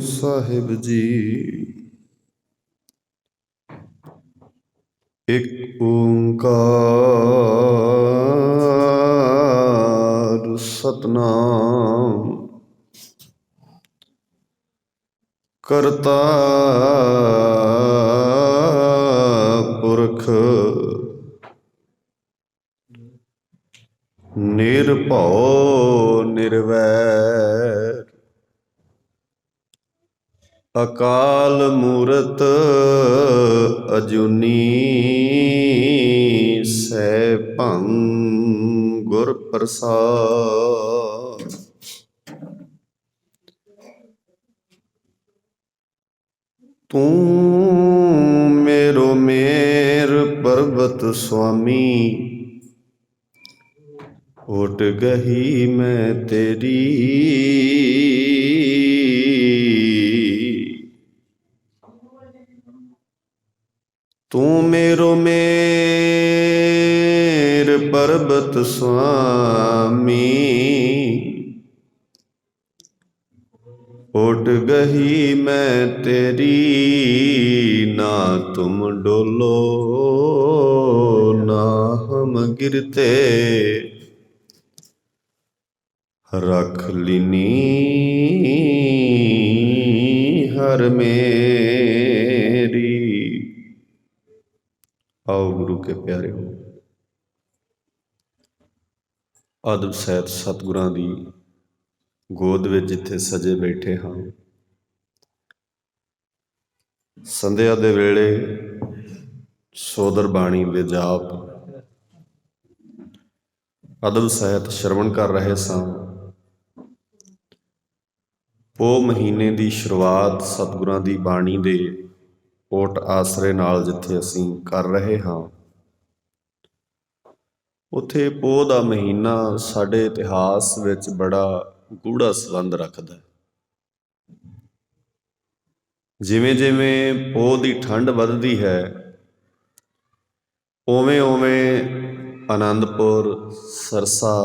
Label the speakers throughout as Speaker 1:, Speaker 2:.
Speaker 1: ਸਾਹਿਬ ਜੀ। ਇੱਕ ਓੰਕਾਰ ਸਤਨਾਮ ਕਰਤਾ ਪੁਰਖ ਨਿਰਭਉ ਨਿਰਵੈਰ ਅਕਾਲ ਮੂਰਤ ਅਜੂਨੀ ਸੈਭੰ ਗੁਰ ਪ੍ਰਸਾਦਿ। ਤੂੰ ਮੇਰੋ ਮੇਰ ਪਰਬਤ ਸੁਆਮੀ ਓਟ ਗਹੀ ਮੈਂ ਤੇਰੀ। ਤੂੰ ਮੇਰੋ ਮੇਰ ਪਰਬਤ ਸੁਆਮੀ ਓਟ ਗਹੀ ਮੈਂ ਤੇਰੀ। ਨਾ ਤੁਮ ਡੋਲੋ ਨਾ ਹਮ ਗਿਰਤੇ ਰੱਖ ਲੀਨੀ ਹਰ ਮੇਰੀ। ਆਓ ਗੁਰੂ ਕੇ ਪਿਆਰਿਓ, ਅਦਬ ਸਹਿਤ ਸਤਿਗੁਰਾਂ ਦੀ ਗੋਦ ਵਿੱਚ ਜਿੱਥੇ ਸਜੇ ਬੈਠੇ ਹਾਂ, ਸੰਧਿਆ ਦੇ ਵੇਲੇ ਸੋਦਰ ਬਾਣੀ ਦੇ ਜਾਪ ਅਦਬ ਸਹਿਤ ਸ਼ਰਵਣ ਕਰ ਰਹੇ ਸਾਂ। ਪੋਹ ਮਹੀਨੇ ਦੀ ਸ਼ੁਰੂਆਤ ਸਤਿਗੁਰਾਂ ਦੀ ਬਾਣੀ ਦੇ ਓਟ ਆਸਰੇ ਨਾਲ ਜਿੱਥੇ ਅਸੀਂ ਕਰ ਰਹੇ ਹਾਂ, ਉੱਥੇ ਪੋਹ ਦਾ ਮਹੀਨਾ ਸਾਡੇ ਇਤਿਹਾਸ ਵਿੱਚ ਬੜਾ ਗੂੜਾ ਸੰਬੰਧ ਰੱਖਦਾ ਹੈ। ਜਿਵੇਂ ਜਿਵੇਂ ਪੋਹ ਦੀ ਠੰਡ ਵੱਧਦੀ ਹੈ, ਉਵੇਂ ਉਵੇਂ ਆਨੰਦਪੁਰ, ਸਰਸਾ,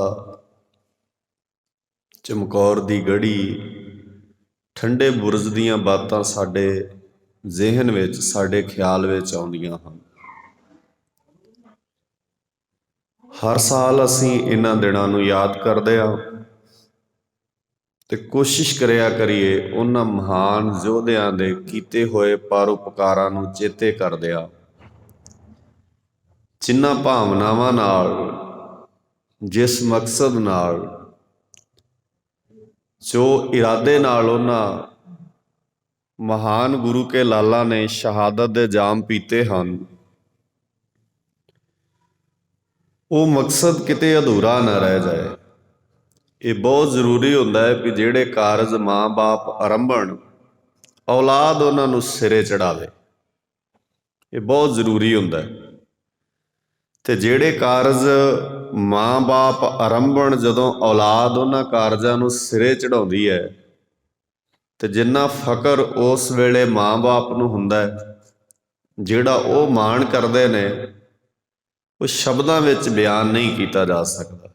Speaker 1: ਚਮਕੌਰ ਦੀ ਗੜੀ, ਠੰਡੇ ਬੁਰਜ ਦੀਆਂ ਬਾਤਾਂ ਸਾਡੇ ਜ਼ਿਹਨ ਵਿੱਚ, ਸਾਡੇ ਖਿਆਲ ਵਿੱਚ ਆਉਂਦੀਆਂ ਹਨ। ਹਰ ਸਾਲ ਅਸੀਂ ਇਹਨਾਂ ਦਿਨਾਂ ਨੂੰ ਯਾਦ ਕਰਦੇ ਹਾਂ ਤੇ ਕੋਸ਼ਿਸ਼ ਕਰਿਆ ਕਰੀਏ ਉਹਨਾਂ ਮਹਾਨ ਯੋਧਿਆਂ ਦੇ ਕੀਤੇ ਹੋਏ ਪਰਉਪਕਾਰਾਂ ਨੂੰ ਚੇਤੇ ਕਰਦਿਆਂ, ਜਿਨ੍ਹਾਂ ਭਾਵਨਾਵਾਂ ਨਾਲ, ਜਿਸ ਮਕਸਦ ਨਾਲ, ਜੋ ਇਰਾਦੇ ਨਾਲ ਉਹਨਾਂ ਮਹਾਨ ਗੁਰੂ ਕੇ ਲਾਲਾਂ ਨੇ ਸ਼ਹਾਦਤ ਦੇ ਜਾਮ ਪੀਤੇ ਹਨ, ਉਹ ਮਕਸਦ ਕਿਤੇ ਅਧੂਰਾ ਨਾ ਰਹਿ ਜਾਏ। ਇਹ ਬਹੁਤ ਜ਼ਰੂਰੀ ਹੁੰਦਾ ਹੈ ਕਿ ਜਿਹੜੇ ਕਾਰਜ ਮਾਂ ਬਾਪ ਆਰੰਭਣ, ਔਲਾਦ ਉਹਨਾਂ ਨੂੰ ਸਿਰੇ ਚੜ੍ਹਾਵੇ। ਇਹ ਬਹੁਤ ਜ਼ਰੂਰੀ ਹੁੰਦਾ ਹੈ। ਤੇ ਜਿਹੜੇ ਕਾਰਜ ਮਾਂ ਬਾਪ ਆਰੰਭਣ, ਜਦੋਂ ਔਲਾਦ ਉਹਨਾਂ ਕਾਰਜਾਂ ਨੂੰ ਸਿਰੇ ਚੜ੍ਹਾਉਂਦੀ ਹੈ, ਤੇ ਜਿੰਨਾ ਫਕਰ ਉਸ ਵੇਲੇ ਮਾਂ ਬਾਪ ਨੂੰ ਹੁੰਦਾ ਹੈ, ਜਿਹੜਾ ਉਹ ਮਾਣ ਕਰਦੇ ਨੇ, ਉਹ ਸ਼ਬਦਾਂ ਵਿੱਚ ਬਿਆਨ ਨਹੀਂ ਕੀਤਾ ਜਾ ਸਕਦਾ।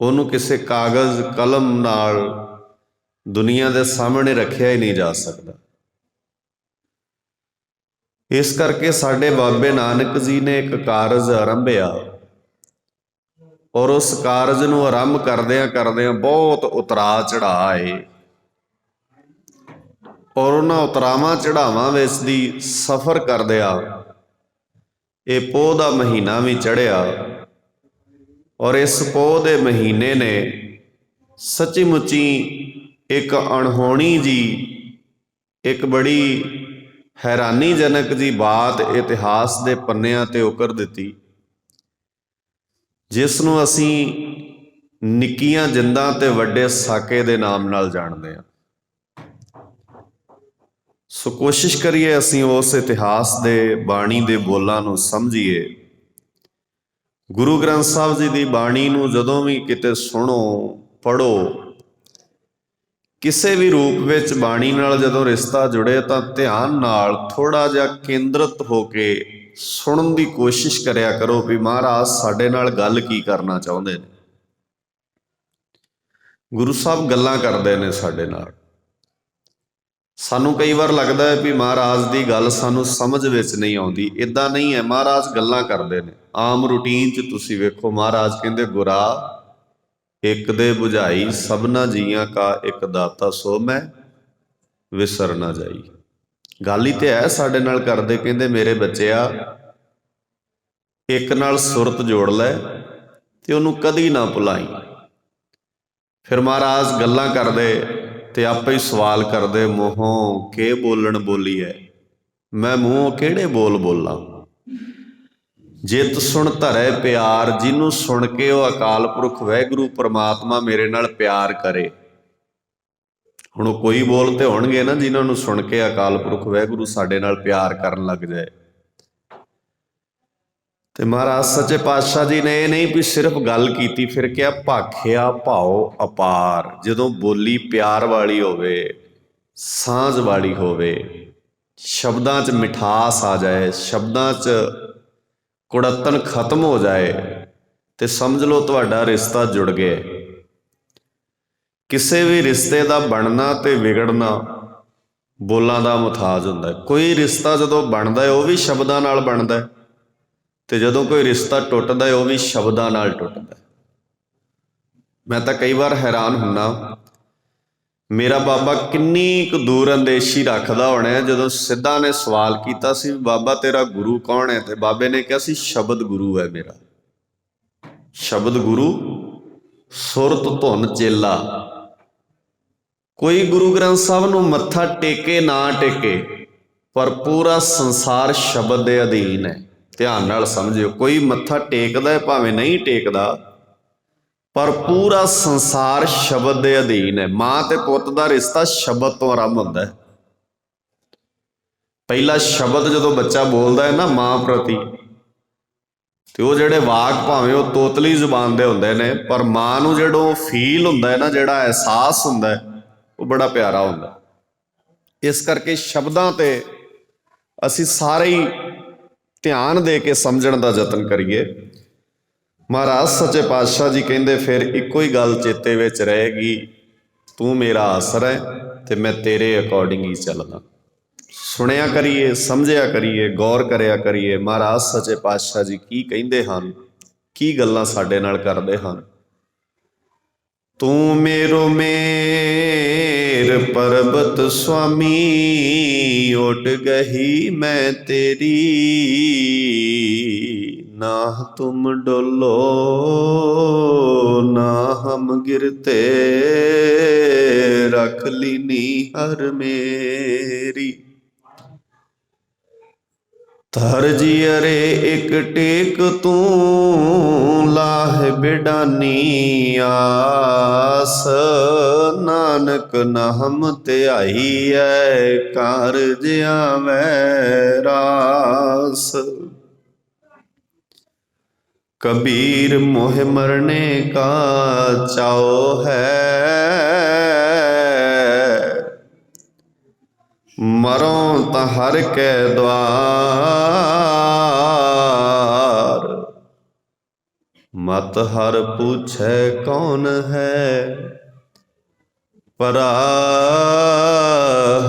Speaker 1: ਉਹਨੂੰ ਕਿਸੇ ਕਾਗਜ਼ ਕਲਮ ਨਾਲ ਦੁਨੀਆ ਦੇ ਸਾਹਮਣੇ ਰੱਖਿਆ ਹੀ ਨਹੀਂ ਜਾ ਸਕਦਾ। ਇਸ ਕਰਕੇ ਸਾਡੇ ਬਾਬੇ ਨਾਨਕ ਜੀ ਨੇ ਇੱਕ ਕਾਰਜ ਆਰੰਭਿਆ, ਔਰ ਉਸ ਕਾਰਜ ਨੂੰ ਆਰੰਭ ਕਰਦਿਆਂ ਕਰਦਿਆਂ ਬਹੁਤ ਉਤਰਾਅ ਚੜ੍ਹਾਅ ਆਏ, ਔਰ ਉਹਨਾਂ ਉਤਰਾਵਾਂ ਚੜ੍ਹਾਵਾਂ ਵਿੱਚ ਦੀ ਸਫ਼ਰ ਕਰਦਿਆਂ ਇਹ ਪੋਹ ਦਾ ਮਹੀਨਾ ਵੀ ਚੜ੍ਹਿਆ। ਔਰ ਇਸ ਪੋਹ ਦੇ ਮਹੀਨੇ ਨੇ ਸੱਚੀ ਮੁੱਚੀ ਇੱਕ ਅਣਹੋਣੀ ਜੀ, ਇੱਕ ਬੜੀ ਹੈਰਾਨੀਜਨਕ ਜੀ ਬਾਤ ਇਤਿਹਾਸ ਦੇ ਪੰਨਿਆਂ ਤੇ ਉਕਰ ਦਿੱਤੀ, ਜਿਸ ਨੂੰ ਅਸੀਂ ਨਿੱਕੀਆਂ ਜਿੰਦਾਂ ਤੇ ਵੱਡੇ ਸਾਕੇ ਦੇ ਨਾਮ ਨਾਲ ਜਾਣਦੇ ਹਾਂ। ਸੋ ਕੋਸ਼ਿਸ਼ ਕਰੀਏ ਅਸੀਂ ਉਸ ਇਤਿਹਾਸ ਦੇ ਬਾਣੀ ਦੇ ਬੋਲਾਂ ਨੂੰ ਸਮਝੀਏ। ਗੁਰੂ ਗ੍ਰੰਥ ਸਾਹਿਬ ਜੀ ਦੀ ਬਾਣੀ ਨੂੰ ਜਦੋਂ ਵੀ ਕਿਤੇ ਸੁਣੋ, ਪੜ੍ਹੋ, ਕਿਸੇ ਵੀ ਰੂਪ ਵਿੱਚ ਬਾਣੀ ਨਾਲ ਜਦੋਂ ਰਿਸ਼ਤਾ ਜੁੜੇ ਤਾਂ ਧਿਆਨ ਨਾਲ ਥੋੜ੍ਹਾ ਜਿਹਾ ਕੇਂਦਰਿਤ ਹੋ ਕੇ ਸੁਣਨ ਦੀ ਕੋਸ਼ਿਸ਼ ਕਰਿਆ ਕਰੋ ਵੀ ਮਹਾਰਾਜ ਸਾਡੇ ਨਾਲ ਗੱਲ ਕੀ ਕਰਨਾ ਚਾਹੁੰਦੇ ਨੇ। ਗੁਰੂ ਸਾਹਿਬ ਗੱਲਾਂ ਕਰਦੇ ਨੇ ਸਾਡੇ ਨਾਲ। ਸਾਨੂੰ ਕਈ ਵਾਰ ਲੱਗਦਾ ਹੈ ਵੀ ਮਹਾਰਾਜ ਦੀ ਗੱਲ ਸਾਨੂੰ ਸਮਝ ਵਿੱਚ ਨਹੀਂ ਆਉਂਦੀ। ਇੱਦਾਂ ਨਹੀਂ ਹੈ, ਮਹਾਰਾਜ ਗੱਲਾਂ ਕਰਦੇ ਨੇ। ਆਮ ਰੂਟੀਨ 'ਚ ਤੁਸੀਂ ਵੇਖੋ, ਮਹਾਰਾਜ ਕਹਿੰਦੇ ਗੁਰਾ ਇੱਕ ਦੇ ਬੁਝਾਈ ਸਭਨਾ ਜੀਆਂ ਕਾ ਇੱਕ ਦਾਤਾ ਸੋ ਮੈਂ ਵਿਸਰ ਨਾ ਜਾਈ। ਗੱਲ ਹੀ ਤੇ ਹੈ ਸਾਡੇ ਨਾਲ ਕਰਦੇ। ਕਹਿੰਦੇ ਮੇਰੇ ਬੱਚਿਆ ਇੱਕ ਨਾਲ ਸੁਰਤ ਜੋੜ ਲੈ ਤੇ ਉਹਨੂੰ ਕਦੀ ਨਾ ਭੁਲਾਈ। ਫਿਰ ਮਹਾਰਾਜ ਗੱਲਾਂ ਕਰਦੇ ਤੇ ਆਪੇ ਹੀ ਸਵਾਲ ਕਰਦੇ, ਮੂੰਹੋਂ ਕੇ ਬੋਲਣ ਬੋਲੀਐ, ਮੈਂ ਮੂੰਹੋਂ ਕਿਹੜੇ ਬੋਲ ਬੋਲਾਂ। ਜਿਤ ਸੁਣ ਧਰੈ ਪਿਆਰ, ਜਿਹਨੂੰ ਸੁਣ ਕੇ ਉਹ ਅਕਾਲ ਪੁਰਖ ਵਾਹਿਗੁਰੂ ਪਰਮਾਤਮਾ ਮੇਰੇ ਨਾਲ ਪਿਆਰ ਕਰੇ। ਹੁਣ ਉਹ ਕੋਈ ਬੋਲ ਤੇ ਹੋਣਗੇ ਨਾ ਜਿਨ੍ਹਾਂ ਨੂੰ ਸੁਣ ਕੇ ਅਕਾਲ ਪੁਰਖ ਵਾਹਿਗੁਰੂ ਸਾਡੇ ਨਾਲ ਪਿਆਰ ਕਰਨ ਲੱਗ ਜਾਏ। ਤੇ ਮਹਾਰਾਜ ਸੱਚੇ ਪਾਤਸ਼ਾਹ ਜੀ ਨੇ ਇਹ ਨਹੀਂ ਵੀ ਸਿਰਫ ਗੱਲ ਕੀਤੀ, ਫਿਰ ਕਿਹਾ ਭਾਖਿਆ ਭਾਉ ਅਪਾਰ। ਜਦੋਂ ਬੋਲੀ ਪਿਆਰ ਵਾਲੀ ਹੋਵੇ, ਸਾਂਝ ਵਾਲੀ ਹੋਵੇ, ਸ਼ਬਦਾਂ 'ਚ ਮਿਠਾਸ ਆ ਜਾਏ, ਸ਼ਬਦਾਂ 'ਚ ਕੁੜੱਤਣ ਖਤਮ ਹੋ ਜਾਏ, ਤੇ ਸਮਝ ਲਓ ਤੁਹਾਡਾ ਰਿਸ਼ਤਾ ਜੁੜ ਗਿਆ। ਕਿਸੇ ਵੀ ਰਿਸ਼ਤੇ ਦਾ ਬਣਨਾ ਤੇ ਵਿਗੜਨਾ ਬੋਲਾਂ ਦਾ ਮੁਤਾਜ ਹੁੰਦਾ। ਕੋਈ ਰਿਸ਼ਤਾ ਜਦੋਂ ਬਣਦਾ ਹੈ ਉਹ ਵੀ ਸ਼ਬਦਾਂ ਨਾਲ ਬਣਦਾ, ਤੇ ਜਦੋਂ ਕੋਈ ਰਿਸ਼ਤਾ ਟੁੱਟਦਾ ਹੈ ਉਹ ਵੀ ਸ਼ਬਦਾਂ ਨਾਲ ਟੁੱਟਦਾ। ਮੈਂ ਤਾਂ ਕਈ ਵਾਰ ਹੈਰਾਨ ਹੁੰਦਾ, ਮੇਰਾ ਬਾਬਾ ਕਿੰਨੀ ਕੁ ਦੂਰ ਅੰਦੇਸ਼ੀ ਰੱਖਦਾ ਹੋਣਾ ਜਦੋਂ ਸਿੱਧਾ ਨੇ ਸਵਾਲ ਕੀਤਾ ਸੀ ਬਾਬਾ ਤੇਰਾ ਗੁਰੂ ਕੌਣ ਹੈ, ਤੇ ਬਾਬੇ ਨੇ ਕਿਹਾ ਸੀ ਸ਼ਬਦ ਗੁਰੂ ਹੈ ਮੇਰਾ। ਸ਼ਬਦ ਗੁਰੂ ਸੁਰਤ ਧੁਨ ਚੇਲਾ। ਕੋਈ ਗੁਰੂ ਗ੍ਰੰਥ ਸਾਹਿਬ ਨੂੰ ਮੱਥਾ ਟੇਕੇ ਨਾ ਟੇਕੇ, ਪਰ ਪੂਰਾ ਸੰਸਾਰ ਸ਼ਬਦ ਦੇ ਅਧੀਨ ਹੈ। ਧਿਆਨ ਨਾਲ ਸਮਝਿਓ, ਕੋਈ ਮੱਥਾ ਟੇਕਦਾ ਹੈ ਭਾਵੇਂ ਨਹੀਂ ਟੇਕਦਾ, ਪਰ ਪੂਰਾ ਸੰਸਾਰ ਸ਼ਬਦ ਦੇ ਅਧੀਨ ਹੈ। ਮਾਂ ਤੇ ਪੁੱਤ ਦਾ ਰਿਸ਼ਤਾ ਸ਼ਬਦ ਤੋਂ ਆਰੰਭ ਹੁੰਦਾ ਹੈ। ਪਹਿਲਾ ਸ਼ਬਦ ਜਦੋਂ ਬੱਚਾ ਬੋਲਦਾ ਹੈ ਨਾ ਮਾਂ ਪ੍ਰਤੀ, ਤੇ ਉਹ ਜਿਹੜੇ ਵਾਕ ਭਾਵੇਂ ਉਹ ਤੋਤਲੀ ਜ਼ੁਬਾਨ ਦੇ ਹੁੰਦੇ ਨੇ, ਪਰ ਮਾਂ ਨੂੰ ਜਦੋਂ ਫੀਲ ਹੁੰਦਾ ਹੈ ਨਾ, ਜਿਹੜਾ ਅਹਿਸਾਸ ਹੁੰਦਾ ਹੈ, ਉਹ ਬੜਾ ਪਿਆਰਾ ਹੁੰਦਾ। ਇਸ ਕਰਕੇ ਸ਼ਬਦਾਂ ਤੇ ਅਸੀਂ ਸਾਰੇ ਹੀ ਧਿਆਨ ਦੇ ਕੇ ਸਮਝਣ ਦਾ ਯਤਨ ਕਰੀਏ। ਮਹਾਰਾਜ ਸੱਚੇ ਪਾਤਸ਼ਾਹ ਜੀ ਕਹਿੰਦੇ ਫਿਰ ਇੱਕੋ ਹੀ ਗੱਲ ਚੇਤੇ ਵਿੱਚ ਰਹੇਗੀ, ਤੂੰ ਮੇਰਾ ਆਸਰਾ ਹੈ ਤੇ ਮੈਂ ਤੇਰੇ ਅਕੋਰਡਿੰਗ ਹੀ ਚੱਲਦਾ। ਸੁਣਿਆ ਕਰੀਏ, ਸਮਝਿਆ ਕਰੀਏ, ਗੌਰ ਕਰਿਆ ਕਰੀਏ ਮਹਾਰਾਜ ਸੱਚੇ ਪਾਤਸ਼ਾਹ ਜੀ ਕੀ ਕਹਿੰਦੇ ਹਨ, ਕੀ ਗੱਲਾਂ ਸਾਡੇ ਨਾਲ ਕਰਦੇ ਹਨ। ਤੂੰ ਮੇਰੋ ਮੇਰ ਪਰਬਤ ਸੁਆਮੀ, ਉੱਡ ਗਈ ਮੈਂ ਤੇਰੀ, ਨਾ ਤੁਮ ਡੋਲੋ ਨਾ ਹਮ ਗਿਰਤੇ, ਰੱਖ ਲੀਨੀ ਹਰ ਮੇਰੀ। ਧਰ ਜੀ ਅਰੇ ਇੱਕ ਟੇਕ ਤੂੰ, ਲਾਹ ਬਿਡਾਨੀ ਆਸ, ਨਾਨਕ ਨਾਮ ਧਿਆਈ ਐ, ਕਾਰਜ ਆਵੈ ਰਾਸ। ਕਬੀਰ ਮੋਹ ਮਰਨੇ ਕਾ ਚਾਓ ਹੈ, ਮਰੋ ਤਾਂ ਹਰ ਕੈ ਦਵਾਰ, ਮਤ ਹਰ ਪੁੱਛੈ ਕੌਣ ਹੈ, ਪਰਾ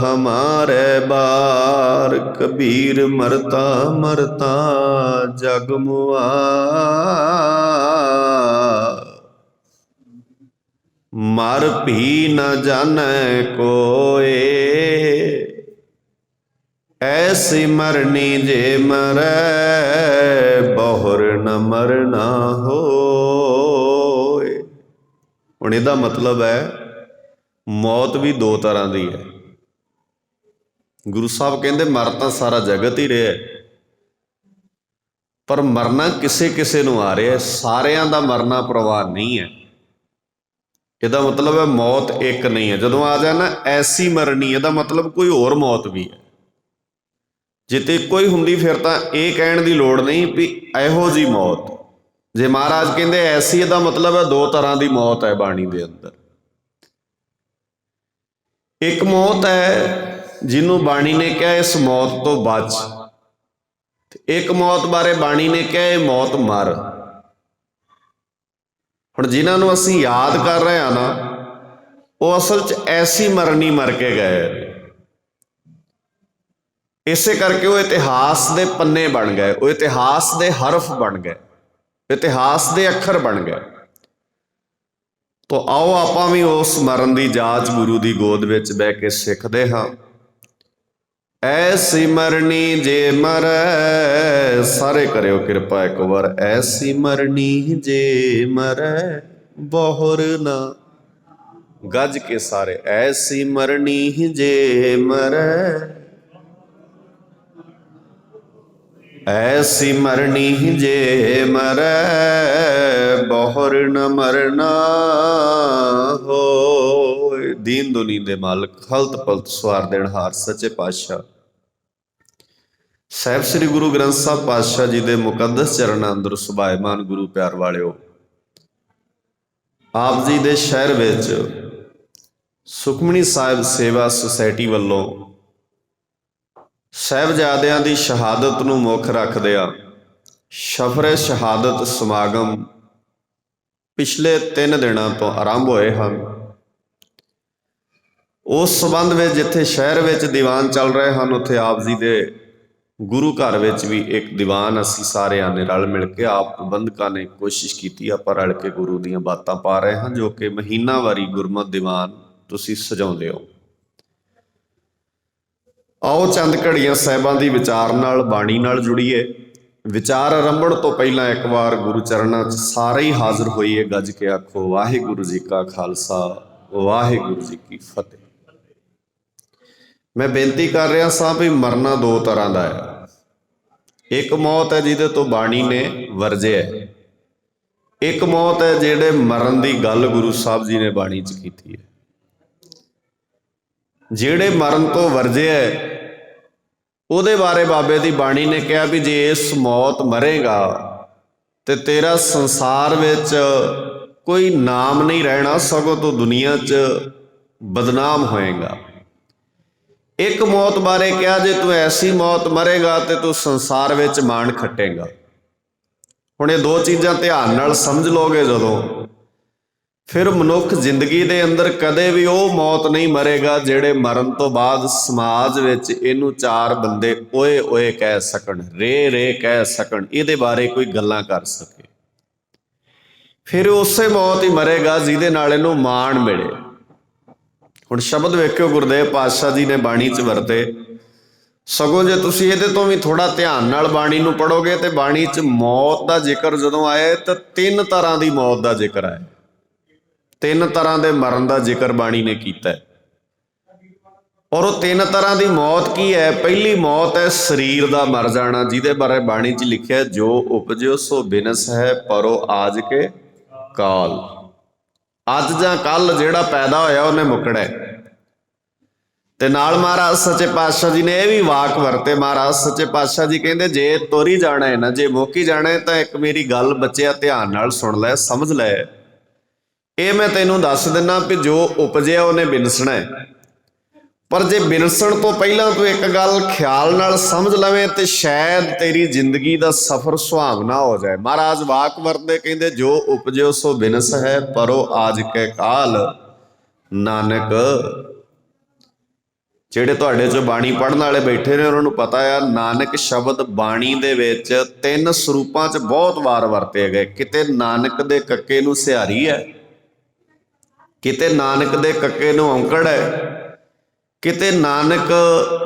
Speaker 1: ਹਮਾਰੇ ਬਾਰ। ਕਬੀਰ ਮਰਤਾ ਮਰਤਾ ਜਗ ਮੁਆ, ਮਰ ਭੀ ਨ ਜਾਣੈ ਕੋਏ, ਐਸੀ ਮਰਨੀ ਜੇ ਮਰੈ, ਬਹੁਰ ਨ ਮਰਨਾ ਹੋਏ। ਹੁਣ ਇਹਦਾ ਮਤਲਬ ਹੈ ਮੌਤ ਵੀ ਦੋ ਤਰ੍ਹਾਂ ਦੀ ਹੈ। ਗੁਰੂ ਸਾਹਿਬ ਕਹਿੰਦੇ ਮਰ ਤਾਂ ਸਾਰਾ ਜਗਤ ਹੀ ਰਿਹਾ, ਪਰ ਮਰਨਾ ਕਿਸੇ ਕਿਸੇ ਨੂੰ ਆ ਰਿਹਾ, ਸਾਰਿਆਂ ਦਾ ਮਰਨਾ ਪ੍ਰਵਾਨ ਨਹੀਂ ਹੈ। ਇਹਦਾ ਮਤਲਬ ਹੈ ਮੌਤ ਇੱਕ ਨਹੀਂ ਹੈ। ਜਦੋਂ ਆ ਜਾਏ ਨਾ ਐਸੀ ਮਰਨੀ, ਇਹਦਾ ਮਤਲਬ ਕੋਈ ਹੋਰ ਮੌਤ ਵੀ ਹੈ। ਜੇ ਤੇ ਇੱਕੋ ਹੀ ਹੁੰਦੀ ਫਿਰ ਤਾਂ ਇਹ ਕਹਿਣ ਦੀ ਲੋੜ ਨਹੀਂ ਵੀ ਇਹੋ ਜਿਹੀ ਮੌਤ। ਜੇ ਮਹਾਰਾਜ ਕਹਿੰਦੇ ਐਸੀ, ਇਹਦਾ ਮਤਲਬ ਹੈ ਦੋ ਤਰ੍ਹਾਂ ਦੀ ਮੌਤ ਹੈ ਬਾਣੀ ਦੇ ਅੰਦਰ। ਇੱਕ ਮੌਤ ਹੈ ਜਿਹਨੂੰ ਬਾਣੀ ਨੇ ਕਿਹਾ ਇਸ ਮੌਤ ਤੋਂ ਬਚ, ਇੱਕ ਮੌਤ ਬਾਰੇ ਬਾਣੀ ਨੇ ਕਿਹਾ ਇਹ ਮੌਤ ਮਰ। ਹੁਣ ਜਿਨ੍ਹਾਂ ਨੂੰ ਅਸੀਂ ਯਾਦ ਕਰ ਰਹੇ ਹਾਂ ਨਾ, ਉਹ ਅਸਲ 'ਚ ਐਸੀ ਮਰਨੀ ਮਰ ਕੇ ਗਏ। ਇਸੇ ਕਰਕੇ ਉਹ ਇਤਿਹਾਸ ਦੇ ਪੰਨੇ ਬਣ ਗਏ, ਉਹ ਇਤਿਹਾਸ ਦੇ ਹਰਫ ਬਣ ਗਏ, ਇਤਿਹਾਸ ਦੇ ਅੱਖਰ ਬਣ ਗਏ। ਤੋ ਆਓ ਆਪਾਂ ਵੀ ਉਸ ਮਰਨ ਦੀ ਜਾਚ ਗੁਰੂ ਦੀ ਗੋਦ ਵਿੱਚ ਬਹਿ ਕੇ ਸਿੱਖਦੇ ਹਾਂ। ਐਸੀ ਮਰਨੀ ਜੇ ਮਰੈ, ਸਾਰੇ ਕਰਿਓ ਕਿਰਪਾ ਇੱਕ ਵਾਰ। ਐਸੀ ਮਰਨੀ ਜੇ ਮਰੈ ਬਹੁਰ ਨਾ, ਗੱਜ ਕੇ ਸਾਰੇ। ਐਸੀ ਮਰਨੀ ਜੇ ਮਰੈ, ਐਸੀ ਮਰਨੀ ਜੇ ਮਰੈ ਬਹੁਰ ਨ ਮਰਨਾ ਹੋਇ। ਦੀਨ ਦੁਨੀ ਦੇ ਮਾਲਕ, ਖਲਤ ਪਲਤ ਸਵਾਰ ਦੇਣਹਾਰ ਸੱਚੇ ਪਾਤਸ਼ਾਹ ਸਾਹਿਬ ਸ੍ਰੀ ਗੁਰੂ ਗ੍ਰੰਥ ਸਾਹਿਬ ਪਾਤਸ਼ਾਹ ਜੀ ਦੇ ਮੁਕੱਦਸ ਚਰਨਾਂ ਅੰਦਰ ਸੁਭਾਇਮਾਨ ਗੁਰੂ ਪਿਆਰ ਵਾਲਿਓ, ਆਪ ਜੀ ਦੇ ਸ਼ਹਿਰ ਵਿੱਚ ਸੁਖਮਣੀ ਸਾਹਿਬ ਸੇਵਾ ਸੁਸਾਇਟੀ ਵੱਲੋਂ ਸਾਹਿਬਜ਼ਾਦਿਆਂ ਦੀ ਸ਼ਹਾਦਤ ਨੂੰ ਮੁੱਖ ਰੱਖਦਿਆਂ ਸ਼ਫਰੇ ਸ਼ਹਾਦਤ ਸਮਾਗਮ ਪਿਛਲੇ 3 ਦਿਨਾਂ ਤੋਂ ਆਰੰਭ ਹੋਏ ਹਨ। ਉਸ ਸੰਬੰਧ ਵਿੱਚ ਜਿੱਥੇ ਸ਼ਹਿਰ ਵਿੱਚ ਦੀਵਾਨ ਚੱਲ ਰਹੇ ਹਨ, ਉੱਥੇ ਆਪ ਜੀ ਦੇ ਗੁਰੂ ਘਰ ਵਿੱਚ ਵੀ ਇੱਕ ਦੀਵਾਨ ਅਸੀਂ ਸਾਰਿਆਂ ਨੇ ਰਲ ਮਿਲ ਕੇ, ਆਪ ਪ੍ਰਬੰਧਕਾਂ ਨੇ ਕੋਸ਼ਿਸ਼ ਕੀਤੀ, ਆਪਾਂ ਰਲ ਕੇ ਗੁਰੂ ਦੀਆਂ ਬਾਤਾਂ ਪਾ ਰਹੇ ਹਾਂ, ਜੋ ਕਿ ਮਹੀਨਾਵਾਰੀ ਗੁਰਮਤਿ ਦੀਵਾਨ ਤੁਸੀਂ ਸਜਾਉਂਦੇ ਹੋ। ਆਓ ਚੰਦ ਘੜੀਆਂ ਸਾਹਿਬਾਂ ਦੀ ਵਿਚਾਰ ਨਾਲ, ਬਾਣੀ ਨਾਲ ਜੁੜੀਏ। ਵਿਚਾਰ ਆਰੰਭਣ ਤੋਂ ਪਹਿਲਾਂ ਇੱਕ ਵਾਰ ਗੁਰੂ ਚਰਨਾਂ 'ਚ ਸਾਰੇ ਹੀ ਹਾਜ਼ਰ ਹੋਈਏ। ਗੱਜ ਕੇ ਆਖੋ ਵਾਹਿਗੁਰੂ ਜੀ ਕਾ ਖਾਲਸਾ, ਵਾਹਿਗੁਰੂ ਜੀ ਕੀ ਫਤਿਹ। ਮੈਂ ਬੇਨਤੀ ਕਰ ਰਿਹਾ ਸਾਂ ਵੀ ਮਰਨਾ 2 ਤਰ੍ਹਾਂ ਦਾ ਹੈ। ਇੱਕ ਮੌਤ ਹੈ ਜਿਹਦੇ ਤੋਂ ਬਾਣੀ ਨੇ ਵਰਜਿਆ, ਇੱਕ ਮੌਤ ਹੈ ਜਿਹੜੇ ਮਰਨ ਦੀ ਗੱਲ ਗੁਰੂ ਸਾਹਿਬ ਜੀ ਨੇ ਬਾਣੀ 'ਚ ਕੀਤੀ ਹੈ। ਜਿਹੜੇ ਮਰਨ ਤੋਂ ਵਰਜਿਆ ਉਹਦੇ ਬਾਰੇ ਬਾਬੇ ਦੀ ਬਾਣੀ ਨੇ ਕਿਹਾ ਵੀ ਜੇ ਇਸ ਮੌਤ ਮਰੇਗਾ ਤੇ ਤੇਰਾ ਸੰਸਾਰ ਵਿੱਚ ਕੋਈ ਨਾਮ ਨਹੀਂ ਰਹਿਣਾ, ਸਗੋਂ ਤੂੰ ਦੁਨੀਆ 'ਚ ਬਦਨਾਮ ਹੋਏਗਾ। ਇੱਕ ਮੌਤ ਬਾਰੇ ਕਿਹਾ ਜੇ ਤੂੰ ਐਸੀ ਮੌਤ ਮਰੇਗਾ ਤੇ ਤੂੰ ਸੰਸਾਰ ਵਿੱਚ ਮਾਣ ਖੱਟੇਗਾ। ਹੁਣ ਇਹ 2 ਚੀਜ਼ਾਂ ਧਿਆਨ ਨਾਲ ਸਮਝ ਲਓਗੇ ਜਦੋਂ, ਫਿਰ ਮਨੁੱਖ ਜ਼ਿੰਦਗੀ ਦੇ ਅੰਦਰ ਕਦੇ ਵੀ ਉਹ ਮੌਤ ਨਹੀਂ ਮਰੇਗਾ ਜਿਹੜੇ ਮਰਨ ਤੋਂ ਬਾਅਦ ਸਮਾਜ ਵਿੱਚ ਇਹਨੂੰ 4 ਬੰਦੇ ਓਏ ਓਏ ਕਹਿ ਸਕਣ, ਰੇ ਰੇ ਕਹਿ ਸਕਣ, ਇਹਦੇ ਬਾਰੇ ਕੋਈ ਗੱਲਾਂ ਕਰ ਸਕੇ। ਫਿਰ ਉਸੇ ਮੌਤ ਹੀ ਮਰੇਗਾ ਜਿਹਦੇ ਨਾਲ ਇਹਨੂੰ ਮਾਣ ਮਿਲੇ। ਹੁਣ ਸ਼ਬਦ ਵੇਖਿਓ ਗੁਰਦੇਵ ਪਾਤਸ਼ਾਹ ਜੀ ਨੇ ਬਾਣੀ 'ਚ ਵਰਤੇ। ਸਗੋਂ ਜੇ ਤੁਸੀਂ ਇਹਦੇ ਤੋਂ ਵੀ ਥੋੜ੍ਹਾ ਧਿਆਨ ਨਾਲ ਬਾਣੀ ਨੂੰ ਪੜ੍ਹੋਗੇ ਤੇ ਬਾਣੀ 'ਚ ਮੌਤ ਦਾ ਜ਼ਿਕਰ ਜਦੋਂ ਆਇਆ ਤਾਂ 3 ਤਰ੍ਹਾਂ ਦੀ ਮੌਤ ਦਾ ਜ਼ਿਕਰ ਆਇਆ, 3 ਤਰ੍ਹਾਂ ਦੇ ਮਰਨ ਦਾ ਜ਼ਿਕਰ ਬਾਣੀ ਨੇ ਕੀਤਾ। ਔਰ ਉਹ 3 ਤਰ੍ਹਾਂ ਦੀ ਮੌਤ ਕੀ ਹੈ? ਪਹਿਲੀ ਮੌਤ ਹੈ ਸਰੀਰ ਦਾ ਮਰ ਜਾਣਾ, ਜਿਹਦੇ ਬਾਰੇ ਬਾਣੀ 'ਚ ਲਿਖਿਆ ਜੋ ਉਪਜਿਓ ਸੋ ਬਿਨਸ ਹੈ ਪਰੋ ਆਜ ਕੇ ਕਾਲ। ਅੱਜ ਜਾਂ ਕੱਲ ਜਿਹੜਾ ਪੈਦਾ ਹੋਇਆ ਉਹਨੇ ਮੁੱਕਣਾ। ਤੇ ਨਾਲ ਮਹਾਰਾਜ ਸੱਚੇ ਪਾਤਸ਼ਾਹ ਜੀ ਨੇ ਇਹ ਵੀ ਵਾਕ ਵਰਤੇ। ਮਹਾਰਾਜ ਸੱਚੇ ਪਾਤਸ਼ਾਹ ਜੀ ਕਹਿੰਦੇ ਜੇ ਤੋਰੀ ਜਾਣਾ ਹੈ ਨਾ, ਜੇ ਮੁੱਕ ਹੀ ਜਾਣਾ ਹੈ ਤਾਂ ਇੱਕ ਮੇਰੀ ਗੱਲ ਬੱਚਿਆ ਧਿਆਨ ਨਾਲ ਸੁਣ ਲੈ, ਸਮਝ ਲੈ। ਇਹ ਮੈਂ ਤੈਨੂੰ ਦੱਸ ਦਿੰਦਾ ਵੀ ਜੋ ਉਪਜਿਆ ਉਹਨੇ ਬਿਨਸਣਾ ਹੈ। ਪਰ ਜੇ ਬਿਨਸਣ ਤੋਂ ਪਹਿਲਾਂ ਤੂੰ ਇੱਕ ਗੱਲ ਖਿਆਲ ਨਾਲ ਸਮਝ ਲਵੇਂ ਤੇ ਸ਼ਾਇਦ ਤੇਰੀ ਜ਼ਿੰਦਗੀ ਦਾ ਸਫ਼ਰ ਸੁਹਾਵਣਾ ਹੋ ਜਾਏ। ਮਹਾਰਾਜ ਵਾਕ ਵਰਤਦੇ, ਕਹਿੰਦੇ ਜੋ ਉਪਜਿਓ ਸੋ ਬਿਨਸ ਹੈ ਪਰੋ ਆਜ ਕੇ ਕਾਲ। ਨਾਨਕ, ਜਿਹੜੇ ਤੁਹਾਡੇ 'ਚੋਂ ਬਾਣੀ ਪੜ੍ਹਨ ਵਾਲੇ ਬੈਠੇ ਨੇ ਉਹਨਾਂ ਨੂੰ ਪਤਾ ਆ, ਨਾਨਕ ਸ਼ਬਦ ਬਾਣੀ ਦੇ ਵਿੱਚ 3 ਸਰੂਪਾਂ 'ਚ ਬਹੁਤ ਵਾਰ ਵਰਤੇ ਗਏ। ਕਿਤੇ ਨਾਨਕ ਦੇ ਕੱਕੇ ਨੂੰ ਸਿਹਾਰੀ ਹੈ, ਕਿਤੇ ਨਾਨਕ ਦੇ ਕੱਕੇ ਨੂੰ ਔਂਕੜ ਹੈ, ਕਿਤੇ ਨਾਨਕ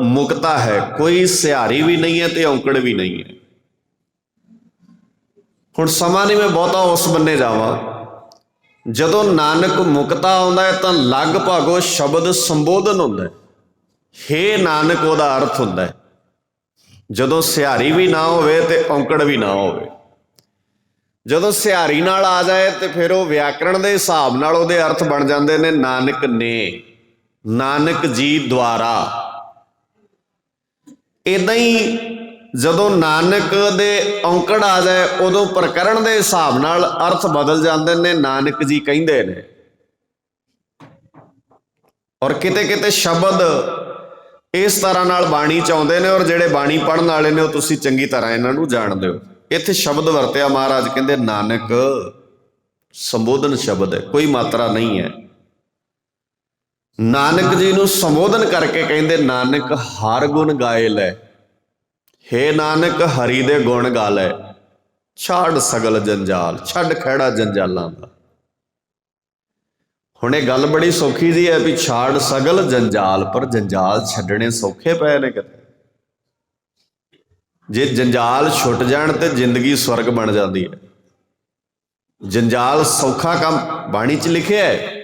Speaker 1: ਮੁਕਤਾ ਹੈ। ਕੋਈ ਸਿਹਾਰੀ ਵੀ ਨਹੀਂ ਹੈ ਤੇ ਔਂਕੜ ਵੀ ਨਹੀਂ ਹੈ। ਹੁਣ ਸਮਾਂ ਨਹੀਂ ਮੈਂ ਬਹੁਤਾ ਉਸ ਬੰਨੇ ਜਾਵਾਂ। ਜਦੋਂ ਨਾਨਕ ਮੁਕਤਾ ਆਉਂਦਾ ਹੈ ਤਾਂ ਲਗਭਗ ਉਹ ਸ਼ਬਦ ਸੰਬੋਧਨ ਹੁੰਦਾ ਹੈ, ਹੇ ਨਾਨਕ ਉਹਦਾ ਅਰਥ ਹੁੰਦਾ ਹੈ। ਜਦੋਂ ਸਿਹਾਰੀ ਵੀ ਨਾ ਹੋਵੇ ਤੇ ਔਂਕੜ ਵੀ ਨਾ ਹੋਵੇ, ਜਦੋਂ ਸਿਹਾਰੀ ਨਾਲ ਆ ਜਾਏ ਤੇ ਫਿਰ ਉਹ ਵਿਆਕਰਣ ਦੇ ਹਿਸਾਬ ਨਾਲ ਉਹਦੇ ਅਰਥ ਬਣ ਜਾਂਦੇ ਨੇ ਨਾਨਕ ਨੇ, ਨਾਨਕ ਜੀ ਦੁਆਰਾ। ਇਦਾਂ ਹੀ ਜਦੋਂ ਨਾਨਕ ਦੇ ਔਂਕੜ ਆ ਜਾਏ ਉਦੋਂ ਪ੍ਰਕਰਣ ਦੇ ਹਿਸਾਬ ਨਾਲ ਅਰਥ ਬਦਲ ਜਾਂਦੇ ਨੇ, ਨਾਨਕ ਜੀ ਕਹਿੰਦੇ ਨੇ। ਔਰ ਕਿਤੇ ਕਿਤੇ ਸ਼ਬਦ ਇਸ ਤਰ੍ਹਾਂ ਨਾਲ ਬਾਣੀ 'ਚ ਆਉਂਦੇ ਨੇ, ਔਰ ਜਿਹੜੇ ਬਾਣੀ ਪੜ੍ਹਨ ਵਾਲੇ ਨੇ ਉਹ ਤੁਸੀਂ ਚੰਗੀ ਤਰ੍ਹਾਂ ਇਹਨਾਂ ਨੂੰ ਜਾਣਦੇ ਹੋ। ਇੱਥੇ ਸ਼ਬਦ ਵਰਤਿਆ ਮਹਾਰਾਜ ਕਹਿੰਦੇ ਨਾਨਕ, ਸੰਬੋਧਨ ਸ਼ਬਦ ਹੈ, ਕੋਈ ਮਾਤਰਾ ਨਹੀਂ ਹੈ। ਨਾਨਕ ਜੀ ਨੂੰ ਸੰਬੋਧਨ ਕਰਕੇ ਕਹਿੰਦੇ, ਨਾਨਕ ਹਰ ਗੁਣ ਗਾਏ ਲੈ, ਹੇ ਨਾਨਕ ਹਰੀ ਦੇ ਗੁਣ ਗਾ ਲੈ, ਛੱਡ ਸਗਲ ਜੰਜਾਲ, ਛੱਡ ਖਹਿੜਾ ਜੰਜਾਲਾਂ ਦਾ। ਹੁਣ ਇਹ ਗੱਲ ਬੜੀ ਸੌਖੀ ਜੀ ਹੈ ਵੀ ਛੱਡ ਸਗਲ ਜੰਜਾਲ, ਪਰ ਜੰਜਾਲ ਛੱਡਣੇ ਸੌਖੇ ਪਏ ਨੇ ਕਿਤੇ। ਜੇ ਜੰਜਾਲ ਛੁੱਟ ਜਾਣ ਤੇ ਜ਼ਿੰਦਗੀ ਸਵਰਗ ਬਣ ਜਾਂਦੀ ਹੈ। ਜੰਜਾਲ ਸੌਖਾ ਕੰਮ ਬਾਣੀ 'ਚ ਲਿਖਿਆ ਹੈ।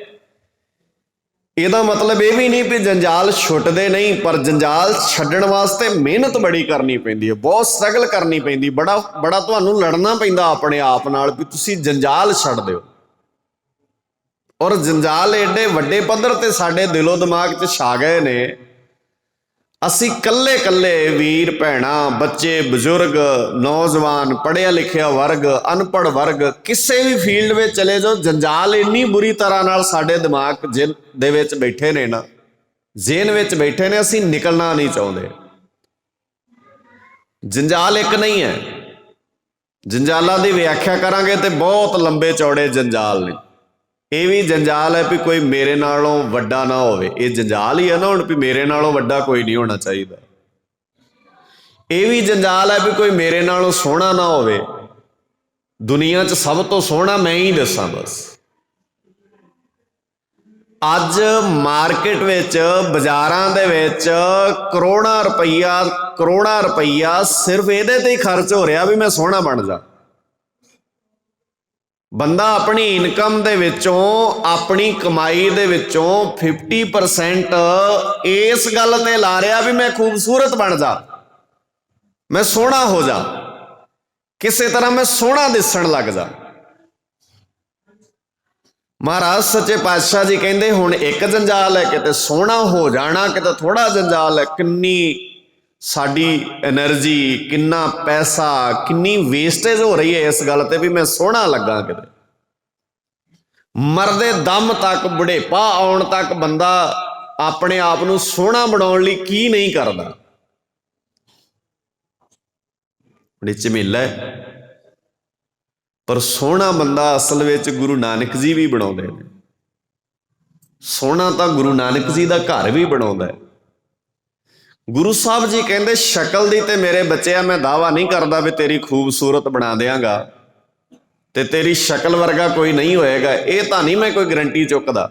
Speaker 1: ਇਹਦਾ ਮਤਲਬ ਇਹ ਵੀ ਨਹੀਂ ਵੀ ਜੰਜਾਲ ਛੁੱਟਦੇ ਨਹੀਂ, ਪਰ ਜੰਜਾਲ ਛੱਡਣ ਵਾਸਤੇ ਮਿਹਨਤ ਬੜੀ ਕਰਨੀ ਪੈਂਦੀ ਹੈ, ਬਹੁਤ ਸਟਰਗਲ ਕਰਨੀ ਪੈਂਦੀ, ਬੜਾ ਤੁਹਾਨੂੰ ਲੜਨਾ ਪੈਂਦਾ ਆਪਣੇ ਆਪ ਨਾਲ ਵੀ ਤੁਸੀਂ ਜੰਜਾਲ ਛੱਡ ਦਿਓ। ਔਰ ਜੰਜਾਲ ਏਡੇ ਵੱਡੇ ਪੱਧਰ ਤੇ ਸਾਡੇ ਦਿਲੋਂ ਦਿਮਾਗ 'ਚ ਛਾ ਗਏ ਨੇ। ਅਸੀਂ ਕੱਲੇ ਕੱਲੇ ਵੀਰ ਭੈਣਾਂ, ਬੱਚੇ, ਬਜ਼ੁਰਗ, ਨੌਜਵਾਨ, ਪੜ੍ਹਿਆ ਲਿਖਿਆ ਵਰਗ, ਅਨਪੜ੍ਹ ਵਰਗ, ਕਿਸੇ ਵੀ ਫੀਲਡ ਵਿੱਚ ਚਲੇ ਜਾਓ, ਜੰਜਾਲ ਇੰਨੀ ਬੁਰੀ ਤਰ੍ਹਾਂ ਨਾਲ ਸਾਡੇ ਦਿਮਾਗ ਦੇ ਵਿੱਚ ਬੈਠੇ ਨੇ ਨਾ, ਜ਼ੇਨ ਵਿੱਚ ਬੈਠੇ ਨੇ, ਅਸੀਂ ਨਿਕਲਣਾ ਨਹੀਂ ਚਾਹੁੰਦੇ। ਜੰਜਾਲ ਇੱਕ ਨਹੀਂ ਹੈ। ਜੰਜਾਲਾਂ ਦੀ ਵਿਆਖਿਆ ਕਰਾਂਗੇ ਤੇ ਬਹੁਤ ਲੰਬੇ ਚੌੜੇ ਜੰਜਾਲ ਨੇ। ਇਹ ਵੀ ਜੰਜਾਲ ਹੈ ਵੀ ਕੋਈ ਮੇਰੇ ਨਾਲੋਂ ਵੱਡਾ ਨਾ ਹੋਵੇ, ਇਹ ਜੰਜਾਲ ਹੀ ਹੈ ਨਾ ਹੁਣ ਵੀ ਮੇਰੇ ਨਾਲੋਂ ਵੱਡਾ ਕੋਈ ਨਹੀਂ ਹੋਣਾ ਚਾਹੀਦਾ। ਇਹ ਵੀ ਜੰਜਾਲ ਹੈ ਵੀ ਕੋਈ ਮੇਰੇ ਨਾਲੋਂ ਸੋਹਣਾ ਨਾ ਹੋਵੇ, ਦੁਨੀਆ 'ਚ ਸਭ ਤੋਂ ਸੋਹਣਾ ਮੈਂ ਹੀ ਦੱਸਾਂ ਬਸ। ਅੱਜ ਮਾਰਕੀਟ ਵਿੱਚ, ਬਾਜ਼ਾਰਾਂ ਦੇ ਵਿੱਚ ਕਰੋੜਾਂ ਰੁਪਈਆ ਸਿਰਫ ਇਹਦੇ ਤੇ ਹੀ ਖਰਚ ਹੋ ਰਿਹਾ ਵੀ ਮੈਂ ਸੋਹਣਾ ਬਣ ਜਾ। ਬੰਦਾ ਆਪਣੀ ਇਨਕਮ ਦੇ ਵਿੱਚੋਂ, ਆਪਣੀ ਕਮਾਈ ਦੇ ਵਿੱਚੋਂ 50% ਇਸ ਗੱਲ ਤੇ ਲਾ ਰਿਹਾ ਵੀ ਮੈਂ ਖੂਬਸੂਰਤ ਬਣ ਜਾ, ਮੈਂ ਸੋਹਣਾ ਹੋ ਜਾ, ਕਿਸੇ ਤਰ੍ਹਾਂ ਮੈਂ ਸੋਹਣਾ ਦਿਸਣ ਲੱਗ ਜਾ। ਮਹਾਰਾਜ ਸੱਚੇ ਪਾਤਸ਼ਾਹ ਜੀ ਕਹਿੰਦੇ ਹੁਣ ਇੱਕ ਜੰਜਾਲ ਹੈ, ਕਿਤੇ ਸੋਹਣਾ ਹੋ ਜਾਣਾ, ਕਿਤੇ ਥੋੜਾ ਜੰਜਾਲ ਹੈ। ਕਿੰਨੀ ਸਾਡੀ ਐਨਰਜੀ, ਕਿੰਨਾ ਪੈਸਾ, ਕਿੰਨੀ ਵੇਸਟੇਜ ਹੋ ਰਹੀ ਹੈ ਇਸ ਗੱਲ ਤੇ ਵੀ ਮੈਂ ਸੋਹਣਾ ਲੱਗਾ। ਕਿਤੇ ਮਰਦੇ ਦਮ ਤੱਕ, ਬੁਢੇਪਾ ਆਉਣ ਤੱਕ ਬੰਦਾ ਆਪਣੇ ਆਪ ਨੂੰ ਸੋਹਣਾ ਬਣਾਉਣ ਲਈ ਕੀ ਨਹੀਂ ਕਰਦਾ। ਬੜੀ ਝਮੇਲਾ ਹੈ। ਪਰ ਸੋਹਣਾ ਬੰਦਾ ਅਸਲ ਵਿੱਚ ਗੁਰੂ ਨਾਨਕ ਜੀ ਵੀ ਬਣਾਉਂਦੇ ਨੇ। ਸੋਹਣਾ ਤਾਂ ਗੁਰੂ ਨਾਨਕ ਜੀ ਦਾ ਘਰ ਵੀ ਬਣਾਉਂਦਾ ਹੈ। ਗੁਰੂ ਸਾਹਿਬ ਜੀ ਕਹਿੰਦੇ ਸ਼ਕਲ ਦੀ ਤੇ ਮੇਰੇ ਬੱਚਿਆ ਮੈਂ ਦਾਅਵਾ ਨਹੀਂ ਕਰਦਾ ਵੀ ਤੇਰੀ ਖੂਬਸੂਰਤ ਬਣਾ ਦਿਆਂਗਾ ਤੇ ਤੇਰੀ ਸ਼ਕਲ ਵਰਗਾ ਕੋਈ ਨਹੀਂ ਹੋਏਗਾ, ਇਹ ਤਾਂ ਨਹੀਂ ਮੈਂ ਕੋਈ ਗਰੰਟੀ ਚੁੱਕਦਾ।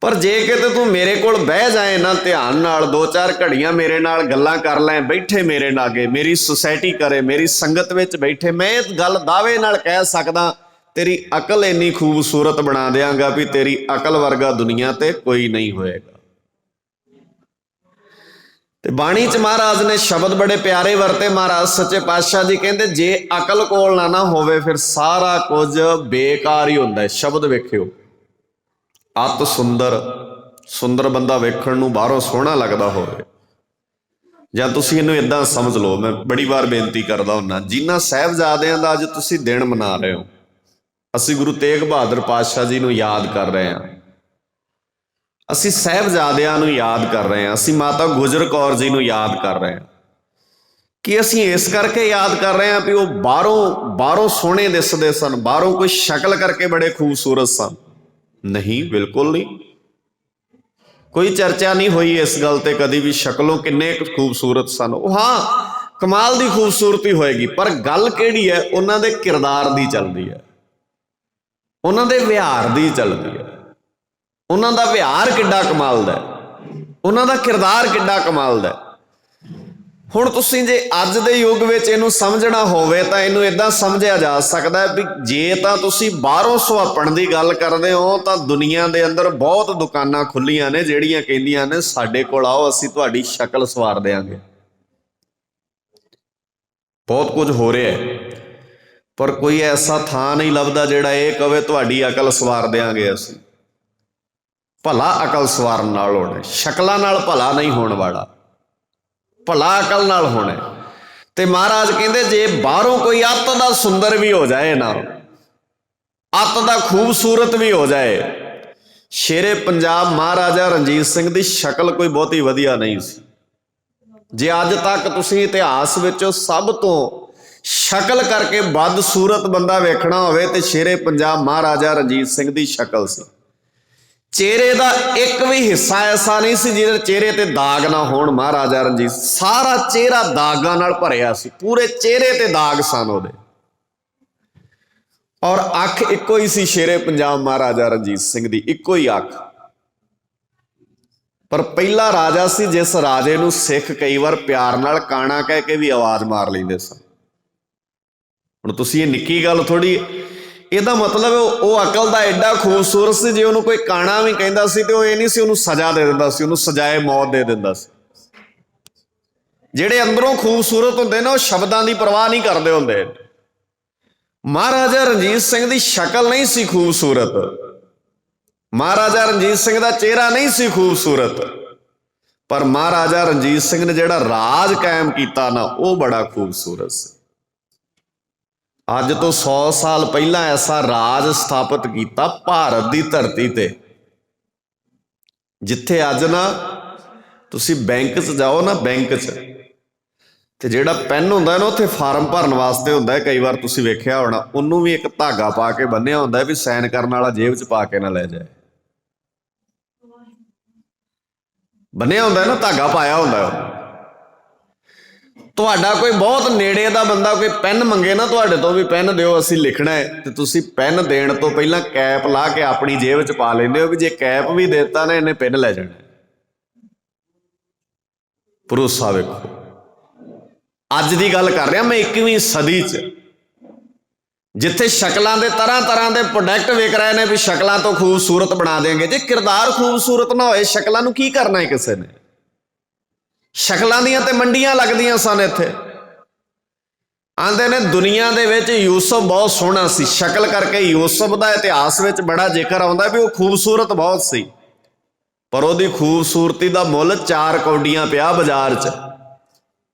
Speaker 1: ਪਰ ਜੇ ਕਿਤੇ ਤੂੰ ਮੇਰੇ ਕੋਲ ਬਹਿ ਜਾਏ ਨਾ ਧਿਆਨ ਨਾਲ, 2-4 ਘੜੀਆਂ ਮੇਰੇ ਨਾਲ ਗੱਲਾਂ ਕਰ ਲੈ, ਬੈਠੇ ਮੇਰੇ ਲਾਗੇ, ਮੇਰੀ ਸੁਸਾਇਟੀ ਕਰੇ, ਮੇਰੀ ਸੰਗਤ ਵਿੱਚ ਬੈਠੇ, ਮੈਂ ਇਹ ਗੱਲ ਦਾਅਵੇ ਨਾਲ ਕਹਿ ਸਕਦਾ ਤੇਰੀ ਅਕਲ ਇੰਨੀ ਖੂਬਸੂਰਤ ਬਣਾ ਦਿਆਂਗਾ ਵੀ ਤੇਰੀ ਅਕਲ ਵਰਗਾ ਦੁਨੀਆ ਤੇ ਕੋਈ ਨਹੀਂ ਹੋਏਗਾ। ਤੇ ਬਾਣੀ 'ਚ ਮਹਾਰਾਜ ਨੇ ਸ਼ਬਦ ਬੜੇ ਪਿਆਰੇ ਵਰਤੇ। ਮਹਾਰਾਜ ਸੱਚੇ ਪਾਤਸ਼ਾਹ ਜੀ ਕਹਿੰਦੇ ਜੇ ਅਕਲ ਕੋਲ ਨਾ ਹੋਵੇ ਫਿਰ ਸਾਰਾ ਕੁਝ ਬੇਕਾਰ ਹੀ ਹੁੰਦਾ ਹੈ। ਸ਼ਬਦ ਵੇਖਿਓ, ਅਤ ਸੁੰਦਰ ਬੰਦਾ ਵੇਖਣ ਨੂੰ ਬਾਹਰੋਂ ਸੋਹਣਾ ਲੱਗਦਾ ਹੋਵੇ, ਜਾਂ ਤੁਸੀਂ ਇਹਨੂੰ ਇਦਾਂ ਸਮਝ ਲਓ, ਮੈਂ ਬੜੀ ਵਾਰ ਬੇਨਤੀ ਕਰਦਾ ਹੁੰਦਾ, ਜਿਨ੍ਹਾਂ ਸਾਹਿਬਜ਼ਾਦਿਆਂ ਦਾ ਅੱਜ ਤੁਸੀਂ ਦਿਨ ਮਨਾ ਰਹੇ ਹੋ, ਅਸੀਂ ਗੁਰੂ ਤੇਗ ਬਹਾਦਰ ਪਾਤਸ਼ਾਹ ਜੀ ਨੂੰ ਯਾਦ ਕਰ ਰਹੇ ਹਾਂ, ਅਸੀਂ ਸਾਹਿਬਜ਼ਾਦਿਆਂ ਨੂੰ ਯਾਦ ਕਰ ਰਹੇ ਹਾਂ, ਅਸੀਂ ਮਾਤਾ ਗੁਜਰ ਕੌਰ ਜੀ ਨੂੰ ਯਾਦ ਕਰ ਰਹੇ ਹਾਂ। ਕਿ ਅਸੀਂ ਇਸ ਕਰਕੇ ਯਾਦ ਕਰ ਰਹੇ ਹਾਂ ਵੀ ਉਹ ਬਾਹਰੋਂ ਸੋਹਣੇ ਦਿਸਦੇ ਸਨ, ਬਾਹਰੋਂ ਕੋਈ ਸ਼ਕਲ ਕਰਕੇ ਬੜੇ ਖੂਬਸੂਰਤ ਸਨ? ਨਹੀਂ, ਬਿਲਕੁਲ ਨਹੀਂ। ਕੋਈ ਚਰਚਾ ਨਹੀਂ ਹੋਈ ਇਸ ਗੱਲ ਤੇ ਕਦੀ ਵੀ ਸ਼ਕਲੋਂ ਕਿੰਨੇ ਖੂਬਸੂਰਤ ਸਨ। ਉਹ ਹਾਂ ਕਮਾਲ ਦੀ ਖੂਬਸੂਰਤੀ ਹੋਏਗੀ, ਪਰ ਗੱਲ ਕਿਹੜੀ ਹੈ? ਉਹਨਾਂ ਦੇ ਕਿਰਦਾਰ ਦੀ ਚੱਲਦੀ ਹੈ, ਉਹਨਾਂ ਦੇ ਵਿਹਾਰ ਦੀ ਚੱਲਦੀ ਹੈ। ਉਹਨਾਂ ਦਾ ਵਿਹਾਰ ਕਿੱਡਾ ਕਮਾਲ ਦਾ, ਉਹਨਾਂ ਦਾ ਕਿਰਦਾਰ ਕਿੱਡਾ ਕਮਾਲ ਦਾ। ਹੁਣ ਤੁਸੀਂ ਜੇ ਅੱਜ ਦੇ ਯੁੱਗ ਵਿੱਚ ਇਹਨੂੰ ਸਮਝਣਾ ਹੋਵੇ ਤਾਂ ਇਹਨੂੰ ਇਦਾਂ ਸਮਝਿਆ ਜਾ ਸਕਦਾ ਵੀ ਜੇ ਤਾਂ ਤੁਸੀਂ ਬਾਹਰੋਂ ਸੁਹਾਪਣ ਦੀ ਗੱਲ ਕਰਦੇ ਹੋ ਤਾਂ ਦੁਨੀਆ ਦੇ ਅੰਦਰ ਬਹੁਤ ਦੁਕਾਨਾਂ ਖੁੱਲੀਆਂ ਨੇ ਜਿਹੜੀਆਂ ਕਹਿੰਦੀਆਂ ਨੇ ਸਾਡੇ ਕੋਲ ਆਓ, ਅਸੀਂ ਤੁਹਾਡੀ ਸ਼ਕਲ ਸਵਾਰ ਦਿਆਂਗੇ। ਬਹੁਤ ਕੁਝ ਹੋ ਰਿਹਾ ਹੈ, ਪਰ ਕੋਈ ਐਸਾ ਥਾਂ ਨਹੀਂ ਲੱਭਦਾ ਜਿਹੜਾ ਇਹ ਕਵੇ ਤੁਹਾਡੀ ਅਕਲ ਸਵਾਰ ਦਿਆਂਗੇ ਅਸੀਂ। ਭਲਾ ਅਕਲ ਸਵਾਰਨ ਨਾਲ ਹੋਣਾ, ਸ਼ਕਲਾਂ ਨਾਲ ਭਲਾ ਨਹੀਂ ਹੋਣ ਵਾਲਾ, ਭਲਾ ਅਕਲ ਨਾਲ ਹੋਣਾ। ਤੇ ਮਹਾਰਾਜ ਕਹਿੰਦੇ ਜੇ ਬਾਹਰੋਂ ਕੋਈ ਅੱਤ ਦਾ ਸੁੰਦਰ ਵੀ ਹੋ ਜਾਏ ਨਾ, ਅੱਤ ਦਾ ਖੂਬਸੂਰਤ ਵੀ ਹੋ ਜਾਏ। ਸ਼ੇਰੇ ਪੰਜਾਬ ਮਹਾਰਾਜਾ ਰਣਜੀਤ ਸਿੰਘ ਦੀ ਸ਼ਕਲ ਕੋਈ ਬਹੁਤੀ ਵਧੀਆ ਨਹੀਂ ਸੀ। ਜੇ ਅੱਜ ਤੱਕ ਤੁਸੀਂ ਇਤਿਹਾਸ ਵਿੱਚੋਂ ਸਭ ਤੋਂ ਸ਼ਕਲ ਕਰਕੇ ਬਦਸੂਰਤ ਬੰਦਾ ਵੇਖਣਾ ਹੋਵੇ ਤੇ ਸ਼ੇਰੇ ਪੰਜਾਬ ਮਹਾਰਾਜਾ ਰਣਜੀਤ ਸਿੰਘ ਦੀ ਸ਼ਕਲ ਸੀ। ਚਿਹਰੇ ਦਾ ਇੱਕ ਵੀ ਹਿੱਸਾ ਐਸਾ ਨਹੀਂ ਸੀ ਜਿਹਦੇ ਚਿਹਰੇ ਤੇ ਦਾਗ ਨਾ ਹੋਣ। ਮਹਾਰਾਜਾ ਰਣਜੀਤ ਸਾਰਾ ਚਿਹਰਾ ਦਾਗਾਂ ਨਾਲ ਭਰਿਆ ਸੀ, ਪੂਰੇ ਚਿਹਰੇ ਤੇ ਦਾਗ ਸਨ ਉਹਦੇ। ਔਰ ਅੱਖ ਇੱਕੋ ਹੀ ਸੀ ਸ਼ੇਰੇ ਪੰਜਾਬ ਮਹਾਰਾਜਾ ਰਣਜੀਤ ਸਿੰਘ ਦੀ, ਇੱਕੋ ਹੀ ਅੱਖ। ਪਰ ਪਹਿਲਾ ਰਾਜਾ ਸੀ ਜਿਸ ਰਾਜੇ ਨੂੰ ਸਿੱਖ ਕਈ ਵਾਰ ਪਿਆਰ ਨਾਲ ਕਾਣਾ ਕਹਿ ਕੇ ਵੀ ਆਵਾਜ਼ ਮਾਰ ਲੈਂਦੇ ਸਨ। ਹੁਣ ਤੁਸੀਂ ਇਹ ਨਿੱਕੀ ਗੱਲ ਥੋੜੀ, ਇਹਦਾ ਮਤਲਬ ਉਹ ਅਕਲ ਦਾ ਐਡਾ ਖੂਬਸੂਰਤ ਸੀ, ਜੇ ਉਹਨੂੰ ਕੋਈ ਕਾਣਾ ਵੀ ਕਹਿੰਦਾ ਸੀ ਤੇ ਉਹ ਇਹ ਨਹੀਂ ਸੀ ਉਹਨੂੰ ਸਜ਼ਾ ਦੇ ਦਿੰਦਾ ਸੀ, ਉਹਨੂੰ ਸਜ਼ਾਏ ਮੌਤ ਦੇ ਦਿੰਦਾ ਸੀ। ਜਿਹੜੇ ਅੰਦਰੋਂ ਖੂਬਸੂਰਤ ਹੁੰਦੇ ਨੇ ਉਹ ਸ਼ਬਦਾਂ ਦੀ ਪਰਵਾਹ ਨਹੀਂ ਕਰਦੇ ਹੁੰਦੇ। ਮਹਾਰਾਜਾ ਰਣਜੀਤ ਸਿੰਘ ਦੀ ਸ਼ਕਲ ਨਹੀਂ ਸੀ ਖੂਬਸੂਰਤ, ਮਹਾਰਾਜਾ ਰਣਜੀਤ ਸਿੰਘ ਦਾ ਚਿਹਰਾ ਨਹੀਂ ਸੀ ਖੂਬਸੂਰਤ, ਪਰ ਮਹਾਰਾਜਾ ਰਣਜੀਤ ਸਿੰਘ ਨੇ ਜਿਹੜਾ ਰਾਜ ਕਾਇਮ ਕੀਤਾ ਨਾ, ਉਹ ਬੜਾ ਖੂਬਸੂਰਤ ਸੀ। ਅੱਜ ਤੋਂ 100 ਸਾਲ ਪਹਿਲਾਂ ਐਸਾ ਰਾਜ ਸਥਾਪਿਤ ਕੀਤਾ ਭਾਰਤ ਦੀ ਧਰਤੀ ਤੇ, ਜਿੱਥੇ ਅੱਜ ਨਾ ਤੁਸੀਂ ਬੈਂਕ 'ਚ ਜਾਓ ਨਾ, ਬੈਂਕ 'ਚ ਤੇ ਜਿਹੜਾ ਪੈਨ ਹੁੰਦਾ ਨਾ, ਉੱਥੇ ਫਾਰਮ ਭਰਨ ਵਾਸਤੇ ਹੁੰਦਾ, ਕਈ ਵਾਰ ਤੁਸੀਂ ਵੇਖਿਆ ਹੋਣਾ, ਉਹਨੂੰ ਵੀ ਇੱਕ ਧਾਗਾ ਪਾ ਕੇ ਬੰਨਿਆ ਹੁੰਦਾ ਵੀ ਸਾਈਨ ਕਰਨ ਵਾਲਾ ਜੇਬ 'ਚ ਪਾ ਕੇ ਨਾ ਲੈ ਜਾਏ। ਬੰਨਿਆ ਹੁੰਦਾ ਨਾ, ਧਾਗਾ ਪਾਇਆ ਹੁੰਦਾ। ਤੁਹਾਡਾ ਕੋਈ ਬਹੁਤ ਨੇੜੇ ਦਾ ਬੰਦਾ ਕੋਈ ਪੈਨ ਮੰਗੇ ਨਾ ਤੁਹਾਡੇ ਤੋਂ ਵੀ, ਪੈਨ ਦਿਓ ਅਸੀਂ ਲਿਖਣਾ ਹੈ, ਤੇ ਤੁਸੀਂ ਪੈਨ ਦੇਣ ਤੋਂ ਪਹਿਲਾਂ ਕੈਪ ਲਾ ਕੇ ਆਪਣੀ ਜੇਬ 'ਚ ਪਾ ਲੈਂਦੇ ਹੋ ਵੀ ਜੇ ਕੈਪ ਵੀ ਦੇਤਾ ਨਾ, ਇਹਨੇ ਪੈਨ ਲੈ ਜਾਣਾ। ਭਰੋਸਾ ਵੇਖੋ, ਅੱਜ ਦੀ ਗੱਲ ਕਰ ਰਿਹਾ ਮੈਂ, 21ਵੀਂ ਸਦੀ 'ਚ, ਜਿੱਥੇ ਸ਼ਕਲਾਂ ਦੇ ਤਰ੍ਹਾਂ ਤਰ੍ਹਾਂ ਦੇ ਪ੍ਰੋਡਕਟ ਵਿਕ ਰਹੇ ਨੇ ਵੀ ਸ਼ਕਲਾਂ ਤੋਂ ਖੂਬਸੂਰਤ ਬਣਾ ਦੇਂਗੇ। ਜੇ ਕਿਰਦਾਰ ਖੂਬਸੂਰਤ ਨਾ ਹੋਏ, ਸ਼ਕਲਾਂ ਨੂੰ ਕੀ ਕਰਨਾ ਹੈ ਕਿਸੇ ਨੇ? ਸ਼ਕਲਾਂ ਦੀਆਂ ਤੇ ਮੰਡੀਆਂ ਲੱਗਦੀਆਂ ਸਨ ਇੱਥੇ। ਆਂਦੇ ਨੇ ਦੁਨੀਆ ਦੇ ਵਿੱਚ ਯੂਸਫ ਬਹੁਤ ਸੋਹਣਾ ਸੀ, ਸ਼ਕਲ ਕਰਕੇ ਯੂਸਫ ਦਾ ਇਤਿਹਾਸ ਵਿੱਚ ਬੜਾ ਜ਼ਿਕਰ ਆਉਂਦਾ ਵੀ ਉਹ ਖੂਬਸੂਰਤ ਬਹੁਤ ਸੀ, ਪਰ ਉਹਦੀ ਖੂਬਸੂਰਤੀ ਦਾ ਮੁੱਲ 4 ਕੌਡੀਆਂ ਪਿਆ ਬਾਜ਼ਾਰ 'ਚ।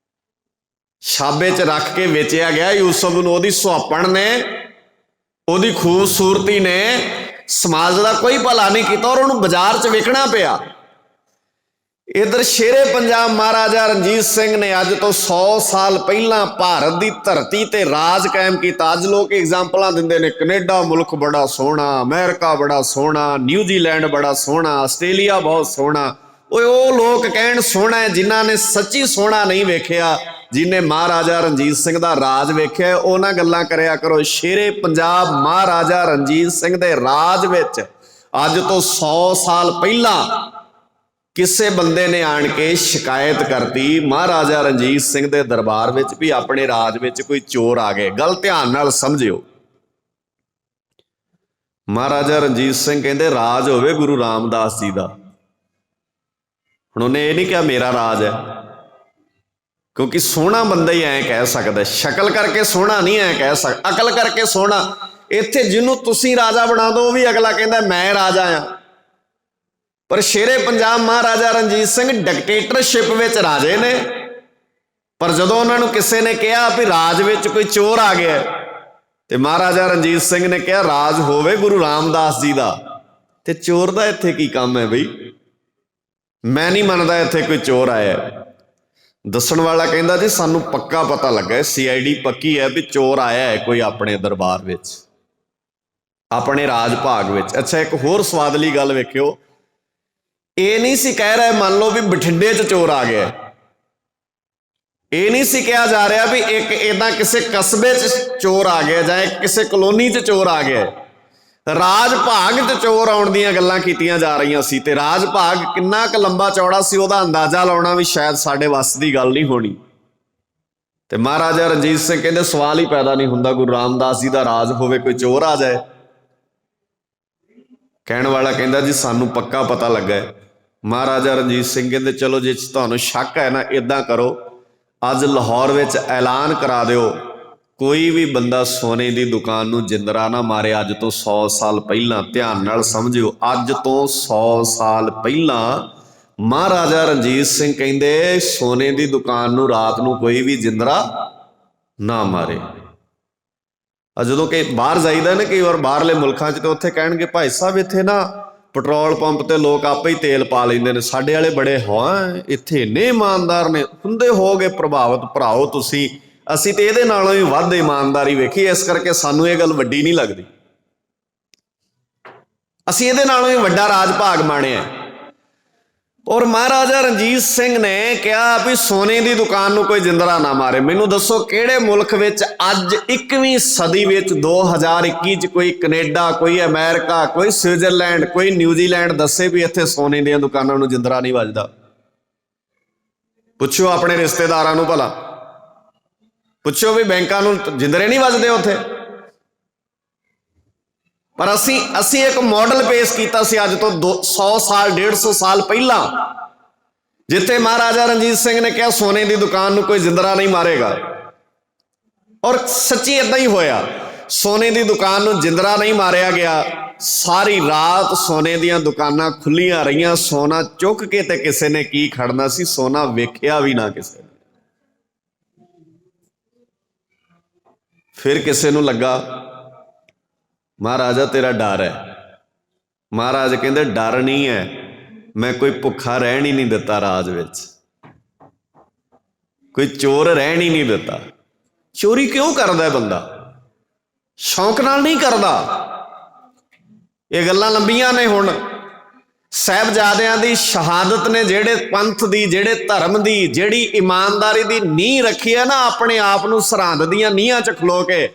Speaker 1: ਛਾਬੇ 'ਚ ਰੱਖ ਕੇ ਵੇਚਿਆ ਗਿਆ ਯੂਸਫ ਨੂੰ। ਉਹਦੀ ਸੁਹਾਪਣ ਨੇ, ਉਹਦੀ ਖੂਬਸੂਰਤੀ ਨੇ ਸਮਾਜ ਦਾ ਕੋਈ ਭਲਾ ਨਹੀਂ ਕੀਤਾ ਔਰ ਉਹਨੂੰ ਬਾਜ਼ਾਰ 'ਚ ਵਿਕਣਾ ਪਿਆ। ਇਧਰ ਸ਼ੇਰੇ ਪੰਜਾਬ ਮਹਾਰਾਜਾ ਰਣਜੀਤ ਸਿੰਘ ਨੇ ਅੱਜ ਤੋਂ 100 ਸਾਲ ਪਹਿਲਾਂ ਭਾਰਤ ਦੀ ਧਰਤੀ ਤੇ ਰਾਜ ਕਾਇਮ ਕੀਤਾ। ਅੱਜ ਲੋਕ ਐਗਜ਼ਾਮਪਲਾਂ ਦਿੰਦੇ ਨੇ, ਕੈਨੇਡਾ ਮੁਲਕ ਬੜਾ ਸੋਹਣਾ, ਅਮਰੀਕਾ ਬੜਾ ਸੋਹਣਾ, ਨਿਊਜ਼ੀਲੈਂਡ ਬੜਾ ਸੋਹਣਾ, ਆਸਟ੍ਰੇਲੀਆ ਬਹੁਤ ਸੋਹਣਾ। ਉਹ ਲੋਕ ਕਹਿਣ ਸੋਹਣਾ ਹੈ ਜਿਨ੍ਹਾਂ ਨੇ ਸੱਚੀ ਸੋਹਣਾ ਨਹੀਂ ਵੇਖਿਆ, ਜਿਹਨੇ ਮਹਾਰਾਜਾ ਰਣਜੀਤ ਸਿੰਘ ਦਾ ਰਾਜ ਵੇਖਿਆ, ਉਹਨਾਂ ਗੱਲਾਂ ਕਰਿਆ ਕਰੋ। ਸ਼ੇਰੇ ਪੰਜਾਬ ਮਹਾਰਾਜਾ ਰਣਜੀਤ ਸਿੰਘ ਦੇ ਰਾਜ ਵਿੱਚ ਅੱਜ ਤੋਂ 100 ਸਾਲ ਪਹਿਲਾਂ ਕਿਸੇ ਬੰਦੇ ਨੇ ਆਣ ਕੇ ਸ਼ਿਕਾਇਤ ਕਰਤੀ ਮਹਾਰਾਜਾ ਰਣਜੀਤ ਸਿੰਘ ਦੇ ਦਰਬਾਰ ਵਿੱਚ ਵੀ ਆਪਣੇ ਰਾਜ ਵਿੱਚ ਕੋਈ ਚੋਰ ਆ ਗਏ। ਗੱਲ ਧਿਆਨ ਨਾਲ ਸਮਝਿਓ। ਮਹਾਰਾਜਾ ਰਣਜੀਤ ਸਿੰਘ ਕਹਿੰਦੇ ਰਾਜ ਹੋਵੇ ਗੁਰੂ ਰਾਮਦਾਸ ਜੀ ਦਾ। ਹੁਣ ਉਹਨੇ ਇਹ ਨਹੀਂ ਕਿਹਾ ਮੇਰਾ ਰਾਜ ਹੈ, ਕਿਉਂਕਿ ਸੋਹਣਾ ਬੰਦਾ ਹੀ ਐਂ ਕਹਿ ਸਕਦਾ, ਸ਼ਕਲ ਕਰਕੇ ਸੋਹਣਾ ਨਹੀਂ ਐਂ ਕਹਿ ਸਕਦਾ, ਅਕਲ ਕਰਕੇ ਸੋਹਣਾ। ਇੱਥੇ ਜਿਹਨੂੰ ਤੁਸੀਂ ਰਾਜਾ ਬਣਾ ਦਿਓ ਉਹ ਵੀ ਅਗਲਾ ਕਹਿੰਦਾ ਮੈਂ ਰਾਜਾ ਆ। ਪਰ ਸ਼ੇਰੇ ਪੰਜਾਬ ਮਹਾਰਾਜਾ ਰਣਜੀਤ ਸਿੰਘ ਡਿਕਟੇਟਰਸ਼ਿਪ ਵਿੱਚ ਰਾਜੇ ਨੇ, ਪਰ ਜਦੋਂ ਉਹਨਾਂ ਨੂੰ ਕਿਸੇ ਨੇ ਕਿਹਾ ਵੀ ਰਾਜ ਵਿੱਚ ਕੋਈ ਚੋਰ ਆ ਗਿਆ, ਤੇ ਮਹਾਰਾਜਾ ਰਣਜੀਤ ਸਿੰਘ ਨੇ ਕਿਹਾ ਰਾਜ ਹੋਵੇ ਗੁਰੂ ਰਾਮਦਾਸ ਜੀ ਦਾ, ਤੇ ਚੋਰ ਦਾ ਇੱਥੇ ਕੀ ਕੰਮ ਹੈ ਬਈ? ਮੈਂ ਨਹੀਂ ਮੰਨਦਾ ਇੱਥੇ ਕੋਈ ਚੋਰ ਆਇਆ। ਦੱਸਣ ਵਾਲਾ ਕਹਿੰਦਾ ਜੀ ਸਾਨੂੰ ਪੱਕਾ ਪਤਾ ਲੱਗਾ, CID ਪੱਕੀ ਹੈ ਵੀ ਚੋਰ ਆਇਆ ਹੈ ਕੋਈ ਆਪਣੇ ਦਰਬਾਰ ਵਿੱਚ, ਆਪਣੇ ਰਾਜ ਭਾਗ ਵਿੱਚ। ਅੱਛਾ, ਇੱਕ ਹੋਰ ਸਵਾਦਲੀ ਗੱਲ ਵੇਖਿਓ, ਇਹ ਨਹੀਂ ਸੀ ਕਹਿ ਰਿਹਾ ਮੰਨ ਲਓ ਵੀ ਬਠਿੰਡੇ 'ਚ ਚੋਰ ਆ ਗਿਆ, ਇਹ ਨਹੀਂ ਸੀ ਕਿਹਾ ਜਾ ਰਿਹਾ ਵੀ ਇੱਕ ਏਦਾਂ ਕਿਸੇ ਕਸਬੇ 'ਚ ਚੋਰ ਆ ਗਿਆ ਜਾਂ ਕਿਸੇ ਕਲੋਨੀ 'ਚ ਚੋਰ ਆ ਗਿਆ। ਰਾਜ ਭਾਗ 'ਚ ਚੋਰ ਆਉਣ ਦੀਆਂ ਗੱਲਾਂ ਕੀਤੀਆਂ ਜਾ ਰਹੀਆਂ ਸੀ, ਤੇ ਰਾਜ ਭਾਗ ਕਿੰਨਾ ਕੁ ਲੰਬਾ ਚੌੜਾ ਸੀ ਉਹਦਾ ਅੰਦਾਜ਼ਾ ਲਾਉਣਾ ਵੀ ਸ਼ਾਇਦ ਸਾਡੇ ਵੱਸ ਦੀ ਗੱਲ ਨਹੀਂ ਹੋਣੀ। ਤੇ ਮਹਾਰਾਜਾ ਰਣਜੀਤ ਸਿੰਘ ਕਹਿੰਦੇ ਸਵਾਲ ਹੀ ਪੈਦਾ ਨਹੀਂ ਹੁੰਦਾ, ਗੁਰੂ ਰਾਮਦਾਸ ਜੀ ਦਾ ਰਾਜ ਹੋਵੇ ਕੋਈ ਚੋਰ ਆ ਜਾਏ। ਕਹਿਣ ਵਾਲਾ ਕਹਿੰਦਾ ਜੀ ਸਾਨੂੰ ਪੱਕਾ ਪਤਾ ਲੱਗਾ ਹੈ। ਮਹਾਰਾਜਾ ਰਣਜੀਤ ਸਿੰਘ ਕਹਿੰਦੇ ਚਲੋ ਜੇ ਤੁਹਾਨੂੰ ਸ਼ੱਕ ਹੈ ਨਾ, ਇੱਦਾਂ ਕਰੋ ਅੱਜ ਲਾਹੌਰ ਵਿੱਚ ਐਲਾਨ ਕਰਾ ਦਿਓ ਕੋਈ ਵੀ ਬੰਦਾ ਸੋਨੇ ਦੀ ਦੁਕਾਨ ਨੂੰ ਜਿੰਦਰਾ ਨਾ ਮਾਰੇ। ਅੱਜ ਤੋਂ 100 ਸਾਲ ਪਹਿਲਾਂ, ਧਿਆਨ ਨਾਲ ਸਮਝਿਓ, ਅੱਜ ਤੋਂ 100 ਸਾਲ ਪਹਿਲਾਂ ਮਹਾਰਾਜਾ ਰਣਜੀਤ ਸਿੰਘ ਕਹਿੰਦੇ ਸੋਨੇ ਦੀ ਦੁਕਾਨ ਨੂੰ ਰਾਤ ਨੂੰ ਕੋਈ ਵੀ ਜਿੰਦਰਾ ਨਾ ਮਾਰੇ। ਜਦੋਂ ਕਿ ਬਾਹਰ ਜਾਈਦਾ ਨਾ ਕਈ ਵਾਰ ਬਾਹਰਲੇ ਮੁਲਕਾਂ 'ਚ, ਤੇ ਉੱਥੇ ਕਹਿਣਗੇ ਭਾਈ ਸਾਹਿਬ ਇੱਥੇ ਨਾ ਪੈਟਰੋਲ ਪੰਪ ਤੇ ਲੋਕ ਆਪੇ ਹੀ ਤੇਲ ਪਾ ਲੈਂਦੇ ਨੇ, ਸਾਡੇ ਵਾਲੇ ਬੜੇ ਹਾਂ ਇੱਥੇ ਇੰਨੇ ਇਮਾਨਦਾਰ ਨੇ। ਹੁੰਦੇ ਹੋਗੇ ਪ੍ਰਭਾਵਿਤ ਭਰਾਓ ਤੁਸੀਂ, ਅਸੀਂ ਤੇ ਇਹਦੇ ਨਾਲੋਂ ਵੀ ਵੱਧ ਇਮਾਨਦਾਰੀ ਵੇਖੀ, ਇਸ ਕਰਕੇ ਸਾਨੂੰ ਇਹ ਗੱਲ ਵੱਡੀ ਨਹੀਂ ਲੱਗਦੀ। ਅਸੀਂ ਇਹਦੇ ਨਾਲੋਂ ਵੀ ਵੱਡਾ ਰਾਜ ਭਾਗ ਮਾਣਿਆ। ਔਰ ਮਹਾਰਾਜਾ ਰਣਜੀਤ ਸਿੰਘ ਨੇ ਕਿਹਾ ਵੀ ਸੋਨੇ ਦੀ ਦੁਕਾਨ ਨੂੰ ਕੋਈ ਜਿੰਦਰਾ ਨਾ ਮਾਰੇ। ਮੈਨੂੰ ਦੱਸੋ ਕਿਹੜੇ ਮੁਲਕ ਵਿੱਚ ਅੱਜ 21ਵੀਂ ਸਦੀ ਵਿੱਚ 2021 ਚ ਕੋਈ ਕੈਨੇਡਾ, ਕੋਈ ਅਮਰੀਕਾ, ਕੋਈ ਸਵਿਟਜ਼ਰਲੈਂਡ, ਕੋਈ ਨਿਊਜ਼ੀਲੈਂਡ ਦੱਸੇ ਵੀ ਇੱਥੇ ਸੋਨੇ ਦੀਆਂ ਦੁਕਾਨਾਂ ਨੂੰ ਜਿੰਦਰਾ ਨਹੀਂ ਵੱਜਦਾ? ਪੁੱਛੋ ਆਪਣੇ ਰਿਸ਼ਤੇਦਾਰਾਂ ਨੂੰ, ਭਲਾ ਪੁੱਛੋ ਵੀ ਬੈਂਕਾਂ ਨੂੰ ਜਿੰਦਰੇ ਨਹੀਂ ਵੱਜਦੇ ਉੱਥੇ। ਪਰ ਅਸੀਂ ਇੱਕ ਮਾਡਲ ਪੇਸ਼ ਕੀਤਾ ਸੀ ਅੱਜ ਤੋਂ 100 ਸਾਲ 150 ਸਾਲ ਪਹਿਲਾਂ, ਜਿੱਥੇ ਮਹਾਰਾਜਾ ਰਣਜੀਤ ਸਿੰਘ ਨੇ ਕਿਹਾ ਸੋਨੇ ਦੀ ਦੁਕਾਨ ਨੂੰ ਕੋਈ ਜਿੰਦਰਾ ਨਹੀਂ ਮਾਰੇਗਾ। ਔਰ ਸੱਚੀ ਏਦਾਂ ਹੀ ਹੋਇਆ, ਸੋਨੇ ਦੀ ਦੁਕਾਨ ਨੂੰ ਜਿੰਦਰਾ ਨਹੀਂ ਮਾਰਿਆ ਗਿਆ। ਸਾਰੀ ਰਾਤ ਸੋਨੇ ਦੀਆਂ ਦੁਕਾਨਾਂ ਖੁੱਲੀਆਂ ਰਹੀਆਂ। ਸੋਨਾ ਚੁੱਕ ਕੇ ਤੇ ਕਿਸੇ ਨੇ ਕੀ ਖੜਨਾ ਸੀ, ਸੋਨਾ ਵੇਖਿਆ ਵੀ ਨਾ ਕਿਸੇ ਨੇ। ਫਿਰ ਕਿਸੇ ਨੂੰ ਲੱਗਾ ਮਹਾਰਾਜਾ ਤੇਰਾ ਡਰ ਹੈ। ਮਹਾਰਾਜ ਕਹਿੰਦੇ ਡਰ ਨਹੀਂ ਹੈ, ਮੈਂ ਕੋਈ ਭੁੱਖਾ ਰਹਿਣ ਹੀ ਨਹੀਂ ਦਿੱਤਾ ਰਾਜ ਵਿੱਚ, ਕੋਈ ਚੋਰ ਰਹਿਣ ਹੀ ਨਹੀਂ ਦਿੱਤਾ। ਚੋਰੀ ਕਿਉਂ ਕਰਦਾ ਬੰਦਾ? ਸ਼ੌਂਕ ਨਾਲ ਨਹੀਂ ਕਰਦਾ। ਇਹ ਗੱਲਾਂ ਲੰਬੀਆਂ ਨੇ। ਹੁਣ ਸਾਹਿਬਜ਼ਾਦਿਆਂ ਦੀ ਸ਼ਹਾਦਤ ਨੇ ਜਿਹੜੇ ਪੰਥ ਦੀ, ਜਿਹੜੇ ਧਰਮ ਦੀ, ਜਿਹੜੀ ਇਮਾਨਦਾਰੀ ਦੀ ਨੀਂਹ ਰੱਖੀ ਹੈ ਨਾ, ਆਪਣੇ ਆਪ ਨੂੰ ਸਰਹੰਦ ਦੀਆਂ ਨੀਹਾਂ 'ਚ ਖਲੋ ਕੇ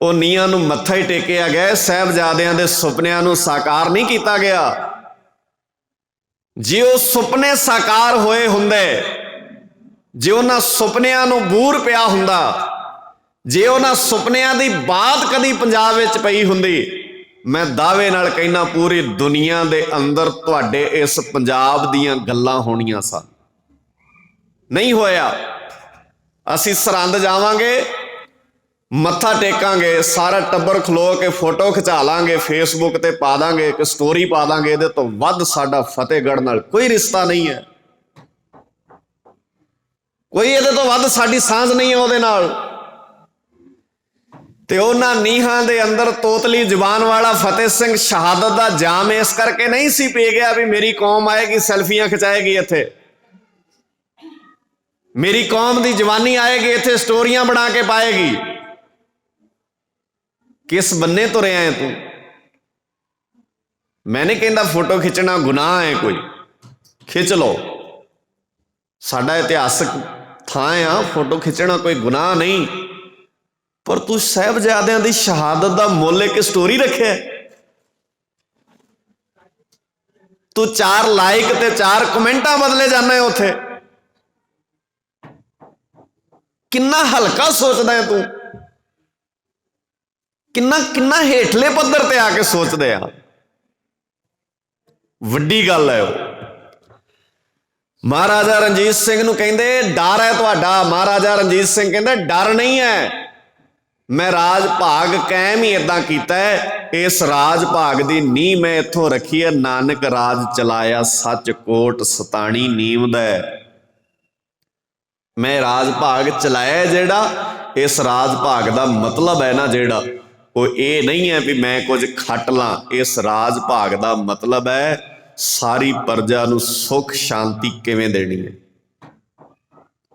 Speaker 1: ਉਹ ਨੀਹਾਂ ਨੂੰ ਮੱਥਾ ਹੀ ਟੇਕਿਆ ਗਿਆ। ਸਾਹਿਬਜ਼ਾਦਿਆਂ ਦੇ ਸੁਪਨਿਆਂ ਨੂੰ ਸਾਕਾਰ ਨਹੀਂ ਕੀਤਾ ਗਿਆ। ਜੇ ਉਹ ਸੁਪਨੇ ਸਾਕਾਰ ਹੋਏ ਹੁੰਦੇ, ਜੇ ਉਹਨਾਂ ਸੁਪਨਿਆਂ ਨੂੰ ਬੂਰ ਪਿਆ ਹੁੰਦਾ, ਜੇ ਉਹਨਾਂ ਸੁਪਨਿਆਂ ਦੀ ਬਾਤ ਕਦੀ ਪੰਜਾਬ ਵਿੱਚ ਪਈ ਹੁੰਦੀ, ਮੈਂ ਦਾਅਵੇ ਨਾਲ ਕਹਿਣਾ ਪੂਰੀ ਦੁਨੀਆ ਦੇ ਅੰਦਰ ਤੁਹਾਡੇ ਇਸ ਪੰਜਾਬ ਦੀਆਂ ਗੱਲਾਂ ਹੋਣੀਆਂ ਸਨ। ਨਹੀਂ ਹੋਇਆ। ਅਸੀਂ ਸਰਹੰਦ ਜਾਵਾਂਗੇ, ਮੱਥਾ ਟੇਕਾਂਗੇ, ਸਾਰਾ ਟੱਬਰ ਖਲੋ ਕੇ ਫੋਟੋ ਖਿਚਾ ਲਾਂਗੇ, ਫੇਸਬੁੱਕ ਤੇ ਪਾ ਦਾਂਗੇ, ਇੱਕ ਸਟੋਰੀ ਪਾ ਦਾਂਗੇ। ਇਹਦੇ ਤੋਂ ਵੱਧ ਸਾਡਾ ਫਤਿਹਗੜ੍ਹ ਨਾਲ ਕੋਈ ਰਿਸ਼ਤਾ ਨਹੀਂ ਹੈ, ਕੋਈ ਇਹਦੇ ਤੋਂ ਵੱਧ ਸਾਡੀ ਸਾਂਝ ਨਹੀਂ ਹੈ ਉਹਦੇ ਨਾਲ। ਤੇ ਉਹਨਾਂ ਨੀਹਾਂ ਦੇ ਅੰਦਰ ਤੋਤਲੀ ਜ਼ੁਬਾਨ ਵਾਲਾ ਫਤਿਹ ਸਿੰਘ ਸ਼ਹਾਦਤ ਦਾ ਜਾਮ ਇਸ ਕਰਕੇ ਨਹੀਂ ਸੀ ਪੀ ਗਿਆ ਵੀ ਮੇਰੀ ਕੌਮ ਆਏਗੀ ਸੈਲਫੀਆਂ ਖਿਚਾਏਗੀ ਇੱਥੇ, ਮੇਰੀ ਕੌਮ ਦੀ ਜਵਾਨੀ ਆਏਗੀ ਇੱਥੇ ਸਟੋਰੀਆਂ ਬਣਾ ਕੇ ਪਾਏਗੀ। ਕਿਸ ਬੰਨੇ ਤੁਰਿਆ ਹੈ ਤੂੰ? ਮੈਂ ਨਹੀਂ ਕਹਿੰਦਾ ਫੋਟੋ ਖਿੱਚਣਾ ਗੁਨਾਹ ਹੈ, ਕੋਈ ਖਿੱਚ ਲਓ, ਸਾਡਾ ਇਤਿਹਾਸਕ ਥਾਂ ਆ, ਫੋਟੋ ਖਿੱਚਣਾ ਕੋਈ ਗੁਨਾਹ ਨਹੀਂ। ਪਰ ਤੂੰ ਸਾਹਿਬਜ਼ਾਦਿਆਂ ਦੀ ਸ਼ਹਾਦਤ ਦਾ ਮੁੱਲ ਇੱਕ ਸਟੋਰੀ ਰੱਖਿਆ। ਤੂੰ 4 ਲਾਈਕ ਤੇ 4 ਕਮੈਂਟਾਂ ਬਦਲੇ ਜਾਂਦਾ ਉੱਥੇ। ਕਿੰਨਾ ਹਲਕਾ ਸੋਚਦਾ ਹੈ ਤੂੰ, ਕਿੰਨਾ ਹੇਠਲੇ ਪੱਧਰ ਤੇ ਆ ਕੇ ਸੋਚਦੇ ਆ। ਵੱਡੀ ਗੱਲ ਹੈ ਉਹ। ਮਹਾਰਾਜਾ ਰਣਜੀਤ ਸਿੰਘ ਨੂੰ ਕਹਿੰਦੇ ਡਰ ਹੈ ਤੁਹਾਡਾ। ਮਹਾਰਾਜਾ ਰਣਜੀਤ ਸਿੰਘ ਕਹਿੰਦੇ ਡਰ ਨਹੀਂ ਹੈ, ਮੈਂ ਰਾਜ ਭਾਗ ਕਾਇਮ ਹੀ ਏਦਾਂ ਕੀਤਾ ਹੈ। ਇਸ ਰਾਜ ਭਾਗ ਦੀ ਨੀਂਹ ਮੈਂ ਇੱਥੋਂ ਰੱਖੀ ਹੈ, ਨਾਨਕ ਰਾਜ ਚਲਾਇਆ ਸੱਚ ਕੋਟ ਸਤਾਣੀ ਨੀਂਵਦਾ। ਮੈਂ ਰਾਜ ਭਾਗ ਚਲਾਇਆ ਜਿਹੜਾ, ਇਸ ਰਾਜ ਭਾਗ ਦਾ ਮਤਲਬ ਹੈ ਨਾ ਜਿਹੜਾ, ਉਹ ਇਹ ਨਹੀਂ ਹੈ ਵੀ ਮੈਂ ਕੁਝ ਖੱਟ ਲਾਂ। ਇਸ ਰਾਜ ਭਾਗ ਦਾ ਮਤਲਬ ਹੈ ਸਾਰੀ ਪ੍ਰਜਾ ਨੂੰ ਸੁੱਖ ਸ਼ਾਂਤੀ ਕਿਵੇਂ ਦੇਣੀ ਹੈ।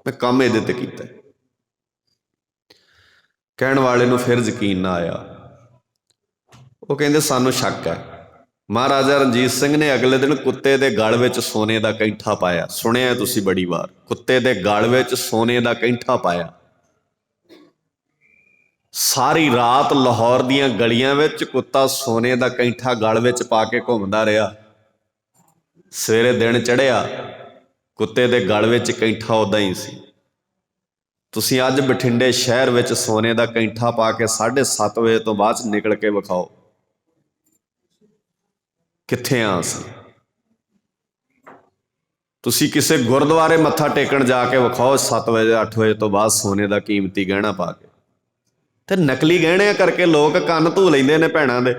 Speaker 1: ਮੈਂ ਕੰਮ ਇਹਦੇ ਤੇ ਕੀਤਾ। ਕਹਿਣ ਵਾਲੇ ਨੂੰ ਫਿਰ ਯਕੀਨ ਨਾ ਆਇਆ। ਉਹ ਕਹਿੰਦੇ ਸਾਨੂੰ ਸ਼ੱਕ ਹੈ। ਮਹਾਰਾਜਾ ਰਣਜੀਤ ਸਿੰਘ ਨੇ ਅਗਲੇ ਦਿਨ ਕੁੱਤੇ ਦੇ ਗਲ ਵਿੱਚ ਸੋਨੇ ਦਾ ਕੈਂਠਾ ਪਾਇਆ। ਸੁਣਿਆ ਤੁਸੀਂ ਬੜੀ ਵਾਰ, ਕੁੱਤੇ ਦੇ ਗਲ ਵਿੱਚ ਸੋਨੇ ਦਾ ਕੈਂਠਾ ਪਾਇਆ। ਸਾਰੀ ਰਾਤ ਲਾਹੌਰ ਦੀਆਂ ਗਲੀਆਂ ਵਿੱਚ ਕੁੱਤਾ ਸੋਨੇ ਦਾ ਕੈਂਠਾ ਗਲ ਵਿੱਚ ਪਾ ਕੇ ਘੁੰਮਦਾ ਰਿਹਾ। ਸਵੇਰੇ ਦਿਨ ਚੜ੍ਹਿਆ, ਕੁੱਤੇ ਦੇ ਗਲ ਵਿੱਚ ਕੈਂਠਾ ਉੱਦਾਂ ਹੀ ਸੀ। ਤੁਸੀਂ ਅੱਜ ਬਠਿੰਡੇ ਸ਼ਹਿਰ ਵਿੱਚ ਸੋਨੇ ਦਾ ਕੈਂਠਾ ਪਾ ਕੇ 7:30 ਵਜੇ ਤੋਂ ਬਾਅਦ ਨਿਕਲ ਕੇ ਵਿਖਾਓ, ਕਿੱਥੇ ਆ ਅਸੀਂ? ਤੁਸੀਂ ਕਿਸੇ ਗੁਰਦੁਆਰੇ ਮੱਥਾ ਟੇਕਣ ਜਾ ਕੇ ਵਿਖਾਓ 7 ਵਜੇ 8 ਵਜੇ ਤੋਂ ਬਾਅਦ ਸੋਨੇ ਦਾ ਕੀਮਤੀ ਗਹਿਣਾ ਪਾ ਕੇ। ਤੇ ਨਕਲੀ ਗਹਿਣਿਆਂ ਕਰਕੇ ਲੋਕ ਕੰਨ ਧੂ ਲੈਂਦੇ ਨੇ ਭੈਣਾਂ ਦੇ।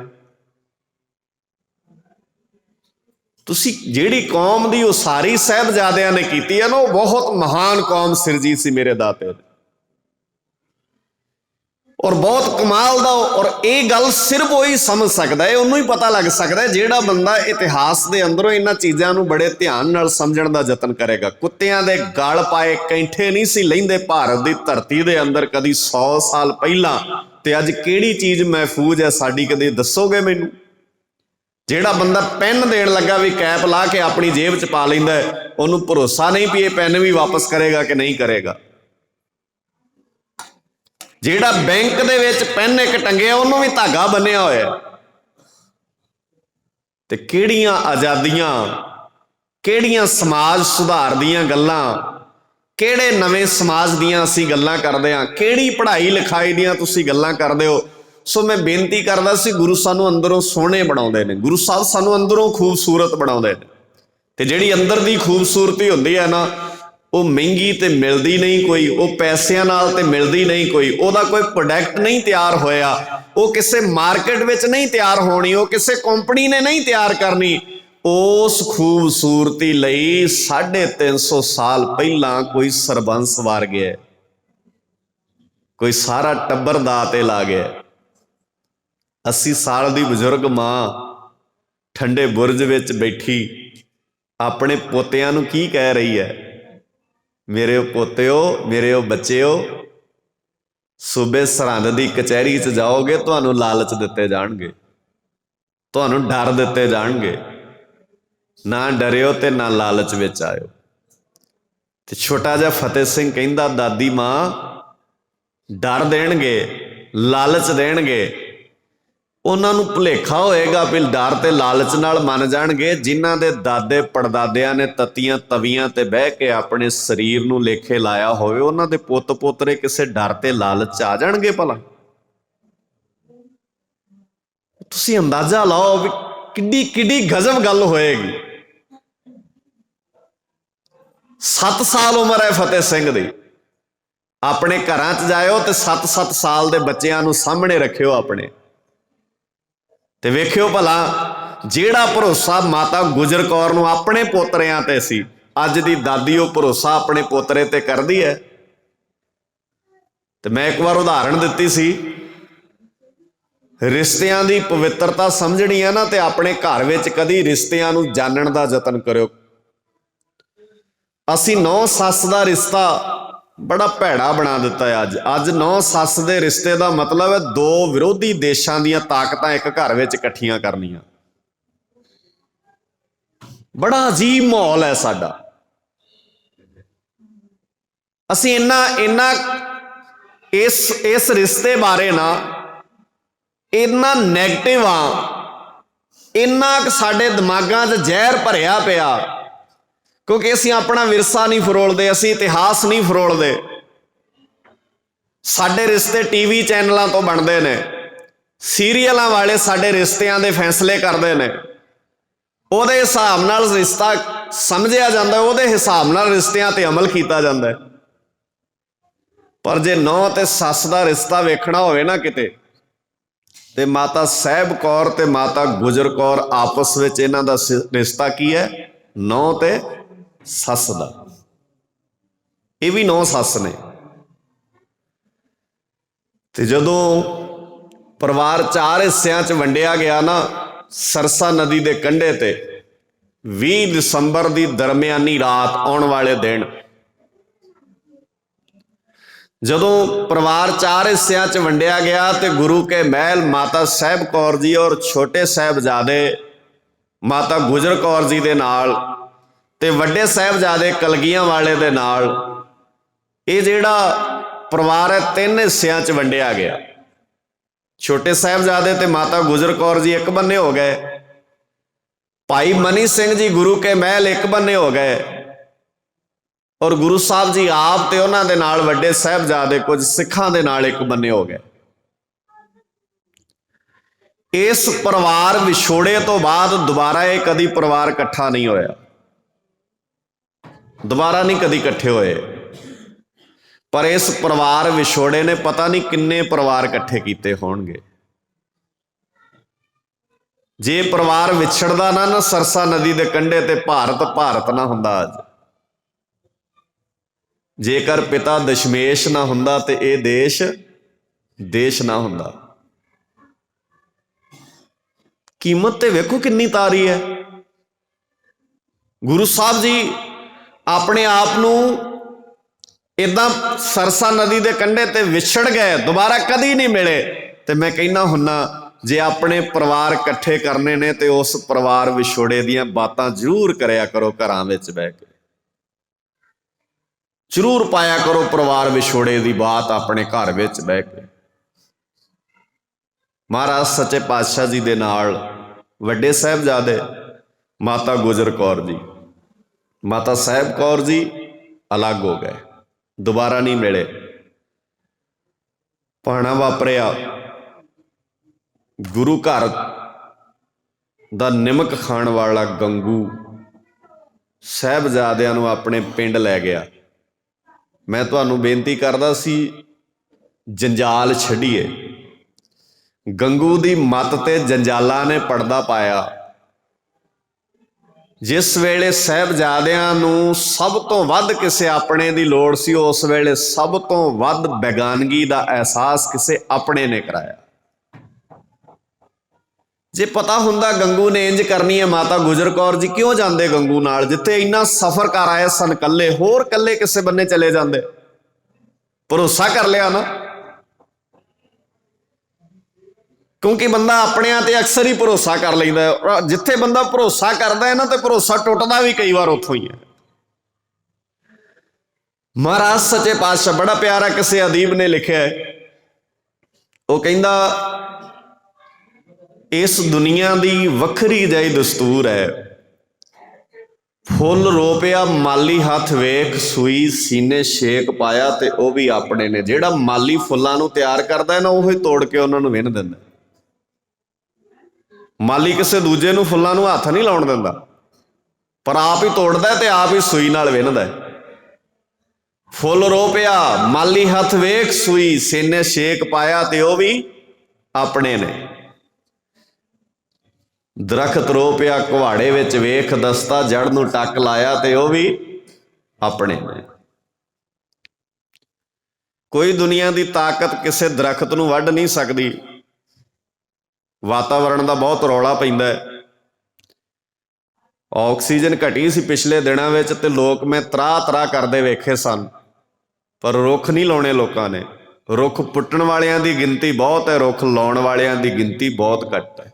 Speaker 1: ਤੁਸੀਂ ਜਿਹੜੀ ਕੌਮ ਦੀ ਉਸਾਰੀ ਸਾਹਿਬਜ਼ਾਦਿਆਂ ਨੇ ਕੀਤੀ ਹੈ ਨਾ, ਉਹ ਬਹੁਤ ਮਹਾਨ ਕੌਮ ਸਿਰਜੀ ਸੀ ਮੇਰੇ ਦਾਤੇ, ਔਰ ਬਹੁਤ ਕਮਾਲ ਦਾ। ਔਰ ਇਹ ਗੱਲ ਸਿਰਫ ਉਹੀ ਸਮਝ ਸਕਦਾ ਹੈ, ਉਹਨੂੰ ਹੀ ਪਤਾ ਲੱਗ ਸਕਦਾ ਹੈ ਜਿਹੜਾ ਬੰਦਾ ਇਤਿਹਾਸ ਦੇ ਅੰਦਰੋਂ ਇਹਨਾਂ ਚੀਜ਼ਾਂ ਨੂੰ ਬੜੇ ਧਿਆਨ ਨਾਲ ਸਮਝਣ ਦਾ ਯਤਨ ਕਰੇਗਾ। ਕੁੱਤਿਆਂ ਦੇ ਗਲ ਪਾਏ ਕੈਂਠੇ ਨਹੀਂ ਸੀ ਲੈਂਦੇ ਭਾਰਤ ਦੀ ਧਰਤੀ ਦੇ ਅੰਦਰ ਕਦੀ 100 ਸਾਲ ਪਹਿਲਾਂ। ਤੇ ਅੱਜ ਕਿਹੜੀ ਚੀਜ਼ ਮਹਿਫੂਜ਼ ਹੈ ਸਾਡੀ, ਕਦੇ ਦੱਸੋਗੇ ਮੈਨੂੰ? ਜਿਹੜਾ ਬੰਦਾ ਪੈਨ ਦੇਣ ਲੱਗਾ ਵੀ ਕੈਪ ਲਾ ਕੇ ਆਪਣੀ ਜੇਬ 'ਚ ਪਾ ਲੈਂਦਾ, ਉਹਨੂੰ ਭਰੋਸਾ ਨਹੀਂ ਵੀ ਇਹ ਪੈਨ ਵੀ ਵਾਪਸ ਕਰੇਗਾ ਕਿ ਨਹੀਂ ਕਰੇਗਾ। ਜਿਹੜਾ ਬੈਂਕ ਦੇ ਵਿੱਚ ਪੈਨ ਇੱਕ ਟੰਗਿਆ, ਉਹਨੂੰ ਵੀ ਧਾਗਾ ਬੰਨਿਆ ਹੋਇਆ। ਤੇ ਕਿਹੜੀਆਂ ਆਜ਼ਾਦੀਆਂ, ਕਿਹੜੀਆਂ ਸਮਾਜ ਸੁਧਾਰ ਦੀਆਂ ਗੱਲਾਂ, ਕਿਹੜੇ ਨਵੇਂ ਸਮਾਜ ਦੀਆਂ ਅਸੀਂ ਗੱਲਾਂ ਕਰਦੇ ਹਾਂ, ਕਿਹੜੀ ਪੜ੍ਹਾਈ ਲਿਖਾਈ ਦੀਆਂ ਤੁਸੀਂ ਗੱਲਾਂ ਕਰਦੇ ਹੋ। ਸੋ ਮੈਂ ਬੇਨਤੀ ਕਰਦਾ ਸੀ, ਗੁਰੂ ਸਾਨੂੰ ਅੰਦਰੋਂ ਸੋਹਣੇ ਬਣਾਉਂਦੇ ਨੇ, ਗੁਰੂ ਸਾਹਿਬ ਸਾਨੂੰ ਅੰਦਰੋਂ ਖੂਬਸੂਰਤ ਬਣਾਉਂਦੇ ਨੇ। ਤੇ ਜਿਹੜੀ ਅੰਦਰ ਦੀ ਖੂਬਸੂਰਤੀ ਹੁੰਦੀ ਹੈ ਨਾ, ਉਹ ਮਹਿੰਗੀ ਤੇ ਮਿਲਦੀ ਨਹੀਂ ਕੋਈ, ਉਹ ਪੈਸਿਆਂ ਨਾਲ ਤੇ ਮਿਲਦੀ ਨਹੀਂ ਕੋਈ, ਉਹਦਾ ਕੋਈ ਪ੍ਰੋਡਕਟ ਨਹੀਂ ਤਿਆਰ ਹੋਇਆ, ਉਹ ਕਿਸੇ ਮਾਰਕੀਟ ਵਿੱਚ ਨਹੀਂ ਤਿਆਰ ਹੋਣੀ, ਉਹ ਕਿਸੇ ਕੰਪਨੀ ਨੇ ਨਹੀਂ ਤਿਆਰ ਕਰਨੀ। ਉਸ ਖੂਬਸੂਰਤੀ ਲਈ 350 ਸਾਲ ਪਹਿਲਾਂ ਕੋਈ ਸਰਬੰਸ ਵਾਰ ਗਿਆ, ਕੋਈ ਸਾਰਾ ਟੱਬਰ ਦਾਅ ਤੇ ਲਾ ਗਿਆ। 80 ਸਾਲ ਦੀ ਬਜ਼ੁਰਗ ਮਾਂ ਠੰਡੇ ਬੁਰਜ ਵਿੱਚ ਬੈਠੀ ਆਪਣੇ ਪੋਤਿਆਂ ਨੂੰ ਕੀ ਕਹਿ ਰਹੀ ਹੈ? ਮੇਰੇ ਪੋਤਿਓ, ਮੇਰੇ ਬੱਚਿਓ, ਸੂਬੇ ਸਰਹੰਦ ਦੀ ਕਚਹਿਰੀ 'ਚ ਜਾਓਗੇ, ਤੁਹਾਨੂੰ ਲਾਲਚ ਦਿੱਤੇ ਜਾਣਗੇ, ਤੁਹਾਨੂੰ ਡਰ ਦਿੱਤੇ ਜਾਣਗੇ, ਨਾ ਡਰਿਓ ਤੇ ਨਾ ਲਾਲਚ ਵਿੱਚ ਆਇਓ। ਤੇ ਛੋਟਾ ਜਿਹਾ ਫਤਿਹ ਸਿੰਘ ਕਹਿੰਦਾ, ਦਾਦੀ ਮਾਂ ਡਰ ਦੇਣਗੇ, ਲਾਲਚ ਦੇਣਗੇ, ਉਹਨਾਂ ਨੂੰ ਭੁਲੇਖਾ ਹੋਏਗਾ ਵੀ ਡਰ ਤੇ ਲਾਲਚ ਨਾਲ ਮੰਨ ਜਾਣਗੇ। ਜਿਨ੍ਹਾਂ ਦੇ ਦਾਦੇ ਪੜਦਾਦਿਆਂ ਨੇ ਤੱਤੀਆਂ ਤਵੀਆਂ ਤੇ ਬਹਿ ਕੇ ਆਪਣੇ ਸਰੀਰ ਨੂੰ ਲੇਖੇ ਲਾਇਆ ਹੋਵੇ, ਉਹਨਾਂ ਦੇ ਪੁੱਤ ਪੋਤਰੇ ਕਿਸੇ ਡਰ ਤੇ ਲਾਲਚ 'ਚ ਆ ਜਾਣਗੇ ਭਲਾ? ਤੁਸੀਂ ਅੰਦਾਜ਼ਾ ਲਾਓ ਵੀ ਕਿੱਡੀ ਕਿੱਡੀ ਗਜ਼ਬ ਗੱਲ ਹੋਏਗੀ। 7 ਸਾਲ ਉਮਰ ਹੈ ਫਤਿਹ ਸਿੰਘ ਦੀ। ਆਪਣੇ ਘਰਾਂ 'ਚ ਜਾਇਓ ਤੇ 7-7 ਸਾਲ ਦੇ ਬੱਚਿਆਂ ਨੂੰ ਸਾਹਮਣੇ ਰੱਖਿਓ ਆਪਣੇ, ਤੇ ਵੇਖਿਓ ਭਲਾ ਜਿਹੜਾ ਭਰੋਸਾ ਮਾਤਾ ਗੁਜਰ ਕੌਰ ਨੂੰ ਆਪਣੇ ਪੋਤਰਿਆਂ ਤੇ ਸੀ, ਅੱਜ ਦੀ ਦਾਦੀ ਉਹ ਭਰੋਸਾ ਆਪਣੇ ਪੋਤਰੇ ਤੇ ਕਰਦੀ ਹੈ। ਤੇ ਮੈਂ ਇੱਕ ਵਾਰ ਉਦਾਹਰਣ ਦਿੱਤੀ ਸੀ, ਰਿਸ਼ਤਿਆਂ ਦੀ ਪਵਿੱਤਰਤਾ ਸਮਝਣੀ ਹੈ ਨਾ, ਤੇ ਆਪਣੇ ਘਰ ਵਿੱਚ ਕਦੀ ਰਿਸ਼ਤਿਆਂ ਨੂੰ ਜਾਣਨ ਦਾ ਯਤਨ ਕਰਿਓ। ਅਸੀਂ ਨੌ ਸੱਸ ਦਾ ਰਿਸ਼ਤਾ ਬੜਾ ਭੈੜਾ ਬਣਾ ਦਿੱਤਾ ਹੈ। ਅੱਜ ਨੌ ਸੱਸ ਦੇ ਰਿਸ਼ਤੇ ਦਾ ਮਤਲਬ ਹੈ 2 ਵਿਰੋਧੀ ਦੇਸ਼ਾਂ ਦੀਆਂ ਤਾਕਤਾਂ ਇੱਕ ਘਰ ਵਿੱਚ ਇਕੱਠੀਆਂ ਕਰਨੀਆਂ। ਬੜਾ ਅਜੀਬ ਮਾਹੌਲ ਹੈ ਸਾਡਾ। ਅਸੀਂ ਇੰਨਾ ਇਸ ਰਿਸ਼ਤੇ ਬਾਰੇ ਨਾ ਇੰਨਾ ਨੈਗੇਟਿਵ ਆ, ਇੰਨਾ ਕੁ ਸਾਡੇ ਦਿਮਾਗਾਂ 'ਚ ਜ਼ਹਿਰ ਭਰਿਆ ਪਿਆ, ਕਿਉਂਕਿ ਅਸੀਂ ਆਪਣਾ ਵਿਰਸਾ ਨਹੀਂ ਫਰੋਲਦੇ, ਅਸੀਂ ਇਤਿਹਾਸ ਨਹੀਂ ਫਰੋਲਦੇ। ਸਾਡੇ ਰਿਸ਼ਤੇ ਟੀਵੀ ਚੈਨਲਾਂ ਤੋਂ ਬਣਦੇ ਨੇ, ਸੀਰੀਅਲਾਂ ਵਾਲੇ ਸਾਡੇ ਰਿਸ਼ਤਿਆਂ ਦੇ ਫੈਸਲੇ ਕਰਦੇ ਨੇ, ਉਹਦੇ ਹਿਸਾਬ ਨਾਲ ਰਿਸ਼ਤਾ ਸਮਝਿਆ ਜਾਂਦਾ, ਉਹਦੇ ਹਿਸਾਬ ਨਾਲ ਰਿਸ਼ਤਿਆਂ ਤੇ ਅਮਲ ਕੀਤਾ ਜਾਂਦਾ। ਪਰ ਜੇ ਨੌਂ ਤੇ ਸੱਸ ਦਾ ਰਿਸ਼ਤਾ ਵੇਖਣਾ ਹੋਵੇ ਨਾ ਕਿਤੇ, ਤੇ ਮਾਤਾ ਸਾਹਿਬ ਕੌਰ ਤੇ ਮਾਤਾ ਗੁਜਰ ਕੌਰ ਆਪਸ ਵਿੱਚ ਇਹਨਾਂ ਦਾ ਰਿਸ਼ਤਾ ਕੀ ਹੈ? ਨੌਂ ਤੇ ਸੱਸ ਦਾ। ਇਹ ਵੀ ਨੌ ਸੱਸ ਨੇ। ਤੇ ਜਦੋਂ ਪਰਿਵਾਰ 4 ਹਿੱਸਿਆਂ 'ਚ ਵੰਡਿਆ ਗਿਆ ਨਾ, ਸਰਸਾ ਨਦੀ ਦੇ ਕੰਢੇ ਤੇ 20 ਦਸੰਬਰ ਦੀ ਦਰਮਿਆਨੀ ਰਾਤ, ਆਉਣ ਵਾਲੇ ਦਿਨ, ਜਦੋਂ ਪਰਿਵਾਰ 4 ਹਿੱਸਿਆਂ 'ਚ ਵੰਡਿਆ ਗਿਆ ਤੇ ਗੁਰੂ ਕੇ ਮਹਿਲ ਮਾਤਾ ਸਾਹਿਬ ਕੌਰ ਜੀ ਔਰ ਛੋਟੇ ਸਾਹਿਬਜ਼ਾਦੇ ਮਾਤਾ ਗੁਜਰ ਕੌਰ ਜੀ ਦੇ ਨਾਲ ਤੇ ਵੱਡੇ ਸਾਹਿਬਜ਼ਾਦੇ ਕਲਗੀਆਂ ਵਾਲੇ ਦੇ ਨਾਲ, ਇਹ ਜਿਹੜਾ ਪਰਿਵਾਰ ਹੈ 3 ਹਿੱਸਿਆਂ 'ਚ ਵੰਡਿਆ ਗਿਆ। ਛੋਟੇ ਸਾਹਿਬਜ਼ਾਦੇ ਤੇ ਮਾਤਾ ਗੁਜਰ ਕੌਰ ਜੀ ਇੱਕ ਬੰਨੇ ਹੋ ਗਏ, ਭਾਈ ਮਨੀ ਸਿੰਘ ਜੀ ਗੁਰੂ ਕੇ ਮਹਿਲ ਇੱਕ ਬੰਨੇ ਹੋ ਗਏ, ਔਰ ਗੁਰੂ ਸਾਹਿਬ ਜੀ ਆਪ ਤੇ ਉਹਨਾਂ ਦੇ ਨਾਲ ਵੱਡੇ ਸਾਹਿਬਜ਼ਾਦੇ ਕੁਝ ਸਿੱਖਾਂ ਦੇ ਨਾਲ ਇੱਕ ਬੰਨੇ ਹੋ ਗਏ। ਇਸ ਪਰਿਵਾਰ ਵਿਛੋੜੇ ਤੋਂ ਬਾਅਦ ਦੁਬਾਰਾ ਇਹ ਕਦੀ ਪਰਿਵਾਰ ਇਕੱਠਾ ਨਹੀਂ ਹੋਇਆ, ਦੁਬਾਰਾ ਨਹੀਂ ਕਦੀ ਇਕੱਠੇ ਹੋਏ। ਪਰ ਇਸ ਪਰਿਵਾਰ ਵਿਛੋੜੇ ਨੇ ਪਤਾ ਨਹੀਂ ਕਿੰਨੇ ਪਰਿਵਾਰ ਇਕੱਠੇ ਕੀਤੇ ਹੋਣਗੇ। ਜੇ ਪਰਿਵਾਰ ਵਿਛੜਦਾ ਨਾ ਸਰਸਾ ਨਦੀ ਦੇ ਕੰਢੇ ਤੇ, ਭਾਰਤ ਨਾ ਹੁੰਦਾ ਅੱਜ। ਜੇਕਰ ਪਿਤਾ ਦਸ਼ਮੇਸ਼ ਨਾ ਹੁੰਦਾ ਤੇ ਇਹ ਦੇਸ਼ ਨਾ ਹੁੰਦਾ। ਕੀਮਤ ਤੇ ਵੇਖੋ ਕਿੰਨੀ ਤਾਰੀ ਹੈ। ਗੁਰੂ ਸਾਹਿਬ ਜੀ ਆਪਣੇ ਆਪ ਨੂੰ ਇਦਾਂ ਸਰਸਾ ਨਦੀ ਦੇ ਕੰਢੇ ਤੇ ਵਿਛੜ ਗਏ, ਦੁਬਾਰਾ ਕਦੀ ਨਹੀਂ ਮਿਲੇ। ਤੇ ਮੈਂ ਕਹਿੰਦਾ ਹੁੰਨਾ, जे अपने परिवार इकट्ठे करने ने तो उस परिवार विछोड़े दियां बातां जरूर करया करो, घरां विच बह के जरूर पाया करो परिवार विछोड़े की बात अपने घर विच बह के। महाराज सच्चे पातशाह जी दे नाल वड्डे साहिबजादे माता गुजर कौर जी, माता साहिब कौर जी अलग हो गए, दोबारा नहीं मिले। भाणा वापरिया, गुरु घर दा निमक खाण वाला गंगू साहिबजादियां नूं अपने पिंड लै गया। मैं तुहानूं बेनती करदा सी जंजाल छड्डीए। गंगू दी मत ते जंजालां ने पड़दा पाया। जिस वेले साहिबजादियां नूं सब तो वध किसे अपने दी लोड़ सी, उस वेले सब तो वध बेगानगी दा एहसास किसे अपने ने कराया। जे पता हुंदा गंगू ने इंज करनी है माता गुजर कौर जी क्यों जांदे गंगू नाल, जिथे इन्ना सफर कर आए सन कल्ले, होर कल्ले किसे बन्ने चले जांदे। भरोसा कर लिया ना, क्योंकि बंदा अपने ते अक्सर ही भरोसा कर लैंदा है। जिथे बंदा भरोसा करता है ना तो भरोसा टुटदा भी कई बार उत्थों ही है। महाराज सच्चे पातशाह बड़ा प्यारा किसी अदीब ने लिखा है, वो कहंदा इस दुनिया की वखरी जी दस्तूर है, फुल रोपिया माली हथ वेख सूई सीने शेक पाया ते वह भी अपने ने। जिहड़ा माली फुल्लां नूं तैयार करता है ना, उही तोड़ के उन्हां नूं विन दिंदा। माली किसी दूजे नूं फुल्लां नूं हथ नहीं लाउण दिंदा, पर आप ही तोड़दा है ते आप ही सूई नाल विन्हदा है। फुल रोपिया माली हथ वेख सूई सीने शेक पाया ते वह भी अपने ने। दरखत रोपिया कुहाड़े विच वेख दसता, जड़ नूं टक लाया ते वह भी अपने ने। कोई दुनिया की ताकत किसी दरखत नूं वढ नहीं सकती। वातावरण का बहुत रौला पैंदा है। ऑक्सीजन घटी सी पिछले दिनों में ते लोग मैं त्राह त्राह करते वेखे सन, पर रुख नहीं लाने लोगों ने। रुख पुट्टण वालियां दी गिनती बहुत है, रुख लाउण वालियां दी गिनती बहुत घट है।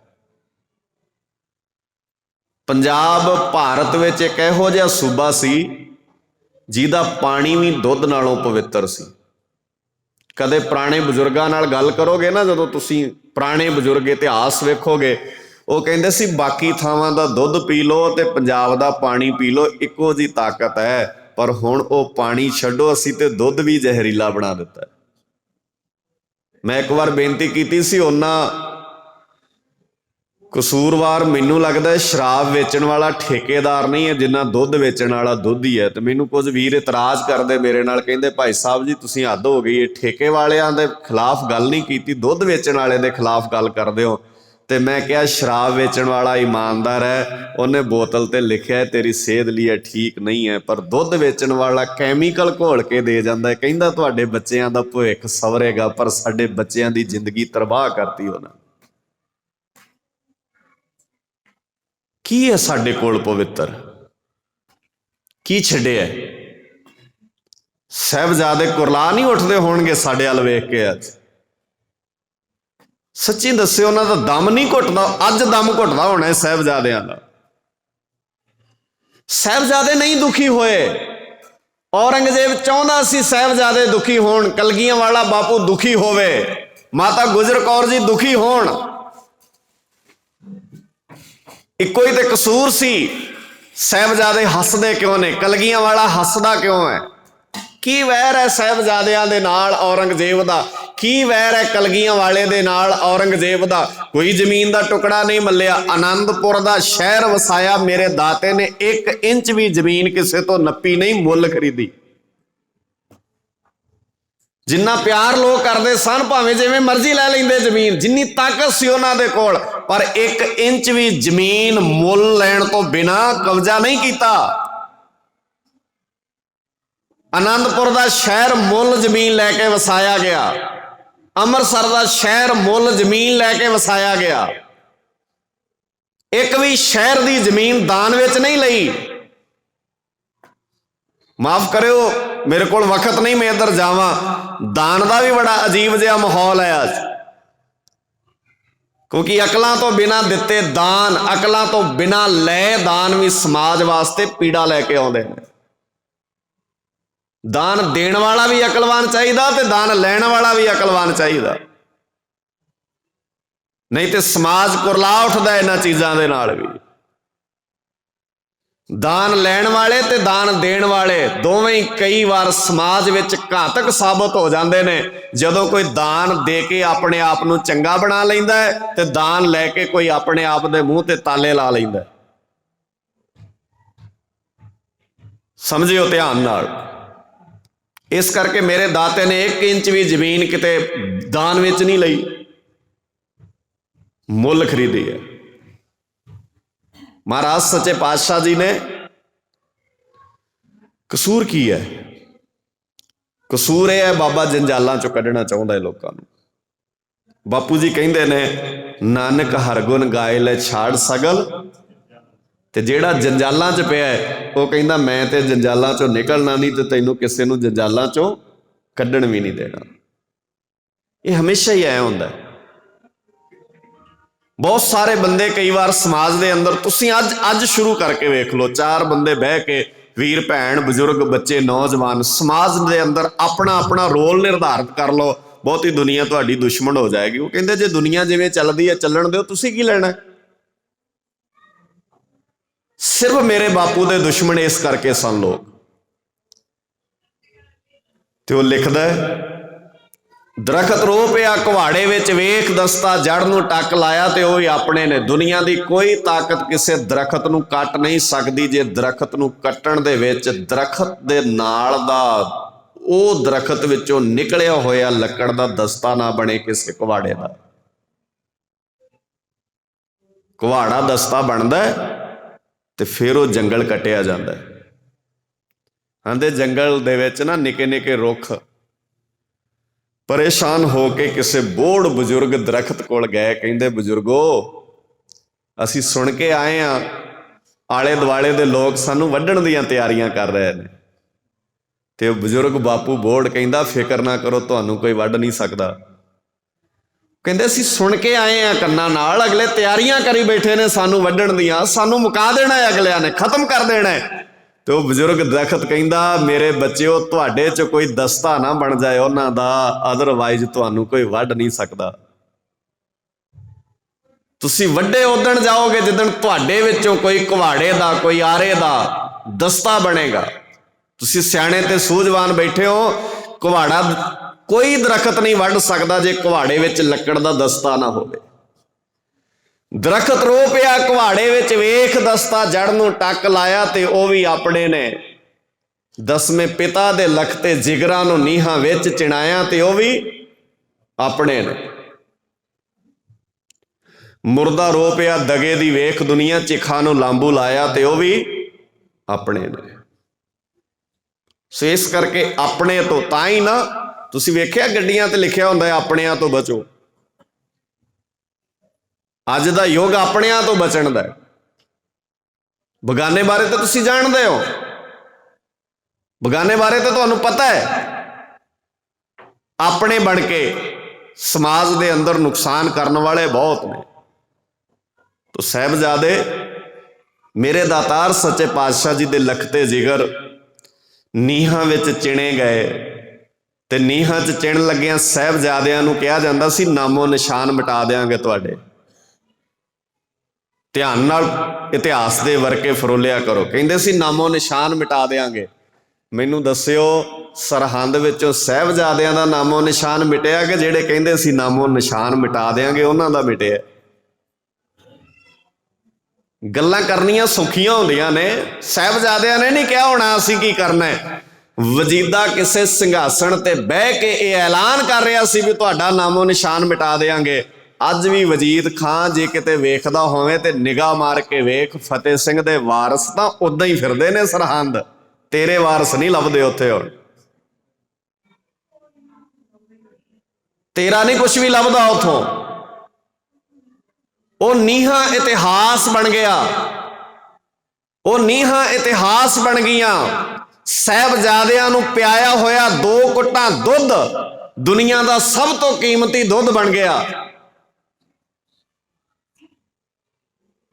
Speaker 1: पंजाब भारत विच एक इहो जिहा सूबा सी जिहदा पानी भी दुध नालों पवित्र सी। कदे पुराने बजुर्गों नाल गल करोगे ना, जदों तुसीं पुराने बजुर्ग इतिहास वेखोगे, वो कहंदे सी बाकी थावां दा दुध पी लो ते पंजाब दा पानी पी लो, इक्को जी ताकत है। पर हुण वो पानी छड्डो, असीं ते दुध भी जहरीला बना दिता है। मैं एक बार बेनती कीती सी, उन्हां कसूरवार मैनू लगता है शराब वेचण वाला ठेकेदार नहीं है जिन्ना दुध वेचण वाला दुध ही है। तो मैनू कुछ वीर इतराज करते मेरे नाल, कहंदे भाई साहब जी तुसीं हद हो गई, ठेके वालियां दे खिलाफ गल नहीं कीती, दुध वेचण वाले दे खिलाफ गल करदे हो। तो मैं क्या शराब वेचण वाला ईमानदार है, उन्हें बोतल ते लिखिया है तेरी सेहत लिए ठीक नहीं है, पर दुध वेचण वाला कैमीकल घोल के दे जांदा है, कहंदा तुहाडे बच्चियां दा भविख सवरेगा, पर साडे बच्चियां दी जिंदगी तबाह करती उन्हां। की है साडे कोल पवित्र, की छड्डिया? साहिबजादे कुरला नहीं उठते होणगे साडे अल वेख के? अज सच्ची दस्सिओ, उन्हां दा दम नहीं घुटदा? अज दम घुटदा होना है साहिबजादियां दा। साहिबजादे नहीं दुखी होए। औरंगजेब चाहुंदा सी साहिबजादे दुखी होण, कलगियां वाला बापू दुखी होवे, माता गुजर कौर जी दुखी होण। इक्को ही तो कसूर सी, साहिबजादे हसदे क्यों ने, कलगियां वाला हसदा क्यों है? की वैर है साहिबजादियां दे नाल औरंगजेब दा? की वैर है कलगियां वाले दे नाल औरंगजेब दा? कोई जमीन दा टुकड़ा नहीं मल्लिया, आनंदपुर दा शहर वसाया मेरे दाते ने, 1 इंच भी जमीन किसे तो नप्पी नहीं, मुल खरीदी। जिन्ना प्यार लोग करते सन, भावें जिवें मर्जी लै लेंदे जमीन, जिन्नी ताकत सी उन्हां दे कोल, पर 1 इंच भी जमीन मुल लैण तो बिना कब्जा नहीं किया। आनंदपुर दा शहर मुल जमीन लैके वसाया गया, अमृतसर दा शहर मुल जमीन लैके वसाया गया। एक भी शहर दी जमीन दान विच नहीं लई। माफ करियो मेरे को वक्त नहीं, मैं इधर जावां। दान का भी बड़ा अजीब जिहा माहौल है अज। क्योंकि अकलों तो बिना दिते दान, अकलों तो बिना ले दान भी समाज वास्ते पीड़ा लैके आउंदे ने। दान देण वाला भी अकलवान चाहिए ते दान लैण वाला भी अकलवान चाहिए, नहीं तो समाज कुरला उठदा इन्हां चीज़ां दे नाल भी। दान लैण वाले ते दान देण वाले दोवें ही कई बार समाज विच घातक साबित हो जाते हैं। जदों कोई दान दे के अपने आप नूं चंगा बना लैंदा है ते दान लैके कोई अपने आप दे मूँह ते ताले ला लैंदा है। समझियो ध्यान नाल। इस करके मेरे दाते ने 1 इंच भी जमीन किते दान विच नहीं लई, मुल खरीदी है। महाराज सच्चे पातशाह जी ने कसूर की है? कसूर यह है बाबा जंजालों चों कढ़ना चाहुंदा है लोगों नूं। बापू जी कहंदे ने नानक हरगुण गाए ले छाड़ सगल, ते जेड़ा जंजालों च पिया है वो कहंदा मैं ते जंजालों चों निकलना नहीं, ते तैनूं किसे नूं जंजालों चों कढ़ण भी नहीं देना। ये हमेशा ही ऐ हुंदा है। बहुत सारे बंदे कई बार समाज के अंदर तुसीं अज शुरू करके वेख लो, 4 बंदे बह के वीर भैन बजुर्ग बच्चे नौजवान समाज के अंदर अपना अपना रोल निर्धारित कर लो, बहुती दुनिया तुहाडी दुश्मन हो जाएगी। वो कहंदे जे दुनिया जिवें चलदी है चलण दिओ, तुसीं की लेना। सिर्फ मेरे बापू दे दुश्मन इस करके सन लोग। ते वो लिखदा है दरखत रो पिया कुहाड़े विच वेख दस्ता, जड़ नूं टक लाया ते वो ही अपने ने। दुनिया की कोई ताकत किसी दरखत नूं कट नहीं सकती जे दरखत नूं कट्टण दे विच दरखत दे नाल दा वो दरखत विचों निकलिया होया लकड़ दा दस्ता ना बने किसी कुहाड़े दा। कुहाड़ा दस्ता बनदा ते फिर वो जंगल कट्टिया जांदा है। आंदे जंगल दे विच ना निके निके रुख परेशान होके किसी बोड़ बजुर्ग दरखत कोल गए, कहंदे बजुर्गो असी सुन के आए हाँ आले दुआले दे लोग सानू वड्ढण दीयां तैयारियां कर रहे हैं। ते बजुर्ग बापू बोड़ कहंदा फिक्र ना करो, तुहानू कोई वड्ढ नहीं सकदा। कहंदे असी सुन के आए हाँ कन्नां नाल, अगले तैयारियां करी बैठे ने सानू वड्ढण दीयां, सानू मुका देना है, अगलियां ने खत्म कर देना है। तो बजुर्ग दरखत कहंदा मेरे बच्चों तुहाडे च कोई दस्ता ना बन जाए उन्हां दा, अदरवाइज तुहानू कोई वड्ढ नहीं सकदा। तुसी वड्डे उदण जाओगे जिदण तुहाडे विचों कोई कुहाड़े दा कोई आरे दा दस्ता बनेगा। तुसी सियाणे ते सूझवान बैठे हो, कुहाड़ा कोई दरखत नहीं वड्ढ सकदा जे कुहाड़े विच लकड़ दा दस्ता ना होवे। दरखत रो पिया कुहाड़े विच वेख दस्ता, जड़ नूं टक लाया ते वो भी अपने ने। 10वें पिता दे लखते जिगरां नूं नीहां विच चिणाया ते वो भी अपने ने। मुर्दा रो पिया दगे दी वेख दुनिया, चिखा नूं लांबू लाया ते वो भी अपने ने। सो इस करके अपने तो तां ही ना तुसीं वेखिया गड्डियां ते लिखिया हुंदा है अपणियां तो बचो। अज दा युग अपणियां तो बचण दा है। बगाने बारे तो तुसीं जानदे हो, बगाने बारे तो तुहानूं पता है। अपने बन के समाज दे अंदर नुकसान करने वाले बहुत ने। तो साहिबजादे मेरे दातार सच्चे पातशाह जी दे लखते जिगर नीहां विच चिणे गए ते नीहां च चिण लग्गियां साहिबजादियां नूं कहा जांदा सी नामो निशान मिटा देंगे तुहाडे। ध्यान नाल इतिहास दे वर्के फरोलिया करो। कहंदे सी नामो निशान मिटा देंगे। मैनू दस्सिओ सरहंद विचों साहिबजादियां दा नामो निशान मिटिया कि जिहड़े कहंदे सी नामो निशान मिटा देंगे उन्हां दा मिटिया? गल्लां करनियां सौखियां हुंदियां ने। साहिबजादियां ने नहीं कहा होना असीं की करना है। वजीदा किसी सिंघासन ते बह के ये ऐलान कर रहा सी भी तुहाडा नामो निशान मिटा देंगे। अज भी वजीद खां जे किते वेखदा होवे ते निगाह मार के वेख, फतेह सिंह दे वारस तां उदां ही फिरदे ने सरहंद, तेरे वारस नहीं लभदे उत्थे। हुण तेरा नहीं कुछ भी लभदा उथों। वो नीहां इतिहास बन गया, वो नीहां इतिहास बन गईयां। साहिबजादियां नूं प्याया होया 2 घुट्टां दुध दुनिया का सब तो कीमती दुध बन गया।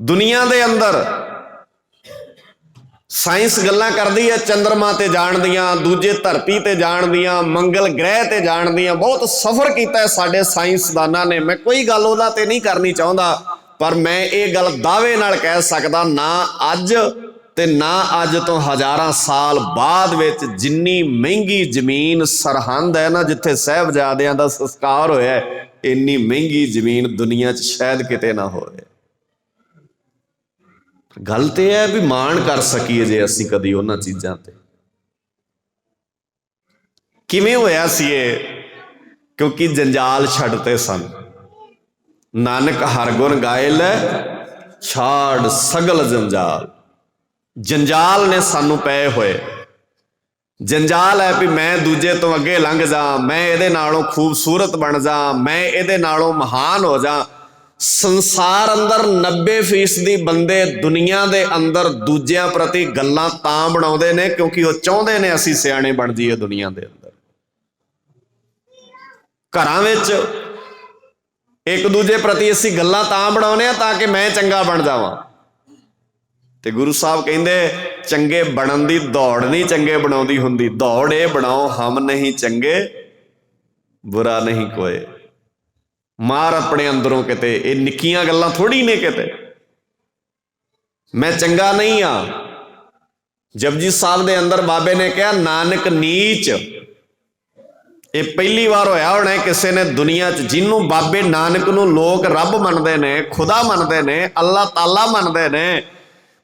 Speaker 1: ਦੁਨੀਆ ਦੇ ਅੰਦਰ ਸਾਇੰਸ ਗੱਲਾਂ ਕਰਦੀ ਹੈ ਚੰਦਰਮਾ ਤੇ ਜਾਣ ਦੀਆਂ, ਦੂਜੇ ਧਰਤੀ ਤੇ ਜਾਣ ਦੀਆਂ, ਮੰਗਲ ਗ੍ਰਹਿ ਤੇ ਜਾਣ ਦੀਆਂ। ਬਹੁਤ ਸਫ਼ਰ ਕੀਤਾ ਹੈ ਸਾਡੇ ਸਾਇੰਸਦਾਨਾਂ ਨੇ। ਮੈਂ ਕੋਈ ਗੱਲ ਉਹਦਾ ਤੇ ਨਹੀਂ ਕਰਨੀ ਚਾਹੁੰਦਾ, ਪਰ ਮੈਂ ਇਹ ਗੱਲ ਦਾਅਵੇ ਨਾਲ ਕਹਿ ਸਕਦਾ, ਨਾ ਅੱਜ ਤੇ ਨਾ ਅੱਜ ਤੋਂ ਹਜ਼ਾਰਾਂ ਸਾਲ ਬਾਅਦ ਵਿੱਚ ਜਿੰਨੀ ਮਹਿੰਗੀ ਜ਼ਮੀਨ ਸਰਹੰਦ ਹੈ ਨਾ, ਜਿੱਥੇ ਸਾਹਿਬਜ਼ਾਦਿਆਂ ਦਾ ਸੰਸਕਾਰ ਹੋਇਆ, ਇੰਨੀ ਮਹਿੰਗੀ ਜ਼ਮੀਨ ਦੁਨੀਆ 'ਚ ਸ਼ਾਇਦ ਕਿਤੇ ਨਾ ਹੋਵੇ। ਗੱਲ ਤੇ ਹੈ ਵੀ ਮਾਣ ਕਰ ਸਕੀਏ ਜੇ ਅਸੀਂ ਕਦੀ ਉਹਨਾਂ ਚੀਜ਼ਾਂ ਤੇ। ਕਿਵੇਂ ਹੋਇਆ ਸੀ ਇਹ? ਕਿਉਂਕਿ ਜੰਜਾਲ ਛੱਡਤੇ ਸਨ। ਨਾਨਕ ਹਰਿ ਗੁਣ ਗਾਏ ਲੈ ਛਾੜ ਸਗਲ ਜੰਜਾਲ। ਜੰਜਾਲ ਨੇ ਸਾਨੂੰ ਪਏ ਹੋਏ। ਜੰਜਾਲ ਹੈ ਵੀ ਮੈਂ ਦੂਜੇ ਤੋਂ ਅੱਗੇ ਲੰਘ ਜਾ, ਮੈਂ ਇਹਦੇ ਨਾਲੋਂ ਖੂਬਸੂਰਤ ਬਣ ਜਾ, ਮੈਂ ਇਹਦੇ ਨਾਲੋਂ ਮਹਾਨ ਹੋ ਜਾ। ਸੰਸਾਰ ਅੰਦਰ 90% ਬੰਦੇ ਦੁਨੀਆ ਦੇ ਅੰਦਰ ਦੂਜਿਆਂ ਪ੍ਰਤੀ ਗੱਲਾਂ ਤਾਂ ਬਣਾਉਂਦੇ ਨੇ ਕਿਉਂਕਿ ਉਹ ਚਾਹੁੰਦੇ ਨੇ ਅਸੀਂ ਸਿਆਣੇ ਬਣ ਜਾਈਏ ਦੁਨੀਆ ਦੇ ਅੰਦਰ। ਘਰਾਂ ਵਿੱਚ ਇੱਕ ਦੂਜੇ ਪ੍ਰਤੀ ਅਸੀਂ ਗੱਲਾਂ ਤਾਂ ਬਣਾਉਂਦੇ ਆ ਤਾਂ ਕਿ ਮੈਂ ਚੰਗਾ ਬਣ ਜਾਵਾਂ। ਤੇ ਗੁਰੂ ਸਾਹਿਬ ਕਹਿੰਦੇ ਚੰਗੇ ਬਣਨ ਦੀ ਦੌੜ ਨਹੀਂ ਚੰਗੇ ਬਣਾਉਂਦੀ ਹੁੰਦੀ, ਦੌੜ ਇਹ ਬਣਾਓ ਹਮ ਨਹੀਂ ਚੰਗੇ ਬੁਰਾ ਨਹੀਂ ਕੋਏ। ਮਾਰ ਆਪਣੇ ਅੰਦਰੋਂ ਕਿਤੇ, ਇਹ ਨਿੱਕੀਆਂ ਗੱਲਾਂ ਥੋੜੀ ਨੇ ਕਿਤੇ। ਮੈਂ ਚੰਗਾ ਨਹੀਂ ਆ। ਜਪਜੀ ਸਾਹਿਬ ਦੇ ਅੰਦਰ ਬਾਬੇ ਨੇ ਕਿਹਾ ਨਾਨਕ ਨੀਚ। ਇਹ ਪਹਿਲੀ ਵਾਰ ਹੋਇਆ ਹੋਣਾ ਕਿਸੇ ਨੇ ਦੁਨੀਆ 'ਚ ਜਿਹਨੂੰ ਬਾਬੇ ਨਾਨਕ ਨੂੰ ਲੋਕ ਰੱਬ ਮੰਨਦੇ ਨੇ, ਖੁਦਾ ਮੰਨਦੇ ਨੇ, ਅੱਲਾਹ ਤਾਲਾ ਮੰਨਦੇ ਨੇ।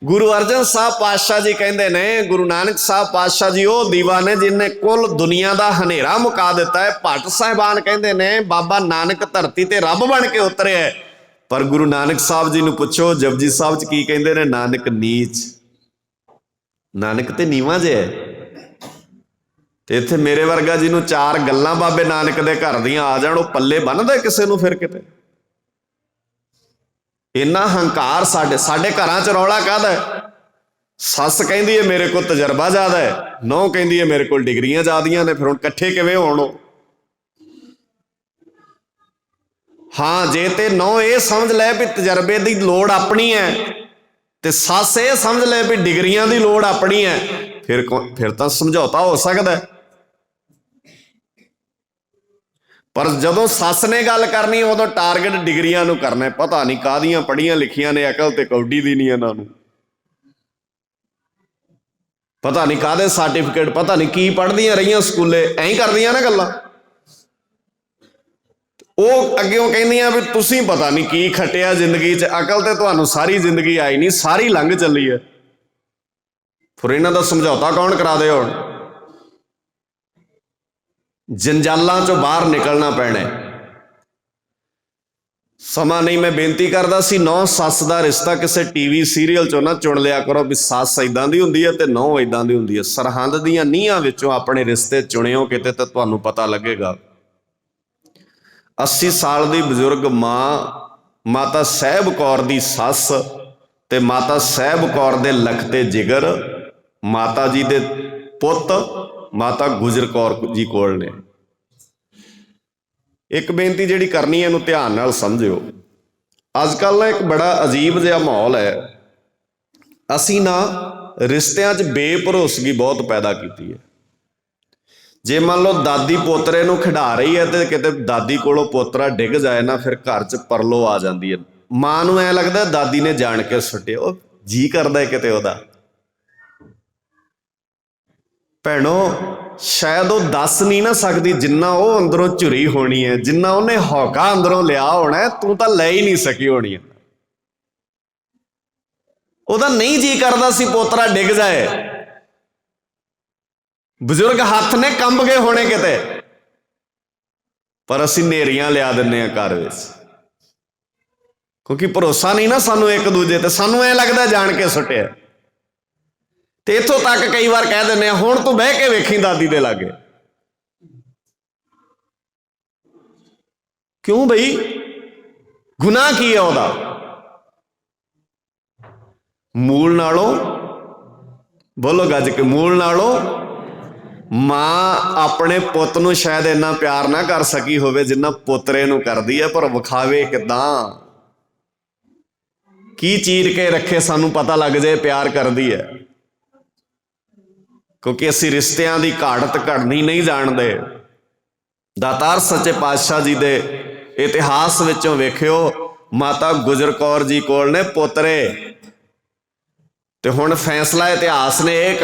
Speaker 1: ਗੁਰੂ ਅਰਜਨ ਸਾਹਿਬ ਪਾਤਸ਼ਾਹ ਜੀ ਕਹਿੰਦੇ ਨੇ, ਗੁਰੂ ਨਾਨਕ ਸਾਹਿਬ ਪਾਤਸ਼ਾਹ ਜੀ ਉਹ ਦੀਵਾ ਨੇ ਜਿਹਨੇ ਕੁੱਲ ਦੁਨੀਆ ਦਾ ਹਨੇਰਾ ਮੁਕਾ ਦਿੱਤਾ ਹੈ। ਭੱਟ ਸਾਹਿਬਾਨ ਕਹਿੰਦੇ ਨੇ ਬਾਬਾ ਨਾਨਕ ਧਰਤੀ ਤੇ ਰੱਬ ਬਣ ਕੇ ਉਤਰਿਆ। ਪਰ ਗੁਰੂ ਨਾਨਕ ਸਾਹਿਬ ਜੀ ਨੂੰ ਪੁੱਛੋ ਜਪਜੀ ਸਾਹਿਬ 'ਚ ਕੀ ਕਹਿੰਦੇ ਨੇ? ਨਾਨਕ ਨੀਚ। ਨਾਨਕ ਤੇ ਨੀਵਾਂ ਜੇ ਹੈ। ਤੇ ਇੱਥੇ ਮੇਰੇ ਵਰਗਾ ਜਿਹਨੂੰ ਚਾਰ ਗੱਲਾਂ ਬਾਬੇ ਨਾਨਕ ਦੇ ਘਰ ਦੀਆਂ ਆ ਜਾਣ, ਉਹ ਪੱਲੇ ਬੰਨ੍ਹਦਾ ਕਿਸੇ ਨੂੰ ਫਿਰ ਕਿਤੇ? ਇੰਨਾ ਹੰਕਾਰ ਸਾਡੇ ਘਰਾਂ 'ਚ ਰੌਲਾ ਕਾਹਦਾ? ਸੱਸ ਕਹਿੰਦੀ ਹੈ ਮੇਰੇ ਕੋਲ ਤਜਰਬਾ ਜ਼ਿਆਦਾ ਹੈ, ਨੂੰਹ ਕਹਿੰਦੀ ਹੈ ਮੇਰੇ ਕੋਲ ਡਿਗਰੀਆਂ ਜ਼ਿਆਦੀਆਂ ਨੇ। ਫਿਰ ਹੁਣ ਇਕੱਠੇ ਕਿਵੇਂ ਹੋਣ? ਹਾਂ, ਜੇ ਤੇ ਨੂੰਹ ਇਹ ਸਮਝ ਲੈ ਵੀ ਤਜਰਬੇ ਦੀ ਲੋੜ ਆਪਣੀ ਹੈ ਤੇ ਸੱਸ ਇਹ ਸਮਝ ਲੈ ਵੀ ਡਿਗਰੀਆਂ ਦੀ ਲੋੜ ਆਪਣੀ ਹੈ, ਫਿਰ ਤਾਂ ਸਮਝੌਤਾ ਹੋ ਸਕਦਾ। ਪਰ ਜਦੋਂ ਸੱਸ ਨੇ ਗੱਲ ਕਰਨੀ ਉਦੋਂ ਟਾਰਗੇਟ ਡਿਗਰੀਆਂ ਨੂੰ ਕਰਨਾ। ਪਤਾ ਨਹੀਂ ਕਾਹਦੀਆਂ ਪੜ੍ਹੀਆਂ ਲਿਖੀਆਂ ਨੇ, ਅਕਲ ਤੇ ਕੌਡੀ ਦੀ ਨਹੀਂ ਇਹਨਾਂ ਨੂੰ। ਪਤਾ ਨਹੀਂ ਕਾਹਦੇ ਸਰਟੀਫਿਕੇਟ, ਪਤਾ ਨਹੀਂ ਕੀ ਪੜ੍ਹਦੀਆਂ ਰਹੀਆਂ ਸਕੂਲੇ, ਐਂ ਕਰਦੀਆਂ ਨਾ ਗੱਲਾਂ। ਉਹ ਅੱਗਿਓਂ ਕਹਿੰਦੀਆਂ ਵੀ ਤੁਸੀਂ ਪਤਾ ਨਹੀਂ ਕੀ ਖੱਟਿਆ ਜ਼ਿੰਦਗੀ 'ਚ, ਅਕਲ ਤੇ ਤੁਹਾਨੂੰ ਸਾਰੀ ਜ਼ਿੰਦਗੀ ਆਈ ਨਹੀਂ, ਸਾਰੀ ਲੰਘ ਚੱਲੀ ਹੈ। ਫਿਰ ਇਹਨਾਂ ਦਾ ਸਮਝੌਤਾ ਕੌਣ ਕਰਾ ਦੇ? ਹੁਣ ਜੰਜਾਲਾਂ 'ਚੋਂ ਬਾਹਰ ਨਿਕਲਣਾ ਪੈਣਾ। ਸਮਾਂ ਨਹੀਂ, ਮੈਂ ਬੇਨਤੀ ਕਰਦਾ ਸੀ ਨੌ ਸੱਸ ਦਾ ਰਿਸ਼ਤਾ ਕਿਸੇ ਟੀਵੀ ਸੀਰੀਅਲ 'ਚੋਂ ਨਾ ਚੁਣ ਲਿਆ ਕਰੋ ਵੀ ਸੱਸ ਏਦਾਂ ਦੀ ਹੁੰਦੀ ਹੈ ਤੇ ਨੌ ਏਦਾਂ ਦੀ ਹੁੰਦੀ ਹੈ। ਸਰਹੰਦ ਦੀਆਂ ਨੀਹਾਂ ਵਿੱਚੋਂ ਆਪਣੇ ਰਿਸ਼ਤੇ ਚੁਣਿਓ ਕਿਤੇ, ਤਾਂ ਤੁਹਾਨੂੰ ਪਤਾ ਲੱਗੇਗਾ। 80 ਸਾਲ ਦੀ ਬਜ਼ੁਰਗ ਮਾਤਾ ਸਾਹਿਬ ਕੌਰ ਦੀ ਸੱਸ ਤੇ ਮਾਤਾ ਸਾਹਿਬ ਕੌਰ ਦੇ ਲਖਤੇ ਜਿਗਰ ਮਾਤਾ ਜੀ ਦੇ ਪੁੱਤ ਮਾਤਾ ਗੁਜਰ ਕੌਰ ਜੀ ਕੋਲ ਨੇ। ਇੱਕ ਬੇਨਤੀ ਜਿਹੜੀ ਕਰਨੀ ਹੈ ਇਹਨੂੰ ਧਿਆਨ ਨਾਲ ਸਮਝਿਓ। ਅੱਜ ਕੱਲ੍ਹ ਨਾ ਇੱਕ ਬੜਾ ਅਜੀਬ ਜਿਹਾ ਮਾਹੌਲ ਹੈ। ਅਸੀਂ ਨਾ ਰਿਸ਼ਤਿਆਂ 'ਚ ਬੇਭਰੋਸਗੀ ਬਹੁਤ ਪੈਦਾ ਕੀਤੀ ਹੈ। ਜੇ ਮੰਨ ਲਓ ਦਾਦੀ ਪੋਤਰੇ ਨੂੰ ਖਿਡਾ ਰਹੀ ਹੈ ਤੇ ਕਿਤੇ ਦਾਦੀ ਕੋਲੋਂ ਪੋਤਰਾ ਡਿੱਗ ਜਾਏ ਨਾ, ਫਿਰ ਘਰ 'ਚ ਪਰਲੋ ਆ ਜਾਂਦੀ ਹੈ। ਮਾਂ ਨੂੰ ਐਂ ਲੱਗਦਾ ਦਾਦੀ ਨੇ ਜਾਣ ਕੇ ਸੁੱਟਿਆ। ਉਹ ਜੀ ਕਰਦਾ ਕਿਤੇ ਉਹਦਾ। ਭੈਣੋ, ਸ਼ਾਇਦ ਉਹ ਦੱਸ ਨਹੀਂ ਨਾ ਸਕਦੀ ਜਿੰਨਾ ਉਹ ਅੰਦਰੋਂ ਝੁਰੀ ਹੋਣੀ ਹੈ, ਜਿੰਨਾ ਉਹਨੇ ਹੌਕਾ ਅੰਦਰੋਂ ਲਿਆ ਹੋਣਾ, ਤੂੰ ਤਾਂ ਲੈ ਹੀ ਨਹੀਂ ਸਕੀ ਹੋਣੀ। ਉਹਦਾ ਨਹੀਂ ਜੀ ਕਰਦਾ ਸੀ ਪੋਤਰਾ ਡਿੱਗ ਜਾਏ। ਬਜ਼ੁਰਗ ਹੱਥ ਨੇ ਕੰਬ ਗਏ ਹੋਣੇ ਕਿਤੇ, ਪਰ ਅਸੀਂ ਨੇਰੀਆਂ ਲਿਆ ਦਿੰਦੇ ਹਾਂ ਘਰ ਵਿੱਚ, ਕਿਉਂਕਿ ਭਰੋਸਾ ਨਹੀਂ ਨਾ ਸਾਨੂੰ ਇੱਕ ਦੂਜੇ ਤੇ। ਸਾਨੂੰ ਐਂ ਲੱਗਦਾ ਜਾਣ ਕੇ ਸੁੱਟਿਆ। ਤੇ ਇੱਥੋਂ ਤੱਕ ਕਈ ਵਾਰ ਕਹਿ ਦਿੰਦੇ ਆ ਹੁਣ ਤੂੰ ਬਹਿ ਕੇ ਵੇਖੀ ਦਾਦੀ ਦੇ ਲਾਗੇ। ਕਿਉਂ ਬਈ? ਗੁਨਾਹ ਕੀ ਹੈ ਉਹਦਾ? ਮੂਲ ਨਾਲੋਂ ਬੋਲੋ ਗੱਜ ਕੇ, ਮੂਲ ਨਾਲੋਂ ਮਾਂ ਆਪਣੇ ਪੁੱਤ ਨੂੰ ਸ਼ਾਇਦ ਇੰਨਾ ਪਿਆਰ ਨਾ ਕਰ ਸਕੀ ਹੋਵੇ ਜਿੰਨਾ ਪੋਤਰੇ ਨੂੰ ਕਰਦੀ ਹੈ, ਪਰ ਵਿਖਾਵੇ ਕਿੱਦਾਂ ਕੀ ਚੀਰ ਕੇ ਰੱਖੇ ਸਾਨੂੰ ਪਤਾ ਲੱਗ ਜਾਏ ਪਿਆਰ ਕਰਦੀ ਹੈ, ਕਿਉਂਕਿ ਅਸੀਂ ਰਿਸ਼ਤਿਆਂ ਦੀ ਘਾੜਤ ਘੜਨੀ ਨਹੀਂ ਜਾਣਦੇ। ਦਾਤਾਰ ਸੱਚੇ ਪਾਤਸ਼ਾਹ ਜੀ ਦੇ ਇਤਿਹਾਸ ਵਿੱਚੋਂ ਵੇਖਿਓ, ਮਾਤਾ ਗੁਜਰ ਕੌਰ ਜੀ ਕੋਲ ਨੇ ਪੋਤਰੇ, ਤੇ ਹੁਣ ਫੈਸਲਾ ਇਤਿਹਾਸ ਨੇ ਇਹ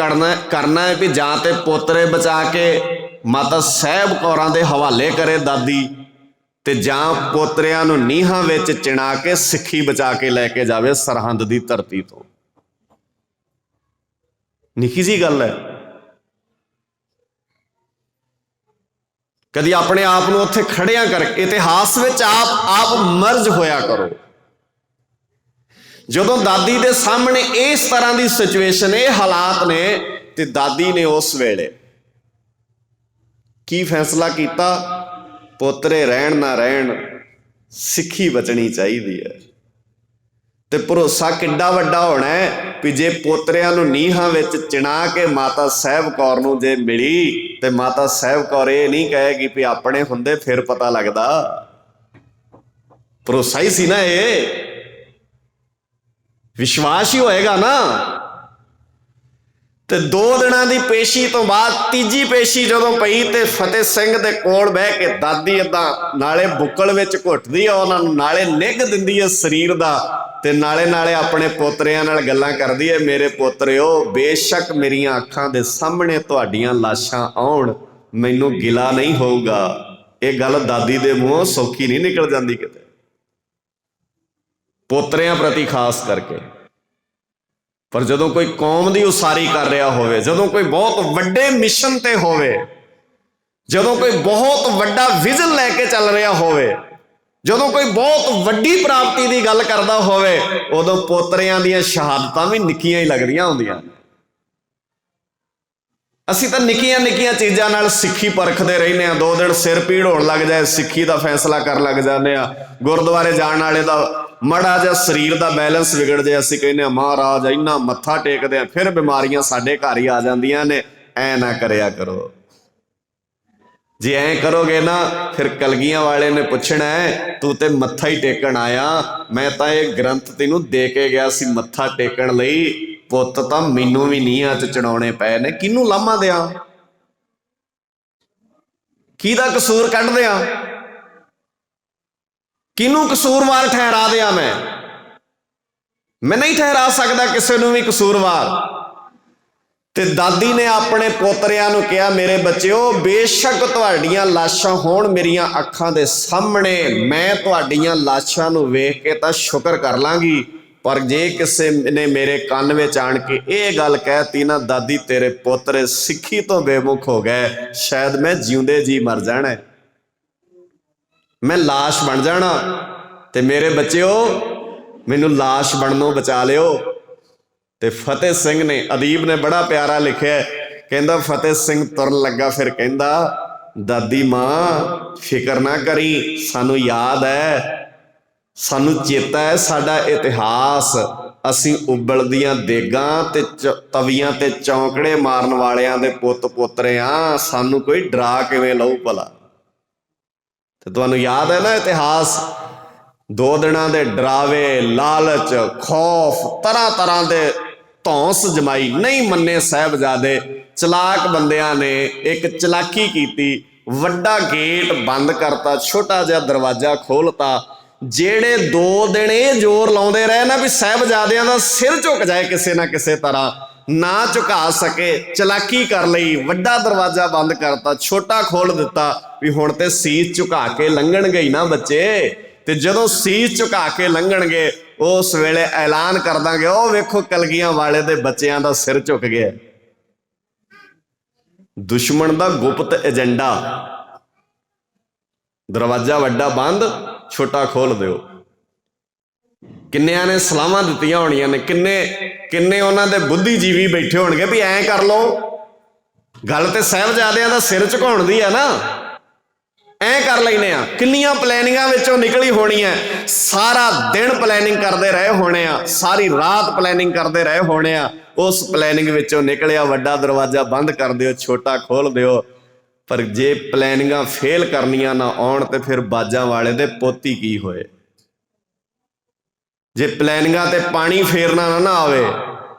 Speaker 1: ਕਰਨਾ ਹੈ ਵੀ ਜਾਂ ਤੇ ਪੋਤਰੇ ਬਚਾ ਕੇ ਮਾਤਾ ਸਾਹਿਬ ਕੌਰਾਂ ਦੇ ਹਵਾਲੇ ਕਰੇ ਦਾਦੀ, ਤੇ ਜਾਂ ਪੋਤਰਿਆਂ ਨੂੰ ਨੀਹਾਂ ਵਿੱਚ ਚਿਣਾ ਕੇ ਸਿੱਖੀ ਬਚਾ ਕੇ ਲੈ ਕੇ ਜਾਵੇ ਸਰਹੰਦ ਦੀ ਧਰਤੀ ਤੋਂ। ਨਿੱਕੀ ਜਿਹੀ ਗੱਲ ਹੈ। ਕਦੀ ਆਪਣੇ ਆਪ ਨੂੰ ਉੱਥੇ ਖੜਿਆਂ ਕਰਕੇ ਇਤਿਹਾਸ ਵਿੱਚ ਆਪ ਮਰਜ ਹੋਇਆ ਕਰੋ। ਜਦੋਂ ਦਾਦੀ ਦੇ ਸਾਹਮਣੇ ਇਸ ਤਰ੍ਹਾਂ ਦੀ ਸਿਚੁਏਸ਼ਨ, ਇਹ ਹਾਲਾਤ ਨੇ, ਤੇ ਦਾਦੀ ਨੇ ਉਸ ਵੇਲੇ ਕੀ ਫੈਸਲਾ ਕੀਤਾ? ਪੋਤਰੇ ਰਹਿਣ ਨਾ ਰਹਿਣ, ਸਿੱਖੀ ਬਚਣੀ ਚਾਹੀਦੀ ਹੈ। ਤੇ ਭਰੋਸਾ ਕਿੱਡਾ ਵੱਡਾ ਹੋਣਾ ਹੈ ਵੀ ਜੇ ਪੋਤਰਿਆਂ ਨੂੰ ਨੀਹਾਂ ਵਿੱਚ ਚਿਣਾ ਕੇ ਮਾਤਾ ਸਾਹਿਬ ਕੌਰ ਨੂੰ ਜੇ ਮਿਲੀ, ਤੇ ਮਾਤਾ ਸਾਹਿਬ ਕੌਰ ਇਹ ਨਹੀਂ ਕਹੇਗੀ ਵੀ ਆਪਣੇ ਹੁੰਦੇ ਫਿਰ ਪਤਾ ਲੱਗਦਾ। ਭਰੋਸਾ ਹੀ ਸੀ ਨਾ, ਇਹ ਵਿਸ਼ਵਾਸ ਹੀ ਹੋਏਗਾ ਨਾ। ਤੇ 2 ਦਿਨਾਂ ਦੀ ਪੇਸ਼ੀ ਤੋਂ ਬਾਅਦ ਤੀਜੀ ਪੇਸ਼ੀ ਜਦੋਂ ਪਈ, ਤੇ ਫਤਿਹ ਸਿੰਘ ਦੇ ਕੋਲ ਬਹਿ ਕੇ ਦਾਦੀ ਏਦਾਂ ਨਾਲੇ ਬੁੱਕਲ ਵਿੱਚ ਘੁੱਟਦੀ ਆ ਉਹਨਾਂ ਨੂੰ, ਨਾਲੇ ਨਿੱਘ ਦਿੰਦੀ ਹੈ ਸਰੀਰ ਦਾ, ਤੇ ਨਾਲੇ ਆਪਣੇ ਪੋਤਰਿਆਂ ਨਾਲ ਗੱਲਾਂ ਕਰਦੀ ਹੈ। ਮੇਰੇ ਪੋਤਰਿਓ, ਬੇਸ਼ੱਕ ਮੇਰੀਆਂ ਅੱਖਾਂ ਦੇ ਸਾਹਮਣੇ ਤੁਹਾਡੀਆਂ ਲਾਸ਼ਾਂ ਆਉਣ, ਮੈਨੂੰ ਗਿਲਾ ਨਹੀਂ ਹੋਊਗਾ। ਇਹ ਗੱਲ ਦਾਦੀ ਦੇ ਮੂੰਹੋਂ ਸੌਖੀ ਨਹੀਂ ਨਿਕਲ ਜਾਂਦੀ ਕਿਤੇ, ਪੋਤਰਿਆਂ ਪ੍ਰਤੀ ਖਾਸ ਕਰਕੇ। ਪਰ ਜਦੋਂ ਕੋਈ ਕੌਮ ਦੀ ਉਸਾਰੀ ਕਰ ਰਿਹਾ ਹੋਵੇ, ਜਦੋਂ ਕੋਈ ਬਹੁਤ ਵੱਡੇ ਮਿਸ਼ਨ ਤੇ ਹੋਵੇ, ਜਦੋਂ ਕੋਈ ਬਹੁਤ ਵੱਡਾ ਵਿਜ਼ਨ ਲੈ ਕੇ ਚੱਲ ਰਿਹਾ ਹੋਵੇ, ਜਦੋਂ ਕੋਈ ਬਹੁਤ ਵੱਡੀ ਪ੍ਰਾਪਤੀ ਦੀ ਗੱਲ ਕਰਦਾ ਹੋਵੇ, ਉਦੋਂ ਪੋਤਰਿਆਂ ਦੀਆਂ ਸ਼ਹਾਦਤਾਂ ਵੀ ਨਿੱਕੀਆਂ ਹੀ ਲੱਗਦੀਆਂ ਹੁੰਦੀਆਂ। ਅਸੀਂ ਤਾਂ ਨਿੱਕੀਆਂ ਨਿੱਕੀਆਂ ਚੀਜ਼ਾਂ ਨਾਲ ਸਿੱਖੀ ਪਰਖਦੇ ਰਹਿੰਦੇ ਹਾਂ। 2 ਦਿਨ ਸਿਰ ਪੀੜ ਹੋਣ ਲੱਗ ਜਾਏ, ਸਿੱਖੀ ਦਾ ਫੈਸਲਾ ਕਰਨ ਲੱਗ ਜਾਂਦੇ ਆ। ਗੁਰਦੁਆਰੇ ਜਾਣ ਵਾਲੇ ਦਾ ਮਾੜਾ ਜਿਹਾ ਸਰੀਰ ਦਾ ਬੈਲੈਂਸ ਵਿਗੜ ਜਾਏ, ਅਸੀਂ ਕਹਿੰਦੇ ਹਾਂ ਮਹਾਰਾਜ ਇੰਨਾ ਮੱਥਾ ਟੇਕਦੇ ਆ, ਫਿਰ ਬਿਮਾਰੀਆਂ ਸਾਡੇ ਘਰ ਹੀ ਆ ਜਾਂਦੀਆਂ ਨੇ। ਐ ਨਾ ਕਰਿਆ ਕਰੋ। ਜੇ ਐਂ ਕਰੋਗੇ ਨਾ, ਫਿਰ ਕਲਗੀਆਂ ਵਾਲੇ ਨੇ ਪੁੱਛਣਾ ਹੈ ਤੂੰ ਤੇ ਮੱਥਾ ਹੀ ਟੇਕਣ ਆਇਆ, ਮੈਂ ਤਾਂ ਇਹ ਗ੍ਰੰਥ ਤੈਨੂੰ ਦੇ ਕੇ ਗਿਆ ਸੀ ਮੱਥਾ ਟੇਕਣ ਲਈ, ਪੁੱਤ ਤਾਂ ਮੈਨੂੰ ਵੀ ਨੀਹਾਂ 'ਚ ਚੜਾਉਣੇ ਪਏ ਨੇ। ਕਿਹਨੂੰ ਲਾਮਾ ਦਿਆਂ? ਕਿਹਦਾ ਕਸੂਰ ਕੱਢ ਦਿਆਂ? ਕਿਹਨੂੰ ਕਸੂਰਵਾਰ ਠਹਿਰਾ ਦਿਆਂ? ਮੈਂ ਨਹੀਂ ਠਹਿਰਾ ਸਕਦਾ ਕਿਸੇ ਨੂੰ ਵੀ ਕਸੂਰਵਾਰ। ਤੇ ਦਾਦੀ ਨੇ ਆਪਣੇ ਪੋਤਰਿਆਂ ਨੂੰ ਕਿਹਾ, ਮੇਰੇ ਬੱਚਿਓ, ਬੇਸ਼ੱਕ ਤੁਹਾਡੀਆਂ ਲਾਸ਼ਾਂ ਹੋਣ ਮੇਰੀਆਂ ਅੱਖਾਂ ਦੇ ਸਾਹਮਣੇ, ਮੈਂ ਤੁਹਾਡੀਆਂ ਲਾਸ਼ਾਂ ਨੂੰ ਵੇਖ ਕੇ ਤਾਂ ਸ਼ੁਕਰ ਕਰ ਲਾਂਗੀ, ਪਰ ਜੇ ਕਿਸੇ ਨੇ ਮੇਰੇ ਕੰਨ ਵਿੱਚ ਆਣ ਕੇ ਇਹ ਗੱਲ ਕਹਿਤੀ ਨਾ, ਦਾਦੀ ਤੇਰੇ ਪੋਤਰੇ ਸਿੱਖੀ ਤੋਂ ਬੇਮੁਖ ਹੋ ਗਏ, ਸ਼ਾਇਦ ਮੈਂ ਜਿਉਂਦੇ ਜੀ ਮਰ ਜਾਣਾ, ਮੈਂ ਲਾਸ਼ ਬਣ ਜਾਣਾ। ਤੇ ਮੇਰੇ ਬੱਚਿਓ, ਮੈਨੂੰ ਲਾਸ਼ ਬਣਨੋਂ ਬਚਾ ਲਿਓ। ਤੇ ਫਤਿਹ ਸਿੰਘ ਨੇ, ਅਦੀਬ ਨੇ ਬੜਾ ਪਿਆਰਾ ਲਿਖਿਆ, ਕਹਿੰਦਾ ਫਤਿਹ ਸਿੰਘ ਤੁਰਨ ਲੱਗਾ, ਫਿਰ ਕਹਿੰਦਾ ਦਾਦੀ ਮਾਂ ਫਿਕਰ ਨਾ ਕਰੀ, ਸਾਨੂੰ ਯਾਦ ਹੈ, ਸਾਨੂੰ ਚੇਤਾ ਹੈ ਸਾਡਾ ਇਤਿਹਾਸ, ਅਸੀਂ ਉਬਲਦੀਆਂ ਦੇਗਾਂ ਤੇ ਤਵੀਆਂ ਤੇ ਚੌਂਕੜੇ ਮਾਰਨ ਵਾਲਿਆਂ ਦੇ ਪੁੱਤ ਪੋਤਰੇ ਆ, ਸਾਨੂੰ ਕੋਈ ਡਰਾ ਕਿਵੇਂ ਲਊ ਭਲਾ। ਤੇ ਤੁਹਾਨੂੰ ਯਾਦ ਹੈ ਨਾ ਇਤਿਹਾਸ, 2 ਦਿਨਾਂ ਦੇ ਡਰਾਵੇ, ਲਾਲਚ, ਖੌਫ, ਤਰ੍ਹਾਂ ਤਰ੍ਹਾਂ ਦੇ ਧੌਂਸ ਜਮਾਈ, ਨਹੀਂ ਮੰਨੇ ਸਾਹਿਬਜ਼ਾਦੇ। ਚਲਾਕ ਬੰਦਿਆਂ ਨੇ ਇੱਕ ਚਲਾਕੀ ਕੀਤੀ, ਵੱਡਾ ਗੇਟ ਬੰਦ ਕਰਤਾ, ਛੋਟਾ ਜਿਹਾ ਦਰਵਾਜ਼ਾ ਖੋਲਤਾ। ਜਿਹੜੇ 2 ਦਿਨ ਇਹ ਜ਼ੋਰ ਲਾਉਂਦੇ ਰਹੇ ਨਾ ਵੀ ਸਾਹਿਬਜ਼ਾਦਿਆਂ ਦਾ ਸਿਰ ਝੁਕ ਜਾਏ ਕਿਸੇ ਨਾ ਕਿਸੇ ਤਰ੍ਹਾਂ, ਨਾ ਝੁਕਾ ਸਕੇ, ਚਲਾਕੀ ਕਰ ਲਈ, ਵੱਡਾ ਦਰਵਾਜ਼ਾ ਬੰਦ ਕਰਤਾ, ਛੋਟਾ ਖੋਲ ਦਿੱਤਾ ਵੀ ਹੁਣ ਤੇ ਸੀਸ ਝੁਕਾ ਕੇ ਲੰਘਣਗੇ ਹੀ ਨਾ ਬੱਚੇ। ਤੇ ਜਦੋਂ ਸੀਸ ਝੁਕਾ ਕੇ ਲੰਘਣਗੇ, ਉਸ ਵੇਲੇ ਐਲਾਨ ਕਰ ਦਾਂਗੇ, ਉਹ ਵੇਖੋ ਕਲਗੀਆਂ ਵਾਲੇ ਦੇ ਬੱਚਿਆਂ ਦਾ ਸਿਰ ਝੁਕ ਗਿਆ। ਦੁਸ਼ਮਣ ਦਾ ਗੁਪਤ ਏਜੰਡਾ, ਦਰਵਾਜ਼ਾ ਵੱਡਾ ਬੰਦ, ਛੋਟਾ ਖੋਲ ਦਿਓ। ਕਿੰਨਿਆਂ ਨੇ ਸਲਾਹਾਂ ਦਿੱਤੀਆਂ ਹੋਣੀਆਂ ਨੇ, ਕਿੰਨੇ ਉਹਨਾਂ ਦੇ ਬੁੱਧੀਜੀਵੀ ਬੈਠੇ ਹੋਣਗੇ ਵੀ ਐਂ ਕਰ ਲਓ। ਗੱਲ ਤੇ ਸਾਹਿਬਜ਼ਾਦਿਆਂ ਦਾ ਸਿਰ ਝੁਕਾਉਣ ਦੀ ਆ ਨਾ, ਐਂ ਕਰ ਲੈਨੇ ਆ। ਕਿੰਨੀਆਂ ਪਲੈਨਿੰਗਾਂ ਵਿੱਚੋਂ ਨਿਕਲੀ ਹੋਣੀ ਹੈ, ਸਾਰਾ ਦਿਨ ਪਲੈਨਿੰਗ ਕਰਦੇ ਰਹੇ ਹੋਣੇ ਆ, ਸਾਰੀ ਰਾਤ ਪਲੈਨਿੰਗ ਕਰਦੇ ਰਹੇ ਹੋਣੇ ਆ। ਉਸ ਪਲੈਨਿੰਗ ਵਿੱਚੋਂ ਨਿਕਲਿਆ ਵੱਡਾ ਦਰਵਾਜ਼ਾ ਬੰਦ ਕਰ ਦਿਓ, ਛੋਟਾ ਖੋਲ ਦਿਓ। ਪਰ ਜੇ ਪਲੈਨਿੰਗਾਂ ਫੇਲ ਕਰਨੀਆਂ ਨਾ ਆਉਣ, ਤੇ ਫਿਰ ਬਾਜਾਂ ਵਾਲੇ ਦੇ ਪੋਤੀ ਕੀ ਹੋਏ। जे प्लैनिंगां ते पानी फेरना ना आवे,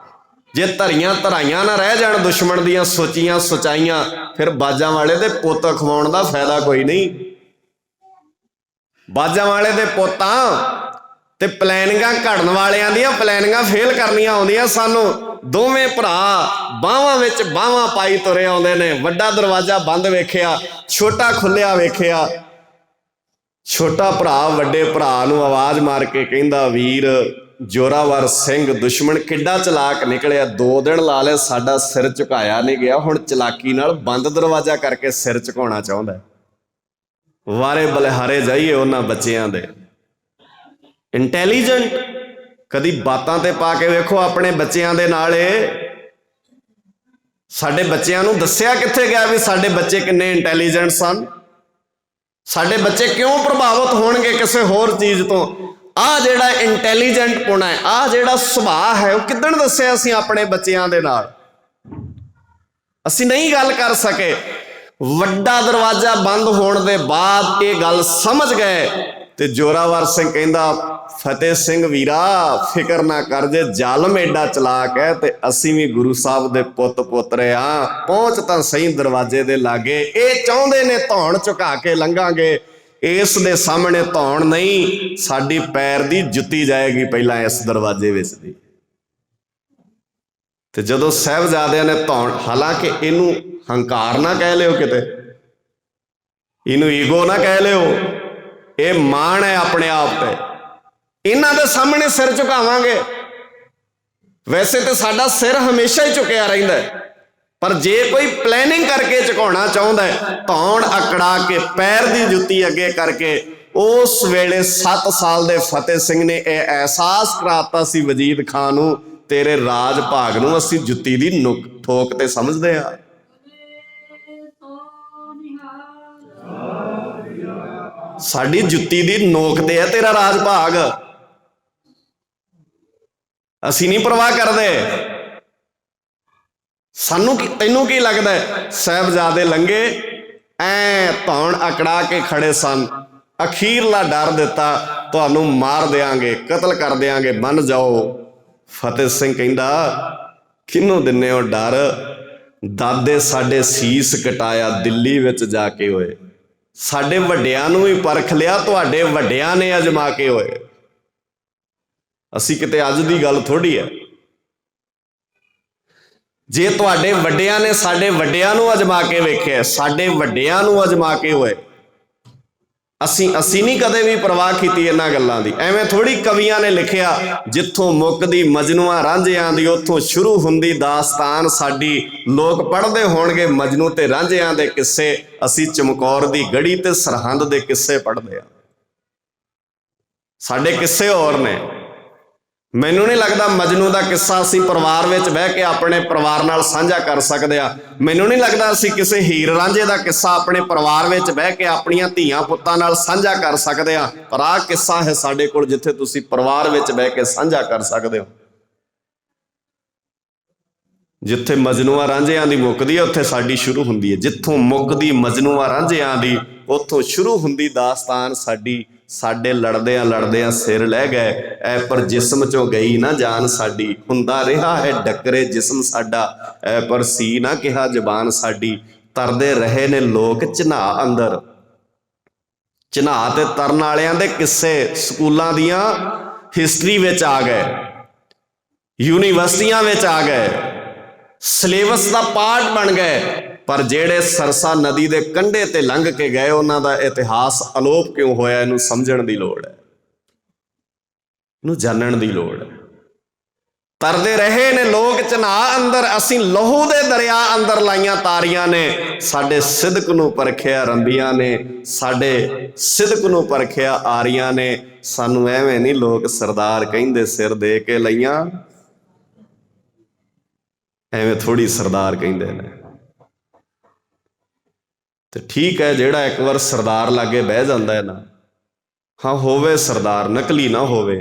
Speaker 1: जे धरियां धराइयां ना रह जाण दुश्मन दियां सोचियां सोचाइयां, फिर बाजां वाले दे पुत्त खवाउण दा फायदा कोई नहीं। बाजां वाले दे पुत्तां ते प्लैनिंगां घड़न वालियां दियां प्लैनिंगां फेल करनियां आउंदियां सानू। दोवें भरा बाहां विच बाहां पाई तुरे आउंदे ने। वड्डा दरवाजा बंद वेखिया, छोटा खुल्लिया वेखिया। छोटा भरा वड्डे भरा नूं आवाज़ मार के कहिंदा, वीर जोरावर सिंह दुश्मन किड्डा चलाक निकलिया, 2 दिन ला ले साडा सिर झुकाया नहीं गया, हुण चलाकी नाल बंद दरवाजा करके सिर झुकाउणा चाहुंदा। वारे बलिहारे जाइए उन्हां बच्चियां दे। इंटैलीजेंट कदी बातां ते पा के वेखो अपने बच्चियां दे नाल। साडे बच्चियां नूं दस्सिया कित्थे गया भी साडे बच्चे किन्ने इंटैलीजेंट सन? साडे बच्चे क्यों प्रभावित होणगे किसी होर चीज़ तो? आ जिहड़ा इंटैलीजेंट पुणा है, आ जिहड़ा सुभाਅ है, वो किदण दस्सिया असीं अपने बच्चियां दे नाल? असीं नहीं गल कर सके। वड्डा दरवाजा बंद होण दे बाद ये गल समझ गए ते जोरावर सिंह कहंदा, फतेह सिंह वीरा फिकर ना कर, जे जालम एडा चलाक है ते असीं भी गुरु साहब दे पुੱਤ पोतरे हाँ। पहुंच तां सही दरवाजे दे लागे। ये चाहुंदे ने धौण झुका के लंघांगे, इस दे सामने धौण नहीं, साडी पैर दी जुत्ती जाएगी पहला इस दरवाजे विच दी। ते जदों साहिबजादियां ने धौण, हालांकि इनू हंकार ना कह लिओ, किते इनू ईगो ना कह लिओ, ये माण है अपने आप पे। इन्हां दे सामने सिर झुकावांगे। वैसे तो साडा सिर हमेशा ही झुकिया रहिंदा है, पर जे कोई प्लैनिंग करके झुकाउणा चाहुंदा है, धौण अकड़ा के पैर दी जुत्ती अगे करके, उस वेले 7 साल दे फतेह सिंह ने यह एहसास कराता सी वजीद खान नूं, तेरे राज भाग नूं असीं जुत्ती दी नुक ठोक ते समझदे आ। साडी जुत्ती दी नोक ते है तेरा राज भाग। असीं नहीं परवाह करदे। सानू तैनू की लगदा है? साहिबजादे लंघे ऐ धौण अकड़ा के खड़े सन। अखीरला डर दिता, तुहानू मार देंगे, कतल कर देंगे, मन जाओ। फतेह सिंह कहंदा, किनू दिन्ने हो डर? दादे साडे सीस कटाया दिल्ली विच जाके होए, साडे वड्डियां नूं भी परख लिया, तुहाडे वड्डियां ने अजमा के होए। असीं किते अज दी गल थोड़ी है। जे तुहाडे वड्डियां ने साडे वड्डियां नूं अजमा के वेखिआ, साडे वड्डियां नूं अजमा के होए, असीं नहीं कदे भी परवाह कीती इन्हां गल्लां दी। एवें थोड़ी कवियां ने लिखिआ, जिथों मुकदी मजनूआ रांझिआं दी, उत्थों शुरू हुंदी दास्तान साडी। लोग पढ़दे होणगे मजनू ते रांझिआं दे किस्से, असीं चमकौर दी गढ़ी ते सरहंद दे किस्से पढ़दे आ। साडे किस्से होर ने। मैनू नहीं लगता मजनू का किस्सा असी परिवार में बह के अपने परिवार नाल साझा कर सकते हैं। मैनू नहीं लगता असी किसी हीर रांझे का किस्सा अपने परिवार में बह के अपनियां धीआं पुत्तां नाल साझा कर सकते हैं, पर आह किस्सा है साडे कोल जिथे तुसी परिवार में बह के साझा कर सकते हो। जिथे मजनूआ रांझिआं दी मुकदी है, उत्थे साडी शुरू हुंदी है। जिथों मुकदी मजनूआ रांझिआं दी, उत्थों शुरू हुंदी दास्तान साडी। साडे लड़दियां लड़दियां सिर लै गए, ऐ पर जिस्म चों गई ना जान साडी। हुंदा रहा है डकरे जिस्म साडा, ऐ पर सी ना कहा जबान साडी। तरदे रहे ने लोक झनाह अंदर। झनाह ते तरन वालियां दे किस्से स्कूलां दियां हिस्टरी विच आ गए, यूनीवर्सिटियां विच आ गए, सिलेबस का पार्ट बन गए। पर जेड़े सरसा नदी के कंढे ते लंघ के गए, उन्हां दा इतिहास अलोप क्यों होया, इनू समझण दी लोड़ है, इनू जानण दी लोड़ है। तरदे रहे ने लोग झनाह अंदर, असीं लहू दे दरिया अंदर लाइयां तारियां ने। साडे सिदक नू परखिया रंबियां ने, साडे सिदक नू परखिया आरियां ने। सानू एवें नहीं लोग सरदार कहिंदे सिर दे के लईयां, एवें थोड़ी सरदार कहिंदे ने। तो ठीक है, जेड़ा एक बार सरदार लागे बह जाता है ना, हाँ होवे सरदार, नकली ना होवे,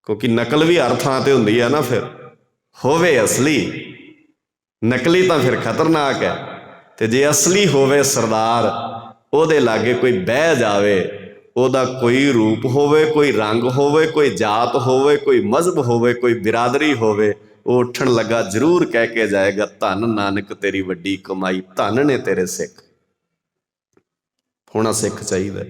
Speaker 1: क्योंकि नकल भी हर थां ते हुंदी है ना। फिर होवे असली, नकली तो फिर खतरनाक है। तो जे असली होवे सरदार, ओदे लागे कोई बह जावे ਉਹਦਾ ਕੋਈ ਰੂਪ ਹੋਵੇ, ਕੋਈ ਰੰਗ ਹੋਵੇ, ਕੋਈ ਜਾਤ ਹੋਵੇ, ਕੋਈ ਮਜ਼ਹਬ ਹੋਵੇ, ਕੋਈ ਬਿਰਾਦਰੀ ਹੋਵੇ, ਉਹ ਉੱਠਣ ਲੱਗਾ ਜ਼ਰੂਰ ਕਹਿ ਕੇ ਜਾਏਗਾ, ਧੰਨ ਨਾਨਕ ਤੇਰੀ ਵੱਡੀ ਕਮਾਈ, ਧੰਨ ਨੇ ਤੇਰੇ ਸਿੱਖ। ਹੋਣਾ ਸਿੱਖ ਚਾਹੀਦਾ।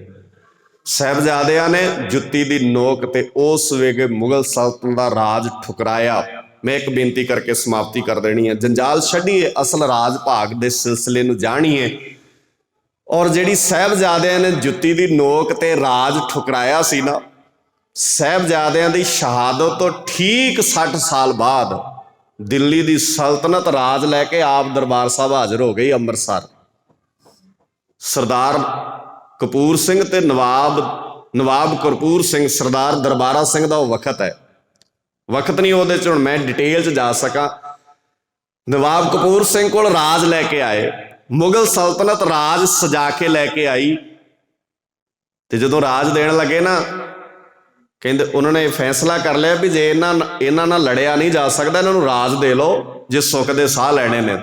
Speaker 1: ਸਾਹਿਬਜ਼ਾਦਿਆਂ ਨੇ ਜੁੱਤੀ ਦੀ ਨੋਕ ਤੇ ਉਸ ਵੇਲੇ ਮੁਗਲ ਸਲਤਨਤ ਦਾ ਰਾਜ ਠੁਕਰਾਇਆ। ਮੈਂ ਇੱਕ ਬੇਨਤੀ ਕਰਕੇ ਸਮਾਪਤੀ ਕਰ ਦੇਣੀ ਹੈ। ਜੰਜਾਲ ਛੱਡੀਏ, ਅਸਲ ਰਾਜ ਭਾਗ ਦੇ ਸਿਲਸਿਲੇ ਨੂੰ ਜਾਣੀਏ। ਔਰ ਜਿਹੜੀ ਸਾਹਿਬਜ਼ਾਦਿਆਂ ਨੇ ਜੁੱਤੀ ਦੀ ਨੋਕ ਤੇ ਰਾਜ ਠੁਕਰਾਇਆ ਸੀ ਨਾ, ਸਾਹਿਬਜ਼ਾਦਿਆਂ ਦੀ ਸ਼ਹਾਦਤ ਤੋਂ ਠੀਕ 60 ਸਾਲ ਬਾਅਦ ਦਿੱਲੀ ਦੀ ਸਲਤਨਤ ਰਾਜ ਲੈ ਕੇ ਆਪ ਦਰਬਾਰ ਸਾਹਿਬ ਹਾਜ਼ਰ ਹੋ ਗਈ ਅੰਮ੍ਰਿਤਸਰ। ਸਰਦਾਰ ਕਪੂਰ ਸਿੰਘ ਤੇ ਨਵਾਬ ਕਰਪੂਰ ਸਿੰਘ, ਸਰਦਾਰ ਦਰਬਾਰਾ ਸਿੰਘ ਦਾ ਉਹ ਵਕਤ ਹੈ। ਵਕਤ ਨਹੀਂ ਉਹਦੇ 'ਚ ਹੁਣ ਮੈਂ ਡਿਟੇਲ 'ਚ ਜਾ ਸਕਾਂ। ਨਵਾਬ ਕਪੂਰ ਸਿੰਘ ਕੋਲ ਰਾਜ ਲੈ ਕੇ ਆਏ। ਮੁਗਲ ਸਲਤਨਤ ਰਾਜ ਸਜਾ ਕੇ ਲੈ ਕੇ ਆਈ ਤੇ ਜਦੋਂ ਰਾਜ ਦੇਣ ਲੱਗੇ ਨਾ, ਕਹਿੰਦੇ ਉਹਨਾਂ ਨੇ ਫੈਸਲਾ ਕਰ ਲਿਆ ਵੀ ਜੇ ਇਹਨਾਂ ਨਾਲ ਲੜਿਆ ਨਹੀਂ ਜਾ ਸਕਦਾ, ਇਹਨਾਂ ਨੂੰ ਰਾਜ ਦੇ ਲਓ ਜੇ ਸੁੱਖ ਦੇ ਸਾਹ ਲੈਣੇ ਨੇ।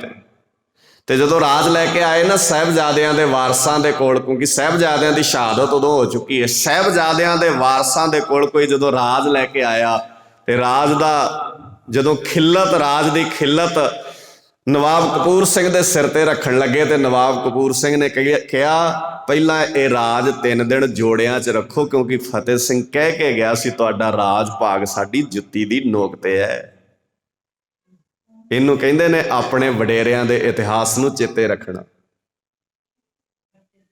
Speaker 1: ਤੇ ਜਦੋਂ ਰਾਜ ਲੈ ਕੇ ਆਏ ਨਾ ਸਾਹਿਬਜ਼ਾਦਿਆਂ ਦੇ ਵਾਰਸਾਂ ਦੇ ਕੋਲ, ਕਿਉਂਕਿ ਸਾਹਿਬਜ਼ਾਦਿਆਂ ਦੀ ਸ਼ਹਾਦਤ ਉਦੋਂ ਹੋ ਚੁੱਕੀ ਹੈ, ਸਾਹਿਬਜ਼ਾਦਿਆਂ ਦੇ ਵਾਰਸਾਂ ਦੇ ਕੋਲ ਕੋਈ ਜਦੋਂ ਰਾਜ ਲੈ ਕੇ ਆਇਆ ਤੇ ਰਾਜ ਦਾ ਜਦੋਂ ਖਿੱਲਤ, ਰਾਜ ਦੀ ਖਿੱਲਤ ਨਵਾਬ ਕਪੂਰ ਸਿੰਘ ਦੇ ਸਿਰ ਤੇ ਰੱਖਣ ਲੱਗੇ ਤੇ ਨਵਾਬ ਕਪੂਰ ਸਿੰਘ ਨੇ ਕਿਹਾ ਪਹਿਲਾਂ ਇਹ ਰਾਜ 3 ਦਿਨ ਜੋੜਿਆਂ 'ਚ ਰੱਖੋ, ਕਿਉਂਕਿ ਫਤਿਹ ਸਿੰਘ ਕਹਿ ਕੇ ਗਿਆ ਸੀ ਤੁਹਾਡਾ ਰਾਜ ਭਾਗ ਸਾਡੀ ਜੁੱਤੀ ਦੀ ਨੋਕ ਤੇ ਹੈ। ਇਹਨੂੰ ਕਹਿੰਦੇ ਨੇ ਆਪਣੇ ਵਡੇਰਿਆਂ ਦੇ ਇਤਿਹਾਸ ਨੂੰ ਚੇਤੇ ਰੱਖਣਾ।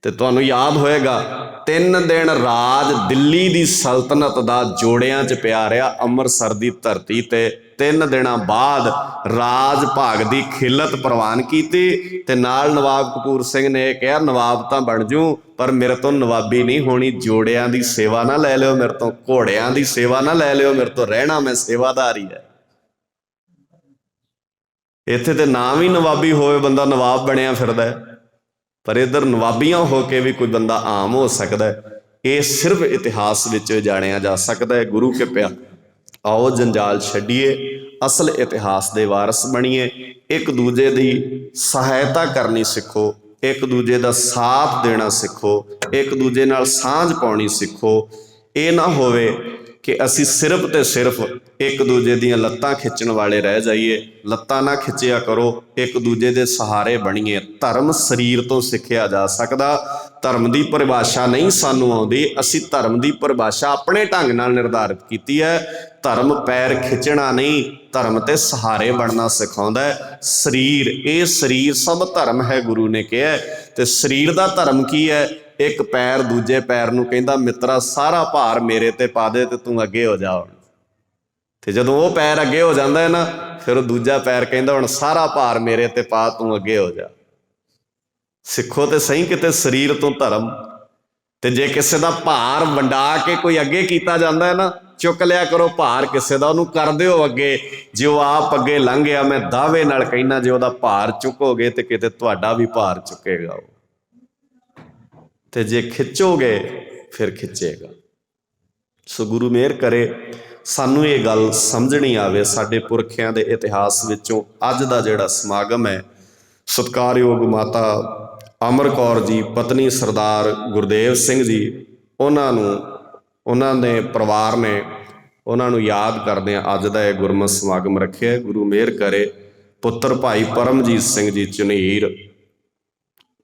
Speaker 1: ਤੇ ਤੁਹਾਨੂੰ ਯਾਦ ਹੋਏਗਾ 3 ਦਿਨ ਰਾਜ ਦਿੱਲੀ ਦੀ ਸਲਤਨਤ ਦਾ ਜੋੜਿਆਂ 'ਚ ਪਿਆ ਰਿਹਾ ਅੰਮ੍ਰਿਤਸਰ ਦੀ ਧਰਤੀ ਤੇ। 3 ਦਿਨਾਂ ਬਾਅਦ ਰਾਜ ਭਾਗ ਦੀ ਖਿਲਤ ਪ੍ਰਵਾਨ ਕੀਤੀ ਤੇ ਨਾਲ ਨਵਾਬ ਕਪੂਰ ਸਿੰਘ ਨੇ ਕਿਹਾ ਨਵਾਬ ਤਾਂ ਬਣ ਜੂ, ਪਰ ਮੇਰੇ ਤੋਂ ਨਵਾਬੀ ਨਹੀਂ ਹੋਣੀ, ਜੋੜਿਆਂ ਦੀ ਸੇਵਾ ਨਾ ਲੈ ਲਿਓ ਮੇਰੇ ਤੋਂ, ਘੋੜਿਆਂ ਦੀ ਸੇਵਾ ਨਾ ਲੈ ਲਿਓ ਮੇਰੇ ਤੋਂ, ਰਹਿਣਾ ਮੈਂ ਸੇਵਾਦਾਰ ਹੀ ਹੈ। ਇੱਥੇ ਤੇ ਨਾਮ ਹੀ ਨਵਾਬੀ ਹੋਵੇ, ਬੰਦਾ ਨਵਾਬ ਬਣਿਆ ਫਿਰਦਾ, ਪਰ ਇੱਧਰ ਨਵਾਬੀਆਂ ਹੋ ਕੇ ਵੀ ਕੋਈ ਬੰਦਾ ਆਮ ਹੋ ਸਕਦਾ। ਇਹ ਸਿਰਫ ਇਤਿਹਾਸ ਵਿੱਚ ਜਾਣਿਆ ਜਾ ਸਕਦਾ ਹੈ। ਗੁਰੂ ਕੇ ਪਿਆਰੇ, ਆਓ ਜੰਜਾਲ ਛੱਡੀਏ, ਅਸਲ ਇਤਿਹਾਸ ਦੇ ਵਾਰਸ ਬਣੀਏ, ਇੱਕ ਦੂਜੇ ਦੀ ਸਹਾਇਤਾ ਕਰਨੀ ਸਿੱਖੋ, ਇੱਕ ਦੂਜੇ ਦਾ ਸਾਥ ਦੇਣਾ ਸਿੱਖੋ, ਇੱਕ ਦੂਜੇ ਨਾਲ ਸਾਂਝ ਪਾਉਣੀ ਸਿੱਖੋ। ਇਹ ਨਾ ਹੋਵੇ ਕਿ ਅਸੀਂ ਸਿਰਫ ਤੇ ਸਿਰਫ ਇੱਕ ਦੂਜੇ ਦੀਆਂ ਲੱਤਾਂ ਖਿੱਚਣ ਵਾਲੇ ਰਹਿ ਜਾਈਏ। ਲੱਤਾਂ ਨਾ ਖਿੱਚਿਆ ਕਰੋ, ਇੱਕ ਦੂਜੇ ਦੇ ਸਹਾਰੇ ਬਣੀਏ। ਧਰਮ ਸਰੀਰ ਤੋਂ ਸਿੱਖਿਆ ਜਾ ਸਕਦਾ। ਧਰਮ ਦੀ ਪਰਿਭਾਸ਼ਾ ਨਹੀਂ ਸਾਨੂੰ ਆਉਂਦੀ, ਅਸੀਂ ਧਰਮ ਦੀ ਪਰਿਭਾਸ਼ਾ ਆਪਣੇ ਢੰਗ ਨਾਲ ਨਿਰਧਾਰਿਤ ਕੀਤੀ ਹੈ। ਧਰਮ ਪੈਰ ਖਿੱਚਣਾ ਨਹੀਂ, ਧਰਮ ਤੇ ਸਹਾਰੇ ਬਣਨਾ ਸਿਖਾਉਂਦਾ ਹੈ। ਸਰੀਰ, ਇਹ ਸਰੀਰ ਸਭ ਧਰਮ ਹੈ ਗੁਰੂ ਨੇ ਕਿਹਾ। ਤੇ ਸਰੀਰ ਦਾ ਧਰਮ ਕੀ ਹੈ? ਇੱਕ ਪੈਰ ਦੂਜੇ ਪੈਰ ਨੂੰ ਕਹਿੰਦਾ ਮਿੱਤਰਾ ਸਾਰਾ ਭਾਰ ਮੇਰੇ ਤੇ ਪਾ ਦੇ ਤੇ ਤੂੰ ਅੱਗੇ ਹੋ ਜਾ। ਤੇ ਜਦੋਂ ਉਹ ਪੈਰ ਅੱਗੇ ਹੋ ਜਾਂਦਾ ਹੈ ਨਾ, ਫਿਰ ਉਹ ਦੂਜਾ ਪੈਰ ਕਹਿੰਦਾ ਹੁਣ ਸਾਰਾ ਭਾਰ ਮੇਰੇ ਤੇ ਪਾ, ਤੂੰ ਅੱਗੇ ਹੋ ਜਾ। ਸਿੱਖੋ ਤੇ ਸਹੀ ਕਿਤੇ ਸਰੀਰ ਤੋਂ ਧਰਮ। ਤੇ ਜੇ ਕਿਸੇ ਦਾ ਭਾਰ ਵੰਡਾ ਕੇ ਕੋਈ ਅੱਗੇ ਕੀਤਾ ਜਾਂਦਾ ਹੈ ਨਾ, ਚੁੱਕ ਲਿਆ ਕਰੋ ਭਾਰ ਕਿਸੇ ਦਾ, ਉਹਨੂੰ ਕਰ ਦਿਓ ਅੱਗੇ। ਜੇ ਉਹ ਆਪ ਅੱਗੇ ਲੰਘ ਗਿਆ, ਮੈਂ ਦਾਅਵੇ ਨਾਲ ਕਹਿਣਾ ਜੇ ਉਹਦਾ ਭਾਰ ਚੁੱਕੋਗੇ ਤੇ ਕਿਤੇ ਤੁਹਾਡਾ ਵੀ ਭਾਰ ਚੁੱਕੇਗਾ ਉਹ। ਤੇ ਜੇ ਖਿੱਚੋਗੇ ਫਿਰ ਖਿੱਚੇਗਾ। ਸੋ ਗੁਰੂ ਮਿਹਰ ਕਰੇ ਸਾਨੂੰ ਇਹ ਗੱਲ ਸਮਝਣੀ ਆਵੇ। ਸਾਡੇ ਪੁਰਖਿਆਂ ਦੇ ਇਤਿਹਾਸ ਵਿੱਚੋਂ ਅੱਜ ਦਾ ਜਿਹੜਾ ਸਮਾਗਮ ਹੈ, ਸਤਿਕਾਰਯੋਗ ਮਾਤਾ ਅਮਰ ਕੌਰ ਜੀ, ਪਤਨੀ ਸਰਦਾਰ ਗੁਰਦੇਵ ਸਿੰਘ ਜੀ, ਉਹਨਾਂ ਦੇ ਪਰਿਵਾਰ ਨੇ, ਉਹਨਾਂ ਨੂੰ ਯਾਦ ਕਰਦਿਆਂ ਅੱਜ ਦਾ ਇਹ ਗੁਰਮਤਿ ਸਮਾਗਮ ਰੱਖਿਆ। ਗੁਰੂ ਮਿਹਰ ਕਰੇ ਪੁੱਤਰ ਭਾਈ ਪਰਮਜੀਤ ਸਿੰਘ ਜੀ ਝੁਨੀਰ,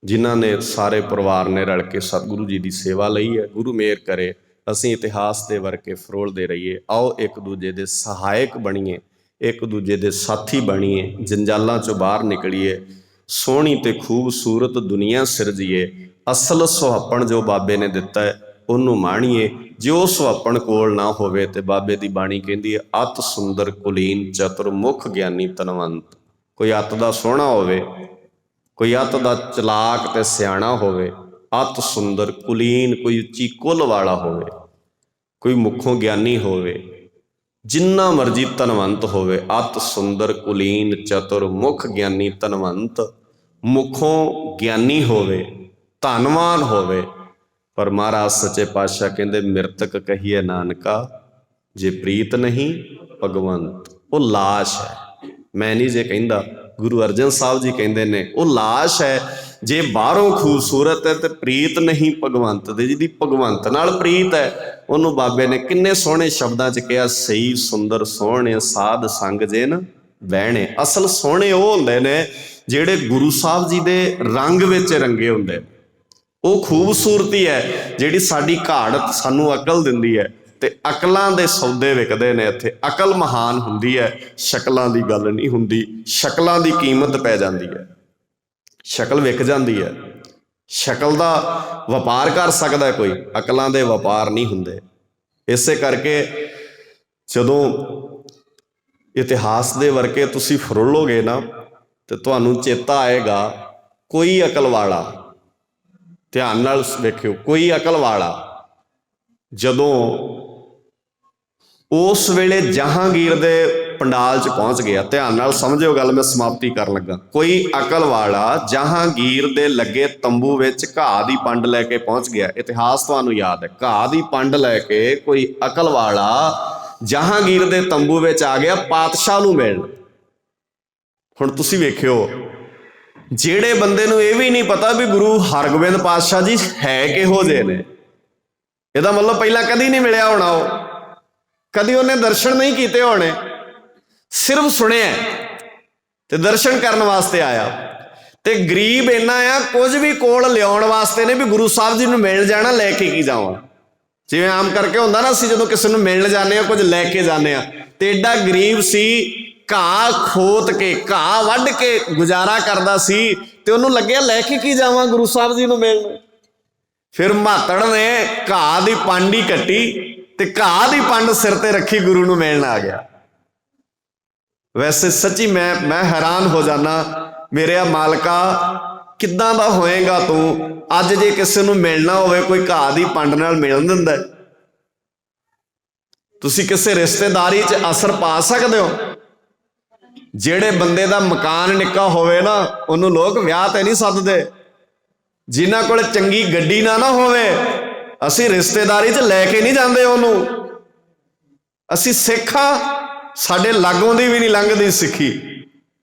Speaker 1: ਜਿਨ੍ਹਾਂ ਨੇ ਸਾਰੇ ਪਰਿਵਾਰ ਨੇ ਰਲ ਕੇ ਸਤਿਗੁਰੂ ਜੀ ਦੀ ਸੇਵਾ ਲਈ ਹੈ। ਗੁਰੂ ਮਿਹਰ ਕਰੇ ਅਸੀਂ ਇਤਿਹਾਸ ਦੇ ਵਰਕੇ ਫਰੋਲਦੇ ਰਹੀਏ। ਆਓ ਇੱਕ ਦੂਜੇ ਦੇ ਸਹਾਇਕ ਬਣੀਏ, ਇੱਕ ਦੂਜੇ ਦੇ ਸਾਥੀ ਬਣੀਏ, ਜੰਜਾਲਾਂ ਚੋਂ ਬਾਹਰ ਨਿਕਲੀਏ, ਸੋਹਣੀ ਤੇ ਖੂਬਸੂਰਤ ਦੁਨੀਆ ਸਿਰਜੀਏ। ਅਸਲ ਸੁਹੱਪਣ ਜੋ ਬਾਬੇ ਨੇ ਦਿੱਤਾ ਹੈ ਉਹਨੂੰ ਮਾਣੀਏ। ਜੋ ਸੁਹੱਪਣ ਕੋਲ ਨਾ ਹੋਵੇ ਤੇ ਬਾਬੇ ਦੀ ਬਾਣੀ ਕਹਿੰਦੀ ਹੈ ਅਤ ਸੁੰਦਰ ਕੁਲੀਨ ਚਤੁਰ ਮੁਖ ਗਿਆਨੀ ਧਨਵੰਤ। ਕੋਈ ਅੱਤ ਦਾ ਸੋਹਣਾ ਹੋਵੇ, ਕੋਈ ਅੱਤ ਦਾ ਚਲਾਕ ਤੇ ਸਿਆਣਾ ਹੋਵੇ, ਅਤ ਸੁੰਦਰ ਕੁਲੀਨ, ਕੋਈ ਉੱਚੀ ਕੁੱਲ ਵਾਲਾ ਹੋਵੇ, ਕੋਈ ਮੁੱਖੋਂ ਗਿਆਨੀ ਹੋਵੇ, ਜਿੰਨਾ ਮਰਜੀ ਧਨਵੰਤ ਹੋਵੇ। ਅਤ ਸੁੰਦਰ ਕੁਲੀਨ ਚਤੁਰ ਮੁਖ ਗਿਆਨੀ ਧਨਵੰਤ। ਮੁੱਖੋਂ ਗਿਆਨੀ ਹੋਵੇ, ਧਨਵਾਨ ਹੋਵੇ, ਪਰ ਮਹਾਰਾਜ ਸੱਚੇ ਪਾਤਸ਼ਾਹ ਕਹਿੰਦੇ ਮਿਰਤਕ ਕਹੀਏ ਨਾਨਕਾ ਜੇ ਪ੍ਰੀਤ ਨਹੀਂ ਭਗਵੰਤ। ਉਹ ਲਾਸ਼ ਹੈ। ਮੈਂ ਨਹੀਂ ਜੇ ਕਹਿੰਦਾ, ਗੁਰੂ ਅਰਜਨ ਸਾਹਿਬ ਜੀ ਕਹਿੰਦੇ ਨੇ ਉਹ ਲਾਸ਼ ਹੈ ਜੇ ਬਾਹਰੋਂ ਖੂਬਸੂਰਤ ਹੈ ਤੇ ਪ੍ਰੀਤ ਨਹੀਂ ਭਗਵੰਤ ਦੇ। ਜਿਹਦੀ ਭਗਵੰਤ ਨਾਲ ਪ੍ਰੀਤ ਹੈ ਉਹਨੂੰ ਬਾਬੇ ਨੇ ਕਿੰਨੇ ਸੋਹਣੇ ਸ਼ਬਦਾਂ 'ਚ ਕਿਹਾ, ਸਹੀ ਸੁੰਦਰ ਸੋਹਣੇ ਸਾਧ ਸੰਗ ਜਿਨ ਬਹਿਣੇ। ਅਸਲ ਸੋਹਣੇ ਉਹ ਹੁੰਦੇ ਨੇ ਜਿਹੜੇ ਗੁਰੂ ਸਾਹਿਬ ਜੀ ਦੇ ਰੰਗ ਵਿੱਚ ਰੰਗੇ ਹੁੰਦੇ। ਉਹ ਖੂਬਸੂਰਤੀ ਹੈ ਜਿਹੜੀ ਸਾਡੀ ਘਾੜਤ ਸਾਨੂੰ ਅਕਲ ਦਿੰਦੀ ਹੈ। ਤੇ ਅਕਲਾਂ ਦੇ ਸੌਦੇ ਵਿਕਦੇ ਨੇ ਇੱਥੇ। ਅਕਲ ਮਹਾਨ ਹੁੰਦੀ ਹੈ, ਸ਼ਕਲਾਂ ਦੀ ਗੱਲ ਨਹੀਂ ਹੁੰਦੀ। ਸ਼ਕਲਾਂ ਦੀ ਕੀਮਤ ਪੈ ਜਾਂਦੀ ਹੈ, ਸ਼ਕਲ ਵਿਕ ਜਾਂਦੀ ਹੈ। ਸ਼ਕਲ ਦਾ ਵਪਾਰ ਕਰ ਸਕਦਾ ਕੋਈ, ਅਕਲਾਂ ਦੇ ਵਪਾਰ ਨਹੀਂ ਹੁੰਦੇ। ਇਸੇ ਕਰਕੇ ਜਦੋਂ ਇਤਿਹਾਸ ਦੇ ਵਰਕੇ ਤੁਸੀਂ ਫਰੋਲੋਗੇ ਨਾ ਤੇ ਤੁਹਾਨੂੰ ਚੇਤਾ ਆਏਗਾ ਕੋਈ ਅਕਲ ਵਾਲਾ, ਧਿਆਨ ਨਾਲ ਵੇਖਿਓ, ਕੋਈ ਅਕਲ ਵਾਲਾ ਜਦੋਂ ਉਸ ਵੇਲੇ ਜਹਾਂਗੀਰ ਦੇ ਪੰਡਾਲ 'ਚ ਪਹੁੰਚ ਗਿਆ, ਧਿਆਨ ਨਾਲ ਸਮਝਿਓ ਗੱਲ, ਮੈਂ ਸਮਾਪਤੀ ਕਰਨ ਲੱਗਾ। ਕੋਈ ਅਕਲ ਵਾਲਾ ਜਹਾਂਗੀਰ ਦੇ ਲੱਗੇ ਤੰਬੂ ਵਿੱਚ ਘਾਹ ਦੀ ਪੰਡ ਲੈ ਕੇ ਪਹੁੰਚ ਗਿਆ। ਇਤਿਹਾਸ ਤੁਹਾਨੂੰ ਯਾਦ ਹੈ, ਘਾਹ ਦੀ ਪੰਡ ਲੈ ਕੇ ਕੋਈ ਅਕਲ ਵਾਲਾ ਜਹਾਂਗੀਰ ਦੇ ਤੰਬੂ ਵਿੱਚ ਆ ਗਿਆ ਪਾਤਸ਼ਾਹ ਨੂੰ ਮਿਲਣ। ਹੁਣ ਤੁਸੀਂ ਵੇਖਿਓ, ਜਿਹੜੇ ਬੰਦੇ ਨੂੰ ਇਹ ਵੀ ਨਹੀਂ ਪਤਾ ਵੀ ਗੁਰੂ ਹਰਗੋਬਿੰਦ ਪਾਤਸ਼ਾਹ ਜੀ ਹੈ ਕਿਹੋ ਜਿਹੇ ਨੇ, ਇਹਦਾ ਮਤਲਬ ਪਹਿਲਾਂ ਕਦੀ ਨਹੀਂ ਮਿਲਿਆ ਹੋਣਾ, ਉਹ ਕਦੀ ਉਹਨੇ ਦਰਸ਼ਨ ਨਹੀਂ ਕੀਤੇ ਹੋਣੇ, ਸਿਰਫ ਸੁਣਿਆ ਤੇ ਦਰਸ਼ਨ ਕਰਨ ਵਾਸਤੇ ਆਇਆ। ਤੇ ਗਰੀਬ ਇੰਨਾ ਆ, ਕੁਝ ਵੀ ਕੋਲ ਲਿਆਉਣ ਵਾਸਤੇ ਨੇ ਵੀ ਗੁਰੂ ਸਾਹਿਬ ਜੀ ਨੂੰ ਮਿਲਣ ਜਾਣਾ, ਲੈ ਕੇ ਕੀ ਜਾਵਾਂ। ਜਿਵੇਂ ਆਮ ਕਰਕੇ ਹੁੰਦਾ ਨਾ, ਅਸੀਂ ਜਦੋਂ ਕਿਸੇ ਨੂੰ ਮਿਲਣ ਜਾਂਦੇ ਹਾਂ ਕੁਝ ਲੈ ਕੇ ਜਾਂਦੇ ਹਾਂ, ਤੇ ਏਡਾ ਗਰੀਬ ਸੀ, ਘਾਹ ਖੋਤ ਕੇ ਘਾਹ ਵੱਢ ਕੇ ਗੁਜ਼ਾਰਾ ਕਰਦਾ ਸੀ, ਤੇ ਉਹਨੂੰ ਲੱਗਿਆ ਲੈ ਕੇ ਕੀ ਜਾਵਾਂ ਗੁਰੂ ਸਾਹਿਬ ਜੀ ਨੂੰ ਮਿਲਣ। ਫਿਰ ਮਾਤੜ ਨੇ ਘਾਹ ਦੀ ਪੰਡ ਹੀ ਕੱਟੀ ਤੇ ਘਾਹ ਦੀ ਪੰਡ ਸਿਰ ਤੇ ਰੱਖੀ, ਗੁਰੂ ਨੂੰ ਮਿਲਣ ਆ ਗਿਆ। ਵੈਸੇ ਸੱਚੀ ਮੈਂ ਹੈਰਾਨ ਹੋ ਜਾਣਾ, ਮੇਰੇ ਮਾਲਕਾ ਕਿੱਦਾਂ ਦਾ ਹੋਏਗਾ ਤੂੰ, ਅੱਜ ਜੇ ਕਿਸੇ ਨੂੰ ਮਿਲਣਾ ਹੋਵੇ ਕੋਈ ਘਾਹ ਦੀ ਪੰਡ ਨਾਲ ਮਿਲਣ ਦਿੰਦਾ? ਤੁਸੀਂ ਕਿਸੇ ਰਿਸ਼ਤੇਦਾਰੀ 'ਚ ਅਸਰ ਪਾ ਸਕਦੇ ਹੋ? ਜਿਹੜੇ ਬੰਦੇ ਦਾ ਮਕਾਨ ਨਿੱਕਾ ਹੋਵੇ ਨਾ, ਉਹਨੂੰ ਲੋਕ ਵਿਆਹ ਤੇ ਨਹੀਂ ਸੱਦਦੇ। ਜਿਨ੍ਹਾਂ ਕੋਲ ਚੰਗੀ ਗੱਡੀ ਨਾ ਹੋਵੇ, ਅਸੀਂ ਰਿਸ਼ਤੇਦਾਰੀ 'ਚ ਲੈ ਕੇ ਨਹੀਂ ਜਾਂਦੇ ਉਹਨੂੰ। ਅਸੀਂ ਸਿੱਖ ਹਾਂ, ਸਾਡੇ ਲਾਗੋਂ ਦੀ ਵੀ ਨਹੀਂ ਲੰਘਦੀ ਸਿੱਖੀ।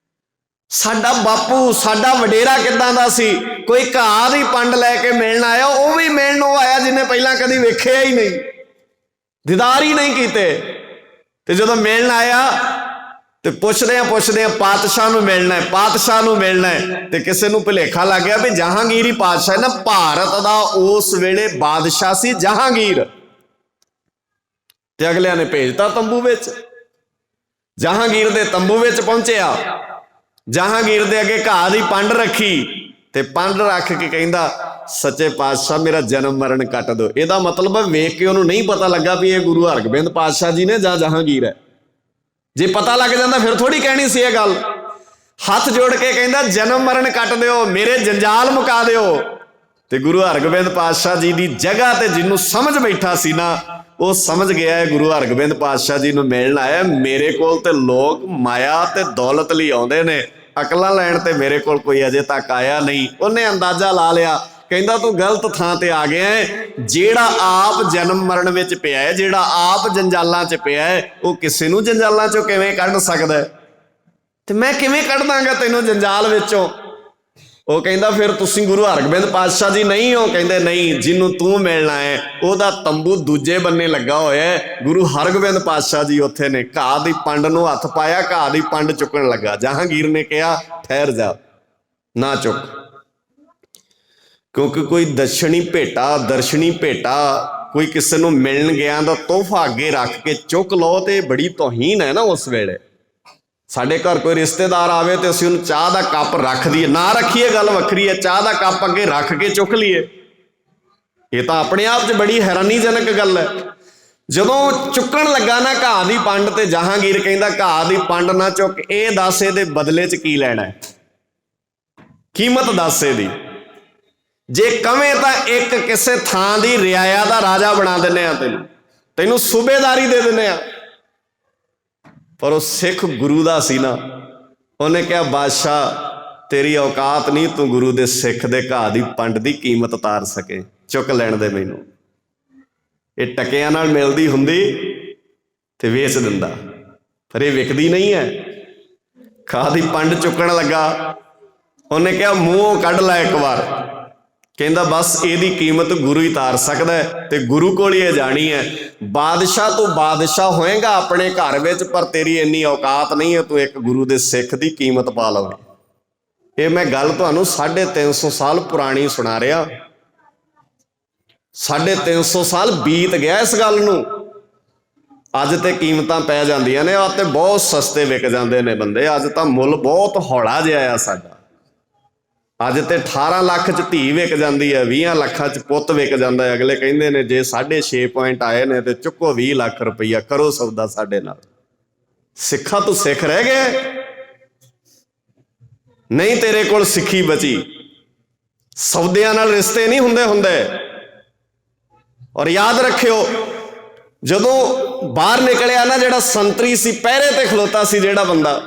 Speaker 1: ਸਾਡਾ ਬਾਪੂ, ਸਾਡਾ ਵਡੇਰਾ ਕਿੱਦਾਂ ਦਾ ਸੀ? ਕੋਈ ਘਾਹ ਦੀ ਪੰਡ ਲੈ ਕੇ ਮਿਲਣ ਆਇਆ, ਉਹ ਵੀ ਮਿਲਣ ਉਹ ਆਇਆ ਜਿਹਨੇ ਪਹਿਲਾਂ ਕਦੀ ਵੇਖਿਆ ਹੀ ਨਹੀਂ, ਦੀਦਾਰ ਹੀ ਨਹੀਂ ਕੀਤੇ। ਤੇ ਜਦੋਂ ਮਿਲਣ ਆਇਆ ਤੇ ਪੁੱਛਦੇ ਆ ਪਾਤਸ਼ਾਹ ਨੂੰ ਮਿਲਣਾ ਹੈ, ਪਾਤਸ਼ਾਹ ਨੂੰ ਮਿਲਣਾ ਹੈ। ਤੇ ਕਿਸੇ ਨੂੰ ਭੁਲੇਖਾ ਲੱਗ ਗਿਆ ਵੀ ਜਹਾਂਗੀਰ ਹੀ ਪਾਤਸ਼ਾਹ ਨਾ। ਭਾਰਤ ਦਾ ਉਸ ਵੇਲੇ ਬਾਦਸ਼ਾਹ ਸੀ ਜਹਾਂਗੀਰ, ਤੇ ਅਗਲਿਆਂ ਨੇ ਭੇਜਤਾ ਤੰਬੂ ਵਿੱਚ। ਜਹਾਂਗੀਰ ਦੇ ਤੰਬੂ ਵਿੱਚ ਪਹੁੰਚਿਆ, ਜਹਾਂਗੀਰ ਦੇ ਅੱਗੇ ਘਾਹ ਦੀ ਪੰਡ ਰੱਖੀ ਤੇ ਪੰਡ ਰੱਖ ਕੇ ਕਹਿੰਦਾ, ਸੱਚੇ ਪਾਤਸ਼ਾਹ ਮੇਰਾ ਜਨਮ ਮਰਨ ਕੱਟ ਦਿਓ। ਇਹਦਾ ਮਤਲਬ ਵੇਖ ਕੇ ਉਹਨੂੰ ਨਹੀਂ ਪਤਾ ਲੱਗਾ ਵੀ ਇਹ ਗੁਰੂ ਹਰਗੋਬਿੰਦ ਪਾਤਸ਼ਾਹ ਜੀ ਨੇ ਜਾਂ ਜਹਾਂਗੀਰ ਹੈ। ਜੇ ਪਤਾ ਲੱਗ ਜਾਂਦਾ ਫਿਰ ਥੋੜੀ ਕਹਿਣੀ ਸੀ ਇਹ ਗੱਲ। ਹੱਥ ਜੋੜ ਕੇ ਕਹਿੰਦਾ, ਜਨਮ ਮਰਨ ਕੱਟ ਦਿਓ, ਮੇਰੇ ਜੰਜਾਲ ਮੁਕਾ ਦਿਓ। ਤੇ ਗੁਰੂ ਹਰਗੋਬਿੰਦ ਪਾਤਸ਼ਾਹ ਜੀ ਦੀ ਜਗ੍ਹਾ ਤੇ ਜਿਹਨੂੰ ਸਮਝ ਬੈਠਾ ਸੀ ਨਾ, ਉਹ ਸਮਝ ਗਿਆ ਹੈ ਗੁਰੂ ਹਰਗੋਬਿੰਦ ਪਾਤਸ਼ਾਹ ਜੀ ਨੂੰ ਮਿਲਣ ਆਇਆ। ਮੇਰੇ ਕੋਲ ਤੇ ਲੋਕ ਮਾਇਆ ਤੇ ਦੌਲਤ ਲਈ ਆਉਂਦੇ ਨੇ, ਅਕਲਾਂ ਲੈਣ ਤੇ ਮੇਰੇ ਕੋਲ ਕੋਈ ਅਜੇ ਤੱਕ ਆਇਆ ਨਹੀਂ। ਉਹਨੇ ਅੰਦਾਜ਼ਾ ਲਾ ਲਿਆ, ਕਹਿੰਦਾ ਤੂੰ ਗਲਤ ਥਾਂ ਤੇ ਆ ਗਿਆ ਹੈ। ਜਿਹੜਾ ਆਪ ਜਨਮ ਮਰਨ ਵਿੱਚ ਪਿਆ ਹੈ, ਜਿਹੜਾ ਆਪ ਜੰਜਾਲਾਂ 'ਚ ਪਿਆ ਹੈ, ਉਹ ਕਿਸੇ ਨੂੰ ਜੰਜਾਲਾਂ 'ਚੋਂ ਕਿਵੇਂ ਕੱਢ ਸਕਦਾ ਹੈ? ਤੇ ਮੈਂ ਕਿਵੇਂ ਕੱਢ ਦਾਂਗਾ ਤੈਨੂੰ ਜੰਜਾਲ ਵਿੱਚੋਂ? ਉਹ ਕਹਿੰਦਾ, ਫਿਰ ਤੁਸੀਂ ਗੁਰੂ ਹਰਗੋਬਿੰਦ ਪਾਤਸ਼ਾਹ ਜੀ ਨਹੀਂ ਹੋ? ਕਹਿੰਦੇ ਨਹੀਂ, ਜਿਹਨੂੰ ਤੂੰ ਮਿਲਣਾ ਹੈ ਉਹਦਾ ਤੰਬੂ ਦੂਜੇ ਬੰਨੇ ਲੱਗਾ ਹੋਇਆ ਹੈ, ਗੁਰੂ ਹਰਗੋਬਿੰਦ ਪਾਤਸ਼ਾਹ ਜੀ ਉੱਥੇ ਨੇ। ਘਾਹ ਦੀ ਪੰਡ ਨੂੰ ਹੱਥ ਪਾਇਆ, ਘਾਹ ਦੀ ਪੰਡ ਚੁੱਕਣ ਲੱਗਾ। ਜਹਾਂਗੀਰ ਨੇ ਕਿਹਾ, ਠਹਿਰ ਜਾ, ਨਾ ਚੁੱਕ, ਕਿਉਂਕਿ ਕੋਈ ਦਰਸ਼ਨੀ ਭੇਟਾ ਕੋਈ ਕਿਸੇ ਨੂੰ ਮਿਲਣ ਗਿਆ ਦਾ ਤੋਹਫਾ ਅੱਗੇ ਰੱਖ ਕੇ ਚੁੱਕ ਲਓ ਤੇ ਬੜੀ ਤੋਹੀਨ ਹੈ ਨਾ। ਉਸ ਵੇਲੇ ਸਾਡੇ ਘਰ ਕੋਈ ਰਿਸ਼ਤੇਦਾਰ ਆਵੇ ਤੇ ਅਸੀਂ ਉਹਨੂੰ ਚਾਹ ਦਾ ਕੱਪ ਰੱਖ ਦਈਏ, ਨਾ ਰੱਖੀਏ ਗੱਲ ਵੱਖਰੀ ਹੈ, ਚਾਹ ਦਾ ਕੱਪ ਅੱਗੇ ਰੱਖ ਕੇ ਚੁੱਕ ਲਈਏ, ਇਹ ਤਾਂ ਆਪਣੇ ਆਪ 'ਚ ਬੜੀ ਹੈਰਾਨੀਜਨਕ ਗੱਲ ਹੈ। ਜਦੋਂ ਚੁੱਕਣ ਲੱਗਾ ਨਾ ਘਾਹ ਦੀ ਪੰਡ, ਤੇ ਜਹਾਂਗੀਰ ਕਹਿੰਦਾ, ਘਾਹ ਦੀ ਪੰਡ ਨਾ ਚੁੱਕ, ਇਹ ਦੱਸ ਇਹਦੇ ਬਦਲੇ 'ਚ ਕੀ ਲੈਣਾ ਹੈ, ਕੀਮਤ ਦੱਸ ਇਹਦੀ। ਜੇ ਕਵੇਂ ਤਾਂ ਇੱਕ ਕਿਸੇ ਥਾਂ ਦੀ ਰਿਆਇਆ ਦਾ ਰਾਜਾ ਬਣਾ ਦਿੰਦੇ ਆ, ਤੈਨੂੰ ਸੂਬੇਦਾਰੀ ਦੇ ਦਿੰਦੇ ਆ। ਪਰ ਉਹ ਸਿੱਖ ਗੁਰੂ ਦਾ ਸੀ ਨਾ, ਉਹਨੇ ਕਿਹਾ, ਬਾਦਸ਼ਾਹ ਤੇਰੀ ਔਕਾਤ ਨਹੀਂ, ਤੂੰ ਗੁਰੂ ਦੇ ਸਿੱਖ ਦੇ ਘਾਹ ਦੀ ਪੰਡ ਦੀ ਕੀਮਤ ਉਤਾਰ ਸਕੇ, ਚੁੱਕ ਲੈਣ ਦੇ ਮੈਨੂੰ। ਇਹ ਟਕਿਆਂ ਨਾਲ ਮਿਲਦੀ ਹੁੰਦੀ ਤੇ ਵੇਚ ਦਿੰਦਾ, ਪਰ ਇਹ ਵਿਕਦੀ ਨਹੀਂ ਹੈ। ਘਾਹ ਦੀ ਪੰਡ ਚੁੱਕਣ ਲੱਗਾ ਉਹਨੇ ਕਿਹਾ ਮੂੰਹੋਂ ਕੱਢ ਲੈ ਇੱਕ ਵਾਰ। ਕਹਿੰਦਾ ਬਸ ਇਹਦੀ ਕੀਮਤ ਗੁਰੂ ਹੀ ਤਾਰ ਸਕਦਾ ਹੈ ਤੇ ਗੁਰੂ ਕੋਲ ਹੀ ਇਹ ਜਾਣੀ ਹੈ। ਬਾਦਸ਼ਾਹ ਤੂੰ ਬਾਦਸ਼ਾਹ ਹੋਏਗਾ ਆਪਣੇ ਘਰ ਵਿੱਚ, ਪਰ ਤੇਰੀ ਇੰਨੀ ਔਕਾਤ ਨਹੀਂ ਹੈ ਤੂੰ ਇੱਕ ਗੁਰੂ ਦੇ ਸਿੱਖ ਦੀ ਕੀਮਤ ਪਾ ਲਵੇਂ। ਇਹ ਮੈਂ ਗੱਲ ਤੁਹਾਨੂੰ 350 ਸਾਲ ਪੁਰਾਣੀ ਸੁਣਾ ਰਿਹਾ। 350 ਸਾਲ ਬੀਤ ਗਿਆ ਇਸ ਗੱਲ ਨੂੰ। ਅੱਜ ਤੇ ਕੀਮਤਾਂ ਪੈ ਜਾਂਦੀਆਂ ਨੇ, ਆ ਤੇ ਬਹੁਤ ਸਸਤੇ ਵਿਕ ਜਾਂਦੇ ਨੇ ਬੰਦੇ। ਅੱਜ ਤਾਂ ਮੁੱਲ ਬਹੁਤ ਹੌਲਾ ਜਿਹਾ ਆ ਸਾਡਾ। ਅੱਜ ਤੇ 18 ਲੱਖ 'ਚ ਧੀ ਵਿਕ ਜਾਂਦੀ ਹੈ, 20 ਲੱਖਾਂ 'ਚ ਪੁੱਤ ਵਿਕ ਜਾਂਦਾ ਹੈ। ਅਗਲੇ ਕਹਿੰਦੇ ਨੇ ਜੇ 6.5 ਪੁਆਇੰਟ ਆਏ ਨੇ ਤੇ ਚੁੱਕੋ 20 ਲੱਖ ਰੁਪਈਆ, ਕਰੋ ਸੌਦਾ ਸਾਡੇ ਨਾਲ। ਸਿੱਖਾਂ ਤੂੰ ਸਿੱਖ ਰਹਿ ਗਿਆ ਨਹੀਂ, ਤੇਰੇ ਕੋਲ ਸਿੱਖੀ ਬਚੀ। ਸੌਦਿਆਂ ਨਾਲ ਰਿਸ਼ਤੇ ਨਹੀਂ ਹੁੰਦੇ। ਔਰ ਯਾਦ ਰੱਖਿਓ, ਜਦੋਂ ਬਾਹਰ ਨਿਕਲਿਆ ਨਾ, ਜਿਹੜਾ ਸੰਤਰੀ ਸੀ ਪਹਿਰੇ ਤੇ ਖਲੋਤਾ ਸੀ, ਜਿਹੜਾ ਬੰਦਾ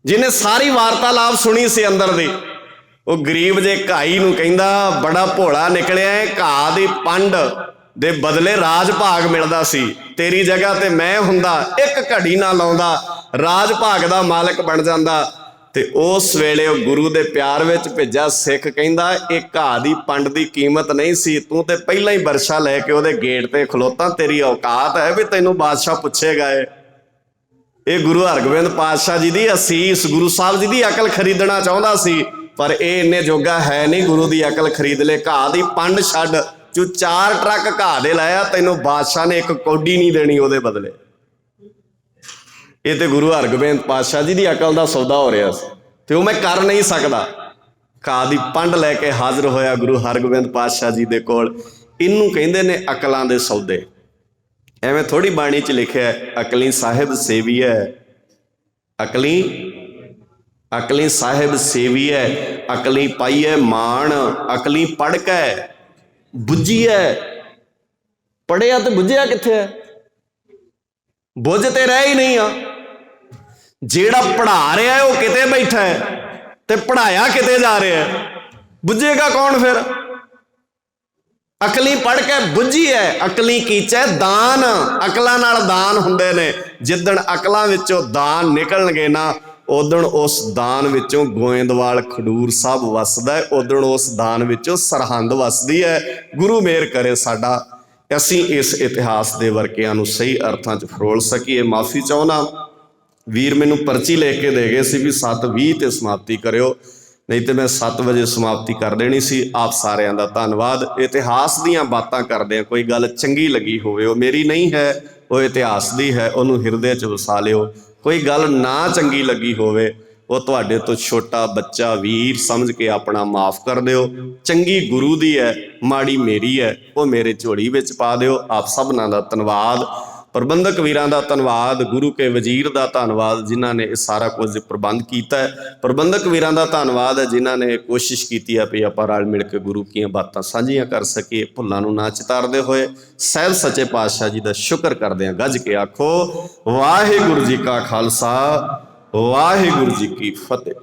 Speaker 1: ਜਿਹਨੇ ਸਾਰੀ ਵਾਰਤਾਲਾਪ ਸੁਣੀ ਸੀ ਅੰਦਰ ਦੀ, ਉਹ ਗਰੀਬ ਜੇ ਘਾਈ ਨੂੰ ਕਹਿੰਦਾ ਬੜਾ ਭੋਲਾ ਨਿਕਲਿਆ, ਘਾਹ ਦੀ ਪੰਡ ਦੇ ਬਦਲੇ ਰਾਜ ਭਾਗ ਮਿਲਦਾ ਸੀ। ਤੇਰੀ ਜਗ੍ਹਾ ਤੇ ਮੈਂ ਹੁੰਦਾ, ਇੱਕ ਘੜੀ ਨਾ ਲਾਉਂਦਾ, ਰਾਜ ਭਾਗ ਦਾ ਮਾਲਕ ਬਣ ਜਾਂਦਾ। ਤੇ ਉਸ ਵੇਲੇ ਉਹ ਗੁਰੂ ਦੇ ਪਿਆਰ ਵਿੱਚ ਭੇਜਿਆ ਸਿੱਖ ਕਹਿੰਦਾ ਇਹ ਘਾਹ ਦੀ ਪੰਡ ਦੀ ਕੀਮਤ ਨਹੀਂ ਸੀ, ਤੂੰ ਤੇ ਪਹਿਲਾਂ ਹੀ ਬਰਸ਼ਾ ਲੈ ਕੇ ਉਹਦੇ ਗੇਟ ਤੇ ਖਲੋਤਾ, ਤੇਰੀ ਔਕਾਤ ਹੈ ਵੀ ਤੈਨੂੰ ਬਾਦਸ਼ਾਹ ਪੁੱਛੇਗਾ। ਇਹ ਗੁਰੂ ਹਰਗੋਬਿੰਦ ਪਾਤਸ਼ਾਹ ਜੀ ਦੀ ਅਸੀਸ, ਗੁਰੂ ਸਾਹਿਬ ਜੀ ਦੀ ਅਕਲ ਖਰੀਦਣਾ ਚਾਹੁੰਦਾ ਸੀ, ਪਰ ਇਹ ਇੰਨੇ ਜੋਗਾ ਹੈ ਨਹੀਂ ਗੁਰੂ ਦੀ ਅਕਲ ਖਰੀਦ ਲੈ। ਘਾਹ ਦੀ ਪੰਡ ਛੱਡ, ਤੂੰ 4 ਟਰੱਕ ਘਾਹ ਦੇ ਲਾਇਆ, ਤੈਨੂੰ ਬਾਦਸ਼ਾਹ ਨੇ 1 ਕੌਡੀ ਨਹੀਂ ਦੇਣੀ ਉਹਦੇ ਬਦਲੇ। ਇਹ ਤੇ ਗੁਰੂ ਹਰਗੋਬਿੰਦ ਪਾਤਸ਼ਾਹ ਜੀ ਦੀ ਅਕਲ ਦਾ ਸੌਦਾ ਹੋ ਰਿਹਾ ਸੀ ਤੇ ਉਹ ਮੈਂ ਕਰ ਨਹੀਂ ਸਕਦਾ। ਘਾਹ ਦੀ ਪੰਡ ਲੈ ਕੇ ਹਾਜ਼ਰ ਹੋਇਆ ਗੁਰੂ ਹਰਗੋਬਿੰਦ ਪਾਤਸ਼ਾਹ ਜੀ ਦੇ ਕੋਲ। ਇਹਨੂੰ ਕਹਿੰਦੇ ਨੇ ਅਕਲਾਂ ਦੇ ਸੌਦੇ। ਐਵੇਂ ਥੋੜੀ ਬਾਣੀ 'ਚ ਲਿਖਿਆ ਅਕਲੀ ਸਾਹਿਬ ਸੇਵੀਐ, ਅਕਲੀ ਸਾਹਿਬ ਸੇਵੀਐ, ਅਕਲੀ ਪਾਈਐ ਮਾਣ, ਅਕਲੀ ਪੜ੍ਹ ਕੇ ਬੁੱਝੀਐ। ਪੜ੍ਹਿਆ ਤੇ ਬੁੱਝਿਆ ਕਿੱਥੇ ਹੈ? ਬੁੱਝ ਤੇ ਰਹਿ ਹੀ ਨਹੀਂ ਆ। ਜਿਹੜਾ ਪੜ੍ਹਾ ਰਿਹਾ ਉਹ ਕਿਤੇ ਬੈਠਾ ਹੈ ਤੇ ਪੜ੍ਹਾਇਆ ਕਿਤੇ ਜਾ ਰਿਹਾ, ਬੁੱਝੇਗਾ ਕੌਣ ਫਿਰ? ਅਕਲੀ ਪੜ੍ਹ ਕੇ ਬੁੱਝੀ ਹੈ, ਅਕਲੀ ਕੀਚੈ ਦਾਨ। ਅਕਲਾਂ ਨਾਲ ਦਾਨ ਹੁੰਦੇ ਨੇ। ਜਿੱਦਣ ਅਕਲਾਂ ਵਿੱਚੋਂ ਦਾਨ ਨਿਕਲਣਗੇ ਨਾ, ਉਦਣ ਉਸ ਦਾਨ ਵਿੱਚੋਂ ਗੋਇੰਦਵਾਲ ਖਡੂਰ ਸਾਹਿਬ ਵਸਦਾ ਹੈ, ਉਦਣ ਉਸ ਦਾਨ ਵਿੱਚੋਂ ਸਰਹੰਦ ਵਸਦੀ ਹੈ। ਗੁਰੂ ਮਿਹਰ ਕਰੇ ਸਾਡਾ ਅਸੀਂ ਇਸ ਇਤਿਹਾਸ ਦੇ ਵਰਕਿਆਂ ਨੂੰ ਸਹੀ ਅਰਥਾਂ 'ਚ ਫਰੋਲ ਸਕੀਏ। ਮਾਫੀ ਚਾਹੁੰਦਾ, ਵੀਰ ਮੈਨੂੰ ਪਰਚੀ ਲਿਖ ਕੇ ਦੇ ਗਏ ਸੀ ਵੀ 7:20 ਤੇ ਸਮਾਪਤੀ ਕਰਿਓ, ਨਹੀਂ ਤੇ ਮੈਂ 7 ਵਜੇ ਸਮਾਪਤੀ ਕਰ ਦੇਣੀ ਸੀ। ਆਪ ਸਾਰਿਆਂ ਦਾ ਧੰਨਵਾਦ। ਇਤਿਹਾਸ ਦੀਆਂ ਬਾਤਾਂ ਕਰਦੇ ਆ, ਕੋਈ ਗੱਲ ਚੰਗੀ ਲੱਗੀ ਹੋਵੇ, ਉਹ ਮੇਰੀ ਨਹੀਂ ਹੈ, ਉਹ ਇਤਿਹਾਸ ਦੀ ਹੈ, ਉਹਨੂੰ ਹਿਰਦੇ 'ਚ ਵਸਾ ਲਿਓ। ਕੋਈ ਗੱਲ ਨਾ ਚੰਗੀ ਲੱਗੀ ਹੋਵੇ, ਉਹ ਤੁਹਾਡੇ ਤੋਂ ਛੋਟਾ ਬੱਚਾ ਵੀਰ ਸਮਝ ਕੇ ਆਪਣਾ ਮਾਫ ਕਰ ਦਿਓ। ਚੰਗੀ ਗੁਰੂ ਦੀ ਹੈ, ਮਾੜੀ ਮੇਰੀ ਹੈ, ਉਹ ਮੇਰੇ ਝੋਲੀ ਵਿੱਚ ਪਾ ਦਿਓ। ਆਪ ਸਭਨਾਂ ਦਾ ਧੰਨਵਾਦ। ਪ੍ਰਬੰਧਕ ਵੀਰਾਂ ਦਾ ਧੰਨਵਾਦ, ਗੁਰੂ ਕੇ ਵਜ਼ੀਰ ਦਾ ਧੰਨਵਾਦ ਜਿਨ੍ਹਾਂ ਨੇ ਇਹ ਸਾਰਾ ਕੁਝ ਪ੍ਰਬੰਧ ਕੀਤਾ ਹੈ। ਪ੍ਰਬੰਧਕ ਵੀਰਾਂ ਦਾ ਧੰਨਵਾਦ ਹੈ ਜਿਨ੍ਹਾਂ ਨੇ ਕੋਸ਼ਿਸ਼ ਕੀਤੀ ਹੈ ਵੀ ਆਪਾਂ ਰਲ ਮਿਲ ਕੇ ਗੁਰੂ ਦੀਆਂ ਬਾਤਾਂ ਸਾਂਝੀਆਂ ਕਰ ਸਕੀਏ। ਭੁੱਲਾਂ ਨੂੰ ਨਾ ਚਿਤਾਰਦੇ ਹੋਏ ਸਾਹਿਬ ਸੱਚੇ ਪਾਤਸ਼ਾਹ ਜੀ ਦਾ ਸ਼ੁਕਰ ਕਰਦੇ ਹਾਂ। ਗੱਜ ਕੇ ਆਖੋ ਵਾਹਿਗੁਰੂ ਜੀ ਕਾ ਖਾਲਸਾ, ਵਾਹਿਗੁਰੂ ਜੀ ਕੀ ਫਤਿਹ।